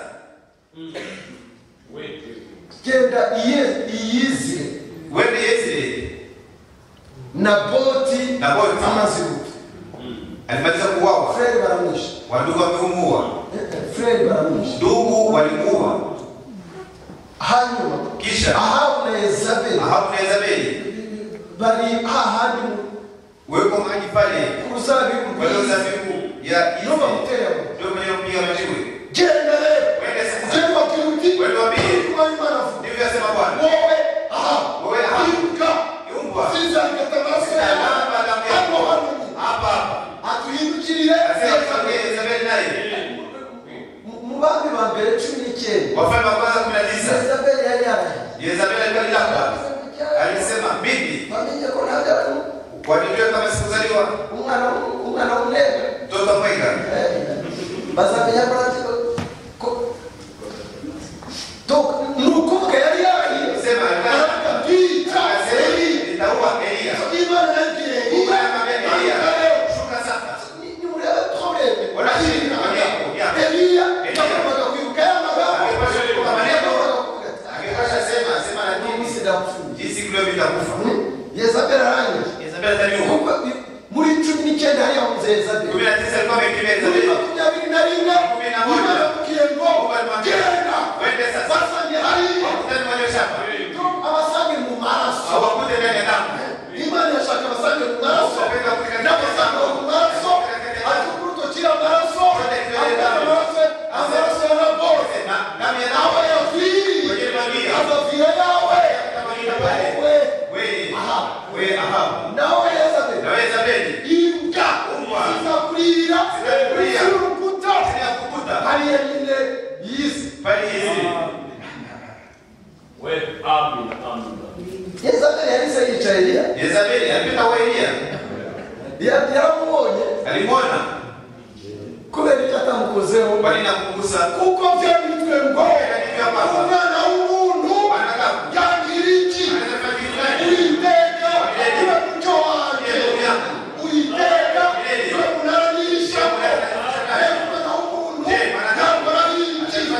genda iyizire
Wewe Yezreeli.
Naboti
Naboti.
amaziruka
Alimaliza kuuawa.
frere baramwisha
Wandugu wamemuua.
frere baramwisha
Ndugu walimuua.
hanyuma
Kisha
Ahabu na Yezabeli
Ahabu na Yezabeli
bari hahandi
weko maji pale
ku ruzabibu
wale uzabibu ya
niho bamutera
ndio mwenye mpiga majiwe.
genda rero
Wende sasa.
genda kiruti
Wende waambie.
kuba Imana avuga
Ndivyo asema Bwana.
wowe Ahabu
Wewe Ahabu.
iruka
Yumba.
siza ikatamaso hano hano
Hapa.
atuhindukirire
Asema kwa Yezabeli naye.
mu bami ba mbere 19
Wafalme wa kwanza 19.
Yezabeli yari yarahiye
Yezabeli alikuwa ni hapa. Alisema bibi,
bamenye ko nagara
wanijua kama sikuzaliwa
umwana w'umwega
mtoto mwenga.
bazamenya ko nukuvuga yari yarahiye
Sema
akabwita
nitaua Elia.
Imana yabwiye
Mungu akamwambia Elia, shuka sasa.
nimurebe probleme
Wanashirika maneno ya.
Eliya yagombaga kwibuka ya magambo
Angepasha kutoka maneno. Angepasha sema na nini?
umunsi ndapfuye
Jinsi kilomita kufa.
Yezabeli arangije
Yezabeli ataniua.
kuko muri 19 hariya mu Yezabeli
19 alikuwa amekimbia
muri
Yezabeli.
21 Imana yabwiye ngo genda
Wende sasa.
basange hariya
Wakutani mwenye shamba.
abasange mu maraso
Hawakute ndani ya damu.
Imana yashaka abasange mu maraso n'abasange mu maraso ariko kurutokira amaraso amaraso ya Naboti aho yaviriye azavira yawe nawe Yezabeli imbwa zizakurira urukuta hariya nyine yize Yezabeli yahise yicaye Eliya
Yezabeli alipita kwa Elia.
yaramubonye
Alimwona.
kubera icyo atamukozeho
Kwa nini nakugusa?
kuko byanditswe ngo umwana w'umuntu yagira iki Uwiteka niwe mucyo wanjye Uwiteka niwe munara n'ishamo umwana w'umuntu ntabwo ari iki ni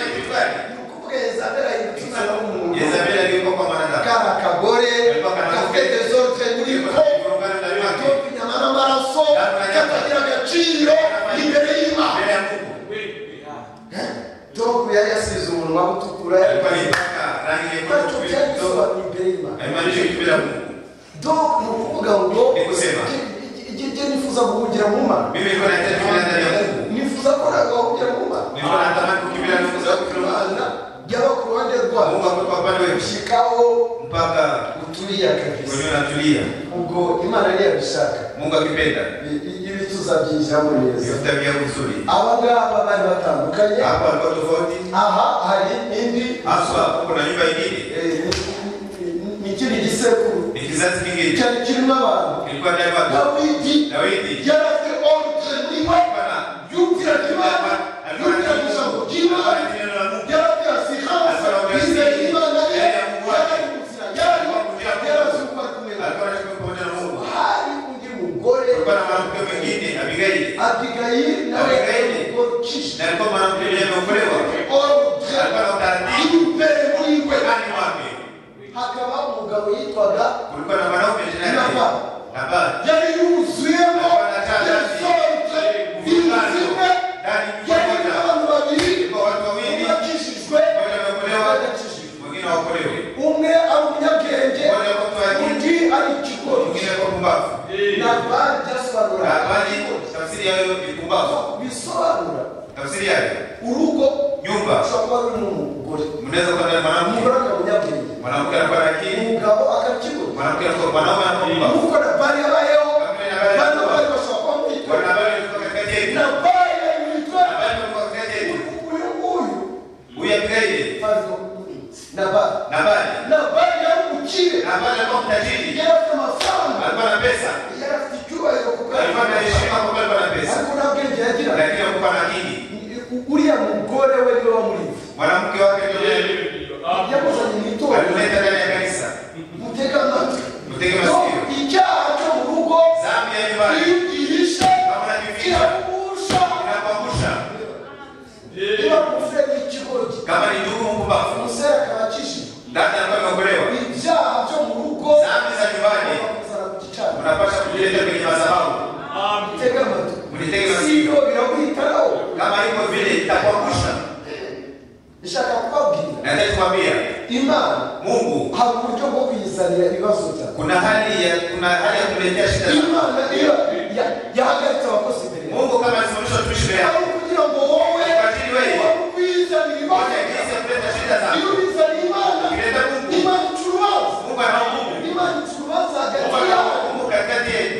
ukuvuga Yezabeli ahindutse umwana w'umuntu
Yezabeli alikuwa kwa mwanadamu.
kara kagore
bila Mungu.
Donc nukuvuga ngo
Nikusema
je nifuza kuhugira mu Mana.
mimi niko nataka kufanya ndani ya Mungu.
Nifuza ko nahugira mu Mana.
Niko natamani kukimbilia nifuza kufanya
Mana jaba ku ruhande rwa
Mungu kwa upande wetu
shikaho
mpaka
utulia kabisa.
wewe unatulia.
Ubwo Imana ndiye abishaka.
Mungu akipenda
Ibi tuzabyinjiramo neza.
tutabia vizuri.
Abangaba bari batandukanye.
Hapa alikuwa tofauti.
Aha hari indi
Hasa kuna nyumba nyingine.
Nikiri gisekuru.
Ni kizazi kingine.
Cyane kirimo abantu.
Ilikuwa ndani watu.
Dawidi yarafite ordre niwe yumvira Imana yumvira ijambo ry'Imana yarafite assurance yizeye Imana ye hari undi mugore Abigail nawe
na alikuwa mwanamke aliyeokolewa.
imbere muri we hakaba umugabo yitwaga
Kulikuwa na mwanaume jina yake Nabali.
yari yuzuyemo yasohotse yuzuyemo yari abantu babiri bakishijwe
Mwingine wakolewe.
umwe ari umunyabwenge undi ari ikigori
Mwingine kwa pumbavu.
Nabali byasobanura
Nabali tafsiri yayo ni pumbavu.
bisobanura
Tafsiri yayo
urugo
nyumba.
ushobora kuba ruri n'umugore
Mnaweza kuwa na mwanamke.
umugore akaba umunyabwenge
Mwanamke anakuwa na akili.
umugabo akaba ikigori
Mwanamke anakuwa mwanaume anakuwa pumbavu.
nuko Nabali yabayeho bana bari bashobora kuba mu mitwe
Nabali alikuwa katika jeshi.
Nabali yari mu mitwe
Nabali alikuwa katika jeshi.
uyu nguyu
Huyu Abigaili. Nabali
yari umukire
Nabali alikuwa mtajiri.
yari afite amafaranga
Alikuwa na pesa.
yari afite icyubahiro kuko
Alikuwa na heshima kwa sababu alikuwa na pesa.
ariko nta bwenge yagira
Lakini alikuwa na akili.
uriya mugore we niwe wamuriye
Mwanamke wake ndio
yamuzanye mu itorero
alimleta ndani ya kanisa.
mutega amatwi
Mutege masikio.
icyaha cyo mu rugo
Dhambi ya nyumbani
iyo ugihishe
kama unajificha
kirakumusha
inakuangusha.
niba umufure w'ikigoryi
Kama ni ndugu mpumbavu,
umusore akaba akishijwe
dada anakuwa ameokolewa.
ibyaha byo mu rugo
Dhambi za nyumbani
bakuzana ku gicaniro
unapaswa kujileta kwenye madhabahu.
mutega amatwi
Mnitege masikio.
siyo biraguhitanaho
Kama iko vile itakuangusha.
ishaka kubabwira
Nataka kuambia
Imana
Mungu
hari uburyo bwo kuyizanira ibibazo byawe
kuna hali ya kuletea shida zako.
Imana iyo yahagaritse abakozi imbere yawe
Mungu kama alisimamisha watumishi mbele yako.
ari kugira ngo wowe
Kwa ajili wewe
kwizanira ibibazo
watakisi kuleta shida zako.
iyo bizaniye Imana
Ukileta Mungu,
Imana ica urubanza
Mungu ana hukumu.
Imana ica urubanza hagati
Mungu ana
yawe
hukumu katikati yetu.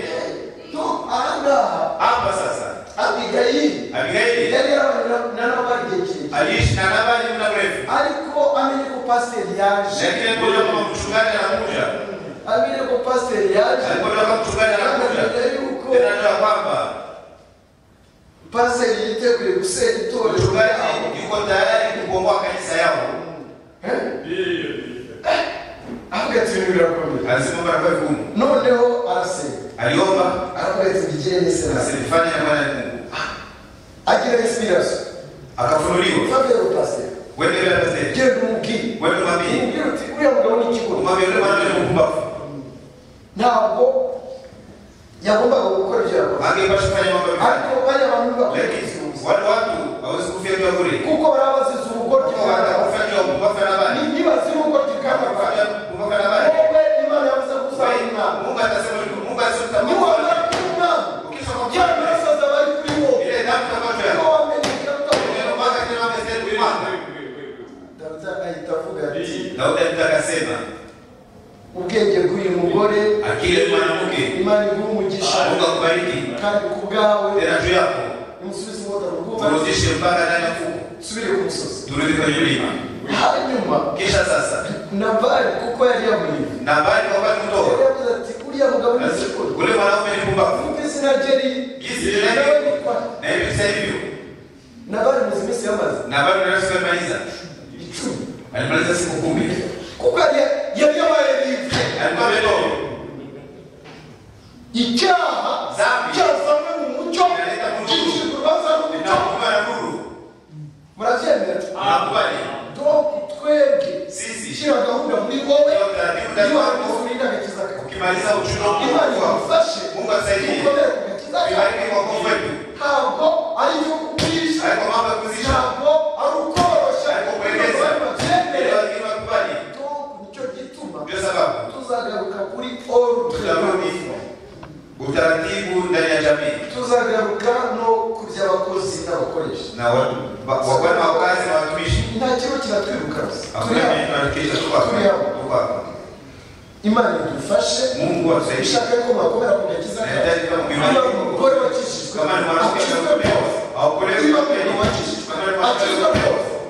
no ahangaha
Hapa sasa
Abigaili
Abigaili
yari yarabanye na Nabali igihe kirekire
aliishi na Nabali muda mrefu.
ariko amenye ko pasiteri yaje
Lakini alipoona kama mchungaji anakuja,
amenye ko pasiteri yaje
alipoona kama mchungaji anakuja,
amenye yuko
tena ndio kwamba
pasiteri yiteguye gusenya itorero
mchungaji yuko tayari kukomboa kanisa yao.
avuga ati ibintu birakomeye
Alisema bwana kwa vigumu.
noneho arasenga
Aliomba
aravuga ati mbigire neza
asilifanye na Bwana Mungu.
agira inspiration
Akafunuliwa.
favero pasiteri
Wewe ndio unasema.
genda umubwire
Wewe mwambie.
umubwire uti uriya mugabo ni ikigo
Mwambie yule mwana ni mpumbavu.
ntabwo yagombaga gukora ibyo yakoze
Angepasha kufanya mambo
ariko
mabaya.
bariya bantu
Lakini wale watu hawezi kufia kwa bure.
kuko bari bazize ubugoryi
Kwa watakufanya upumbavu na bali.
nibaze ubugoryi kandi
Kufanya upumbavu na bali.
wowe Imana yavuze ko uzaba Imana
Mungu atasema Mungu asema
niwamara kuba Imana
ukisha
ya marasoza bari kuri wowe
ile damu kama
niba
yako.
wamenyeka
Ndio mpaka tena wamesema kuimanga.
Dawidi ahita avuga ati
Daudi akasema
ubwenge bw'uyu mugore
akili mwanamke
Imana iguha umugisha
Mungu akubariki.
kandi ku bwawe
Tena juu yako
umusubizi inkota mu rwuma
turudishe mpaka ndani ya mfuko.
usubire ku musozi
Turudi kwenye mlima.
hanyuma
Kisha sasa
Nabali kuko yari yamuriye
Nabali kwa
yari
mtoto.
yavuze ati uriya mugabo ni ikigori
Ule mwanaume ni mpumbavu.
kuko izina rye
Jinsi
nawe
lilivyo.
nitwa
Na hivi sasa hivyo.
Nabali muzi iminsi yamaze
Nabali ndio kumaliza.
10
Alimaliza siku 10.
kuko yari yabaye livre
Alikuwa ametoa.
icyaha
Dhambi.
cyazanywe mu mucyo
Inaleta mucyo.
gishijwe urubanza n'umucyo
Inakuwa na nuru.
murabyemera
Unakubali?
donc twebwe
Sisi.
shyira gahunda muri wowe
Leo taratibu ndani
niba
yako.
wabizi n'agakiza kawe
Ukimaliza uchuno
Imana
wako.
igufashe
Mungu asaidie.
ukomere ku gakiza kawe
Ibariki kwa kwa wetu.
ntabwo ari ibyo kugurisha
Haiko mambo ya kuzisha.
ntabwo ari ukoroshya
Haiko
kugira ngo
kueleza.
abantu babyemere
Leo wengine wakubali.
donc nicyo gituma
Ndio sababu
tuzaga tuzagaruka kuri
tutarudi utaratibu ndani ya jamii,
tuzagaruka no kurya abakozi n'abakoresha
na wabwana wakazi na watumishi.
nta kigo kiratwiruka
Tuko
Imana idufashe.
Mungu atusaidie.
Ushaka ko mwakomera ku gakiza kawe. Umugore wakijijwe
kama ni mwanamke au kulewa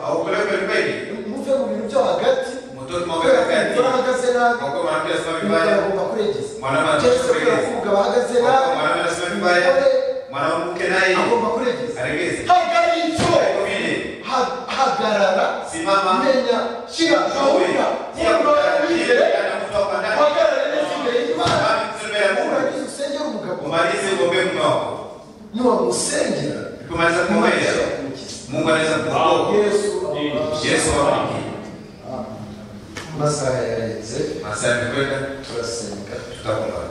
au kulewa kweli,
muve mu bintu byo hagati.
mtoto mmoja kati
bahagaze nabi,
kwa mwanamke asema vibaya,
agomba kuregeza.
mwanamke asema vibaya,
kuvuga bahagaze nabi,
mwanamke asema vibaya, mwanamke naye
agomba kuregeza.
aregeze.
Hagari icyo hagarara,
simama,
menya, shira gahunda,
tia kutarajia anakutoka ndani,
hagarara neza imbere y'Imana.
Tumbele ya Mungu,
uragize usengera umugabo,
umalize ngombe mnoko,
niwa musengera,
kumaliza kuombea Mungu anaweza kukuokoa. Yesu awabariki.
Masaha yarenze,
masaha yamekwenda,
turasenga.
tutaomba.